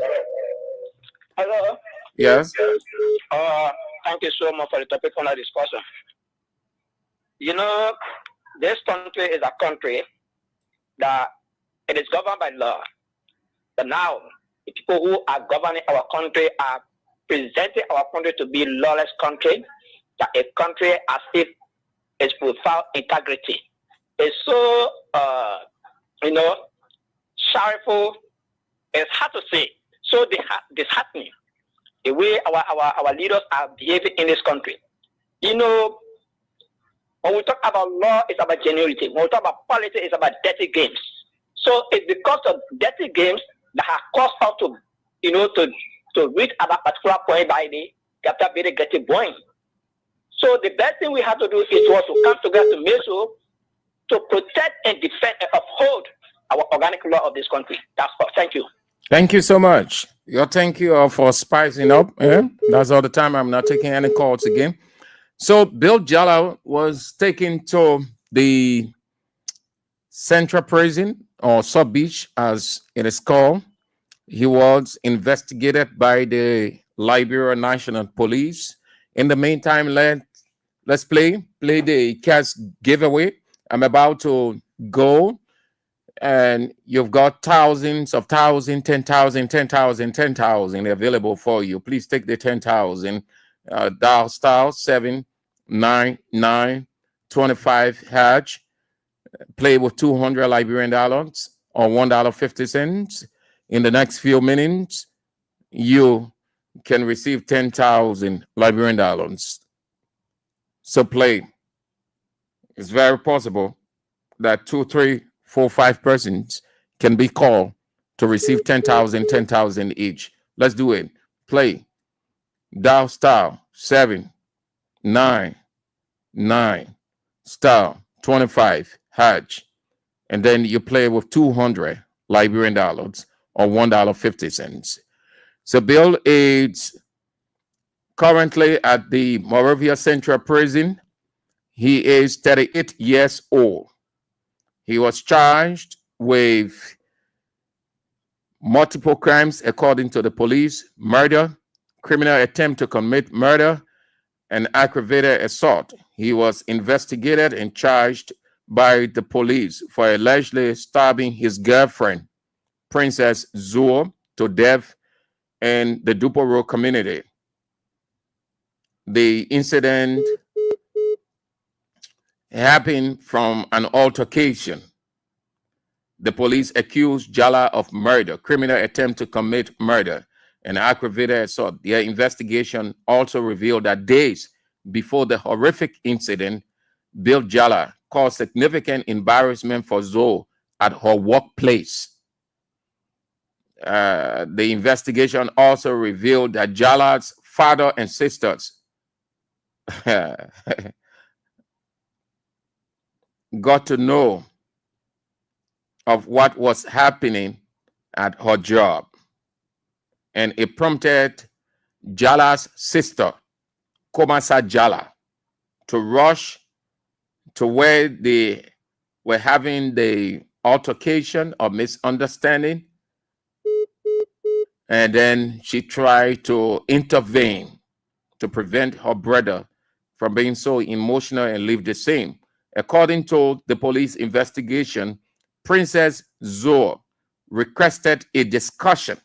Hello. Yes. Thank you so much for the topic on the discussion. This country is a country that it is governed by law. But now, the people who are governing our country are presenting our country to be a lawless country, that a country as if it's without integrity. It's so, sorrowful. It's hard to say. So disheartening the way our leaders are behaving in this country. When we talk about law, it's about genuinity. When we talk about politics, it's about dirty games. So it's because of dirty games that have caused us to reach at that particular point by the capital building getting boring. So the best thing we have to do is to come together to make sure to protect and defend and uphold our organic law of this country. That's all. Thank you. Thank you so much. Thank you for spicing up. That's all the time. I'm not taking any calls again. So Bill Jala was taken to the Central Prison or Sub Beach, as it is called. He was investigated by the Liberia National Police. In the meantime, let's play the cash giveaway. I'm about to go, and you've got thousands of 10,000 available for you. Please take the 10,000. Dial star 79925#. Play with $200 Liberian dollars or $1.50. In the next few minutes, you can receive 10,000 Liberian dollars. So play. It's very possible that 2, 3, 4, 5 persons can be called to receive 10,000 each. Let's do it. Play. Dial star 799 star 25#, and then you play with $200 Liberian dollars or $1.50. So Bill is currently at the Moravia Central Prison. He is 38 years old. He was charged with multiple crimes according to the police: murder, criminal attempt to commit murder, and aggravated assault. He was investigated and charged by the police for allegedly stabbing his girlfriend, Princess Zuo, to death in the Duporo community. The incident happened from an altercation. The police accused Jala of murder, criminal attempt to commit murder, and aggravated assault. Their investigation also revealed that days before the horrific incident, Bill Jala caused significant embarrassment for Zoe at her workplace. The investigation also revealed that Jala's father and sisters got to know of what was happening at her job, and it prompted Jala's sister, Komasa Jala, to rush to where they were having the altercation or misunderstanding, And then she tried to intervene to prevent her brother from being so emotional and leave the scene. According to the police investigation, Princess Zoe requested a discussion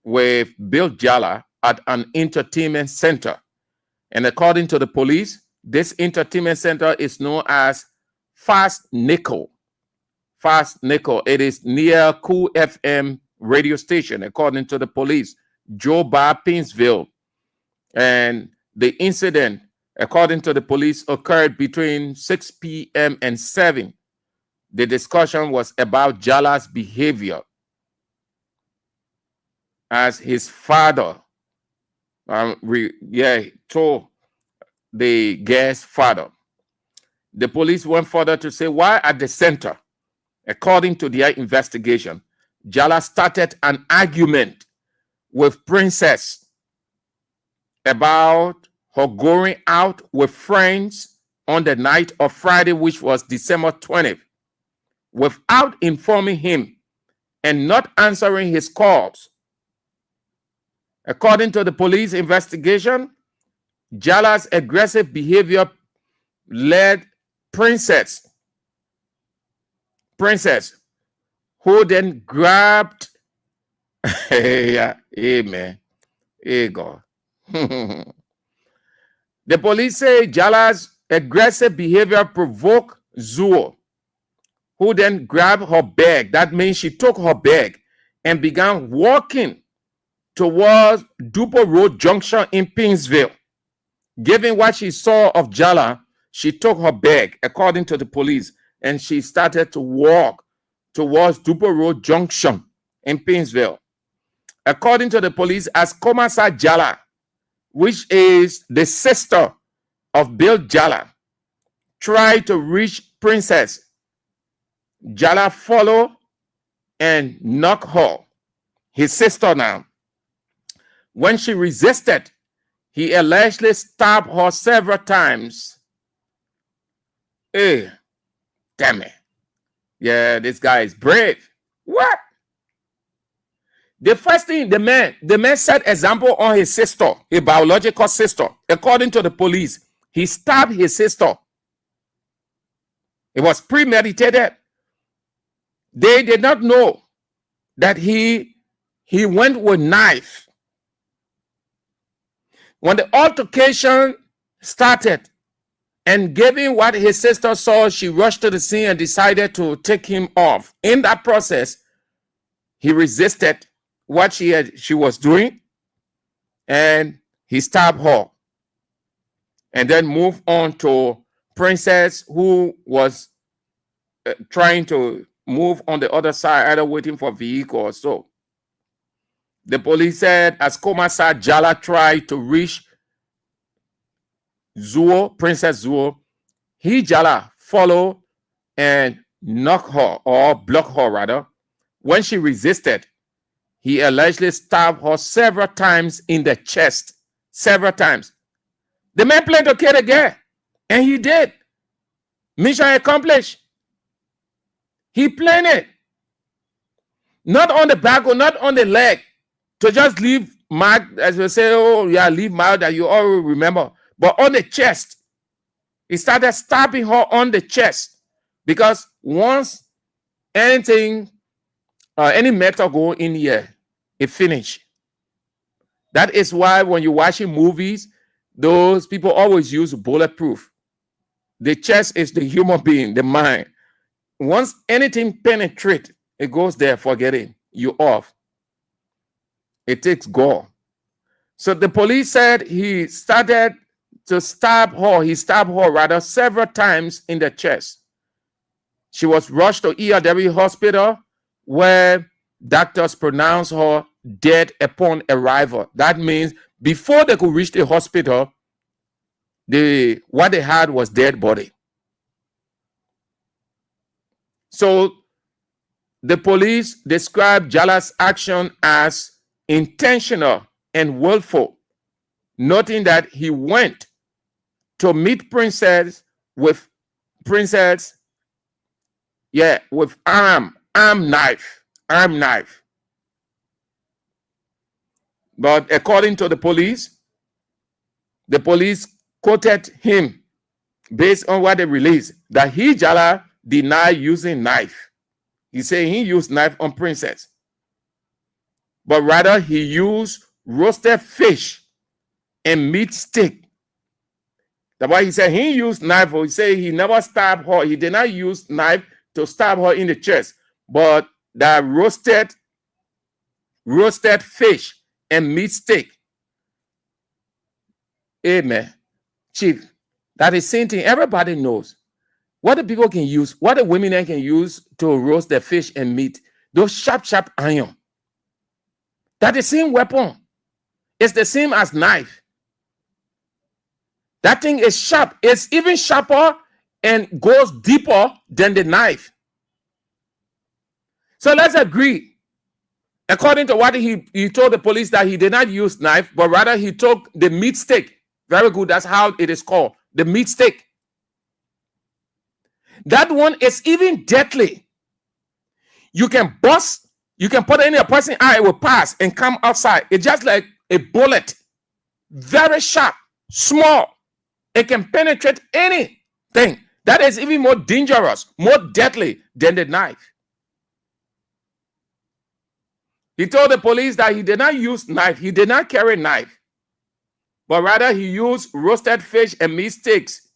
with Bill Jala at an entertainment center. And according to the police, this entertainment center is known as Fast Nickel. Fast Nickel. It is near Cool FM radio station, according to the police, Joe Bar, Pinsville. And the incident, according to the police, occurred between 6 p.m. and 7. The discussion was about Jala's behavior as his father, told the guest's father. The police went further to say, while at the center, according to their investigation, Jala started an argument with Princess about her going out with friends on the night of Friday, which was December 20th, without informing him and not answering his calls. According to the police investigation, Jala's aggressive behavior led Princess, who then grabbed, yeah, amen, hey God. The police say Jala's aggressive behavior provoked Zoe, who then grabbed her bag. That means she took her bag and began walking towards Dupont Road Junction in Pinsville. Given what she saw of Jala, she took her bag, according to the police, and she started to walk towards Dupont Road Junction in Pinsville. According to the police, as Komasa Jala, which is the sister of Bill Jala, tried to reach Princess, Jala followed and knocked her, his sister now. When she resisted, he allegedly stabbed her several times. Damn it. Yeah, this guy is brave. What? The first thing, the man set example on his sister, his biological sister. According to the police, he stabbed his sister. It was premeditated. They did not know that he went with knife. When the altercation started, and given what his sister saw, she rushed to the scene and decided to take him off. In that process, he resisted what she was doing, and he stabbed her. And then moved on to Princess, who was trying to move on the other side, either waiting for a vehicle or so. The police said as Komasa Jala tried to reach Zoe, Princess Zoe, Jala followed and knocked her, or blocked her rather. When she resisted, he allegedly stabbed her several times in the chest. Several times. The man planned to kill the girl, and he did. Mission accomplished. He planned it. Not on the back or not on the leg, to just leave mark, as we say, oh yeah, leave mark that you all remember, but on the chest. He started stabbing her on the chest, because once anything, any metal go in here, it finished. That is why when you're watching movies, those people always use bulletproof. The chest is the human being, the mind. Once anything penetrates, it goes there, forget it, you're off. It takes gore. So the police said he started to stab her. He stabbed her rather several times in the chest. She was rushed to ERW hospital, where doctors pronounced her dead upon arrival. That means before they could reach the hospital, what they had was dead body. So the police described Jala's action as intentional and willful, noting that he went to meet Princess with arm knife. But according to the police quoted him based on what they released that he, Jala, denied using knife. He said he used knife on Princess, but rather he used roasted fish and meat stick. That's why he said he used knife. Or he said he never stabbed her. He did not use knife to stab her in the chest, but that roasted fish and meat steak. Amen. Chief, that is same thing. Everybody knows what the people can use, what the women can use to roast the fish and meat. Those sharp iron. That is the same weapon. It's the same as knife. That thing is sharp. It's even sharper and goes deeper than the knife. So let's agree. According to what he told the police, that he did not use knife, but rather he took the meat stick. Very good. That's how it is called. The meat stick. That one is even deadly. You can bust, you can put it in a person's eye, it will pass and come outside. It's just like a bullet. Very sharp, small. It can penetrate anything. That is even more dangerous, more deadly than the knife. He told the police that he did not use knife. He did not carry knife, but rather he used roasted fish and meat sticks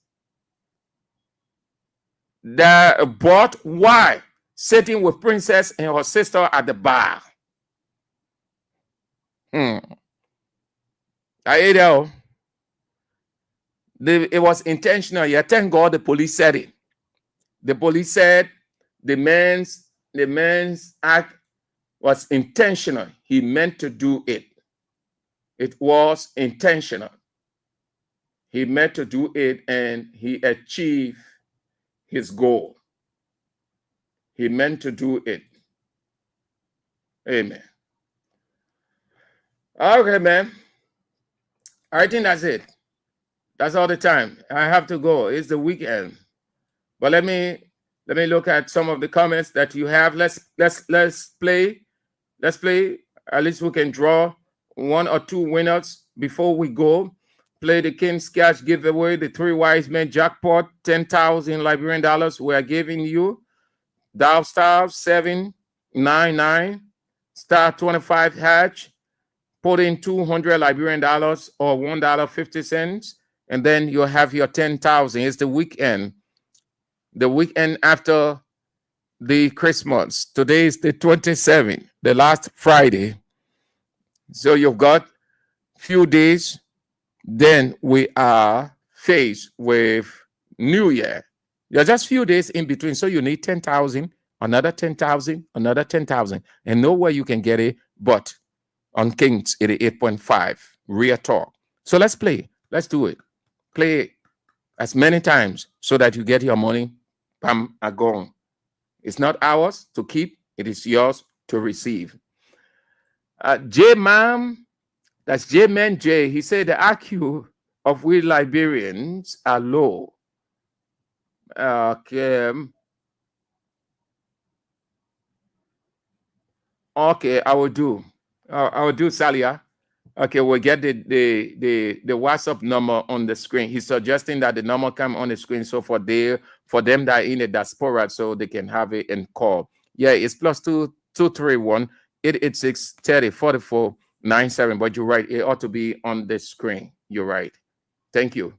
that bought while sitting with Princess and her sister at the bar. It was intentional. Yeah, thank God the police said it. The police said the man's act was intentional. He meant to do it. It was intentional. He meant to do it and he achieved his goal. He meant to do it. Amen. Okay, man. I think that's it. That's all the time. I have to go. It's the weekend. But let me look at some of the comments that you have. Let's play. Let's play. At least we can draw one or two winners before we go. Play the King's Cash giveaway, the 3 Wise Men jackpot, 10,000 Liberian dollars. We are giving you dial star 799 star 25 hatch. Put in 200 Liberian dollars or $1.50, and then you'll have your 10,000. It's the weekend. The weekend after the Christmas. Today is the 27th, the last Friday. So you've got few days. Then we are faced with New Year. There are just few days in between. So you need 10,000, another 10,000, another 10,000. And nowhere you can get it but on Kings 88.5. Real talk. So let's play. Let's do it. Play as many times so that you get your money. Bam, gone. It's not ours to keep. It is yours to receive. J-Mam, that's J-Man J. He said the IQ of we Liberians are low. Okay. Okay, I will do, Salia. Okay, we'll get the WhatsApp number on the screen. He's suggesting that the number come on the screen so for them that are in the diaspora so they can have it and call. Yeah, it's +2 231 886 30 44 97. But you're right, it ought to be on the screen. You're right. Thank you.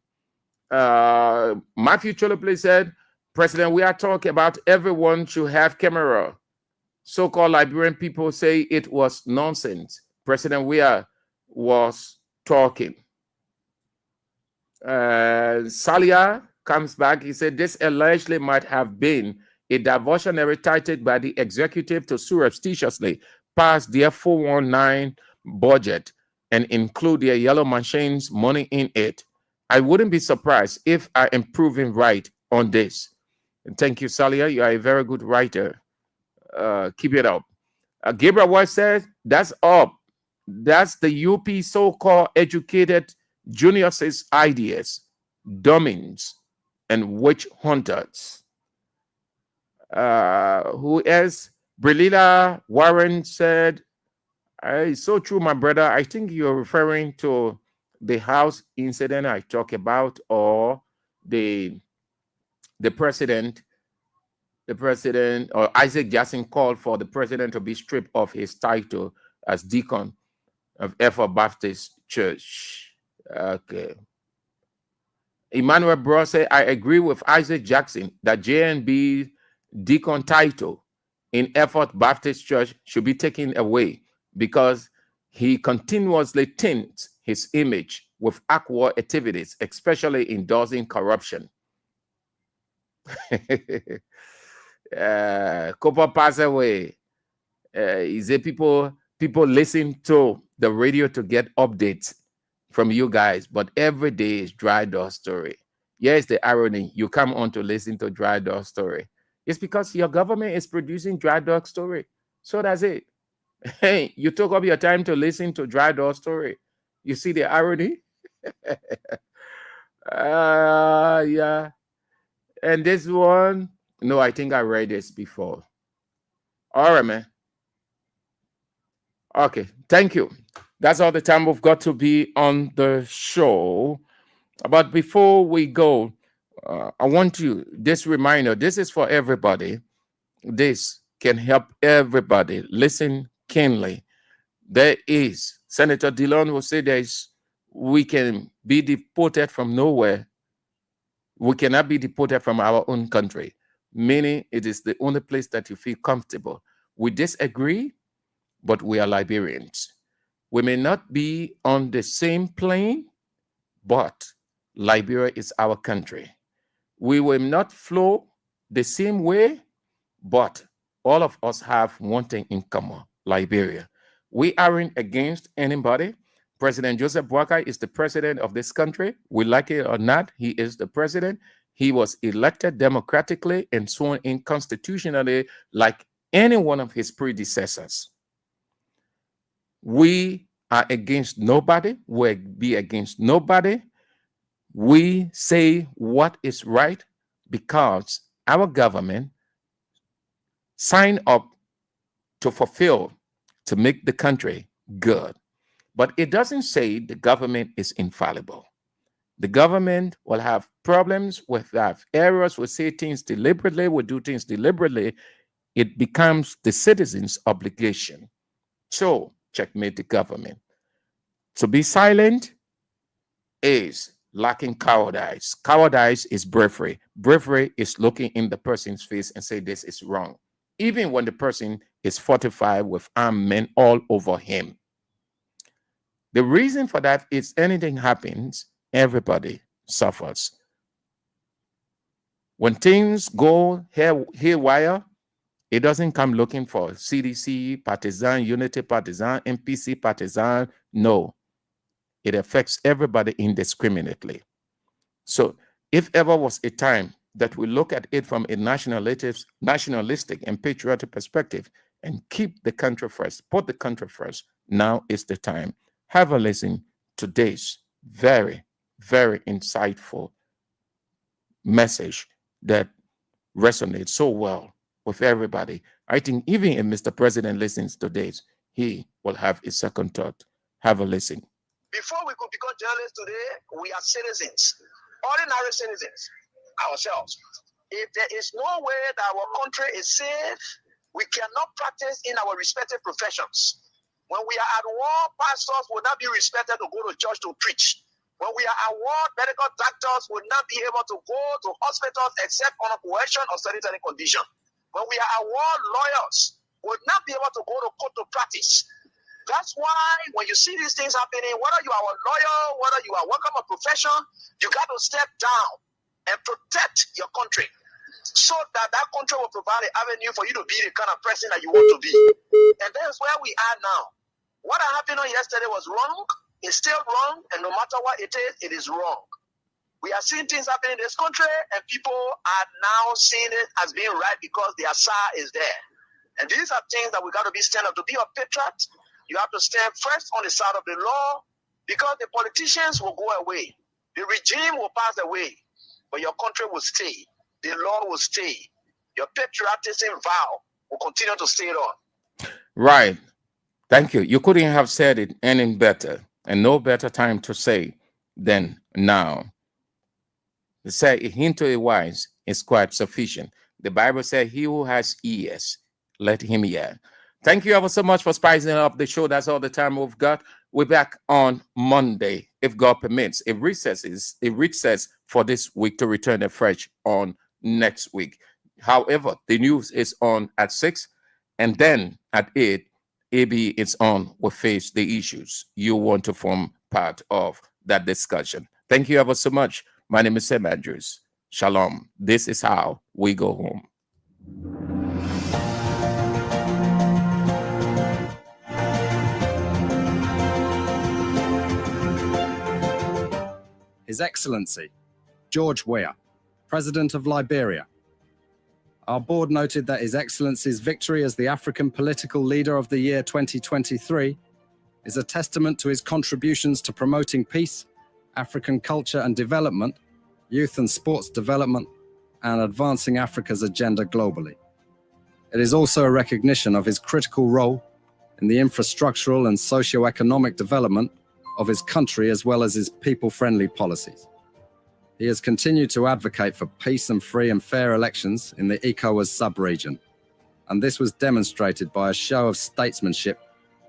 Matthew Cholopole said, President, we are talking about everyone should have camera. So-called Liberian people say it was nonsense. President Weah was talking. Salia comes back. He said this allegedly might have been a diversionary tactic by the executive to surreptitiously pass their 419 budget and include their yellow machines money in it. I wouldn't be surprised if I am proven right on this. And thank you, Salia. You are a very good writer. Keep it up. Gabriel White says, that's up. That's the UP so-called educated juniors' ideas, dummings, and witch hunters. Who else? Brilila Warren said, It's so true, my brother. I think you're referring to the house incident I talk about, or the president, or Isaac Jackson called for the president to be stripped of his title as deacon of Effort Baptist Church. Okay. Emmanuel Bro said, I agree with Isaac Jackson that JNB deacon title in Effort Baptist Church should be taken away because he continuously tints his image with awkward activities, especially endorsing corruption. Cooper passed away. He said people listen to the radio to get updates from you guys, but every day is Dry Door Story. Here's the irony. You come on to listen to Dry Door Story. It's because your government is producing Dry Door Story. So that's it. Hey, you took up your time to listen to Dry Door Story. You see the irony? Yeah. And this one, no, I think I read this before. All right, man. Okay, thank you. That's all the time we've got to be on the show. But before we go, I want you, this reminder, this is for everybody. This can help everybody. Listen keenly. There is, Senator Dillon will say we can be deported from nowhere. We cannot be deported from our own country, meaning it is the only place that you feel comfortable. We disagree, but we are Liberians. We may not be on the same plane, but Liberia is our country. We will not flow the same way, but all of us have one thing in common, Liberia. We aren't against anybody. President Joseph Boakai is the president of this country. We like it or not, he is the president. He was elected democratically and sworn in constitutionally like any one of his predecessors. We are against nobody. We'll be against nobody. We say what is right because our government signed up to fulfill, to make the country good. But it doesn't say the government is infallible. The government will have problems, will have errors, will say things deliberately, will do things deliberately. It becomes the citizens' obligation. So, checkmate the government. To be silent is lacking cowardice. Cowardice is bravery. Bravery is looking in the person's face and say this is wrong, even when the person is fortified with armed men all over him. The reason for that is anything happens, everybody suffers. When things go haywire, it doesn't come looking for CDC, partisan, unity partisan, NPC partisan. No, it affects everybody indiscriminately. So if ever was a time that we look at it from a nationalistic and patriotic perspective and keep the country first, put the country first, now is the time. Have a listen to today's very, very insightful message that resonates so well with everybody. I think even if Mr. President listens to this, he will have a second thought. Have a listen. Before we could become journalists today, we are citizens, ordinary citizens ourselves. If there is no way that our country is safe, we cannot practice in our respective professions. When we are at war, pastors will not be respected to go to church to preach. When we are at war, medical doctors will not be able to go to hospitals except on a coercion or sanitary condition. When we are at war, lawyers will not be able to go to court to practice. That's why when you see these things happening, whether you are a lawyer, whether you are working a profession, you got to step down and protect your country so that that country will provide an avenue for you to be the kind of person that you want to be. And that's where we are now. What happened on yesterday was wrong. It's still wrong. And no matter what it is wrong. We are seeing things happening in this country, and people are now seeing it as being right because their SAR is there. And these are things that we got to be stand up. To be a patriot, you have to stand first on the side of the law, because the politicians will go away. The regime will pass away, but your country will stay. The law will stay. Your patriotism vow will continue to stay on. Right. Thank you. You couldn't have said it any better, and no better time to say than now. To say a hint to a wise is quite sufficient. The Bible says, he who has ears, let him hear. Thank you ever so much for spicing up the show. That's all the time we've got. We're back on Monday, if God permits. It recess for this week to return afresh on next week. However, the news is on at 6, and then at 8, AB is on. We'll face the issues. You want to form part of that discussion. Thank you ever so much. My name is Sam Andrews. Shalom. This is how we go home. His Excellency, George Weah, President of Liberia. Our board noted that His Excellency's victory as the African Political Leader of the Year 2023 is a testament to his contributions to promoting peace, African culture and development, youth and sports development, and advancing Africa's agenda globally. It is also a recognition of his critical role in the infrastructural and socio-economic development of his country as well as his people-friendly policies. He has continued to advocate for peace and free and fair elections in the ECOWAS sub-region, and this was demonstrated by a show of statesmanship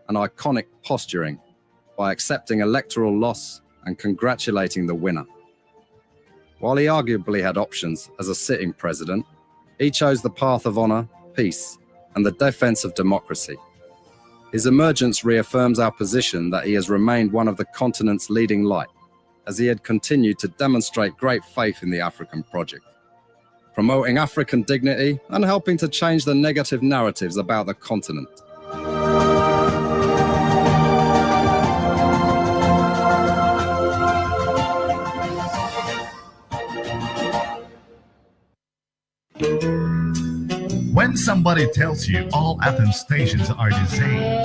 and iconic posturing by accepting electoral loss and congratulating the winner. While he arguably had options as a sitting president, he chose the path of honor, peace, and the defense of democracy. His emergence reaffirms our position that he has remained one of the continent's leading light, as he had continued to demonstrate great faith in the African project, promoting African dignity and helping to change the negative narratives about the continent. When somebody tells you all FM stations are the same,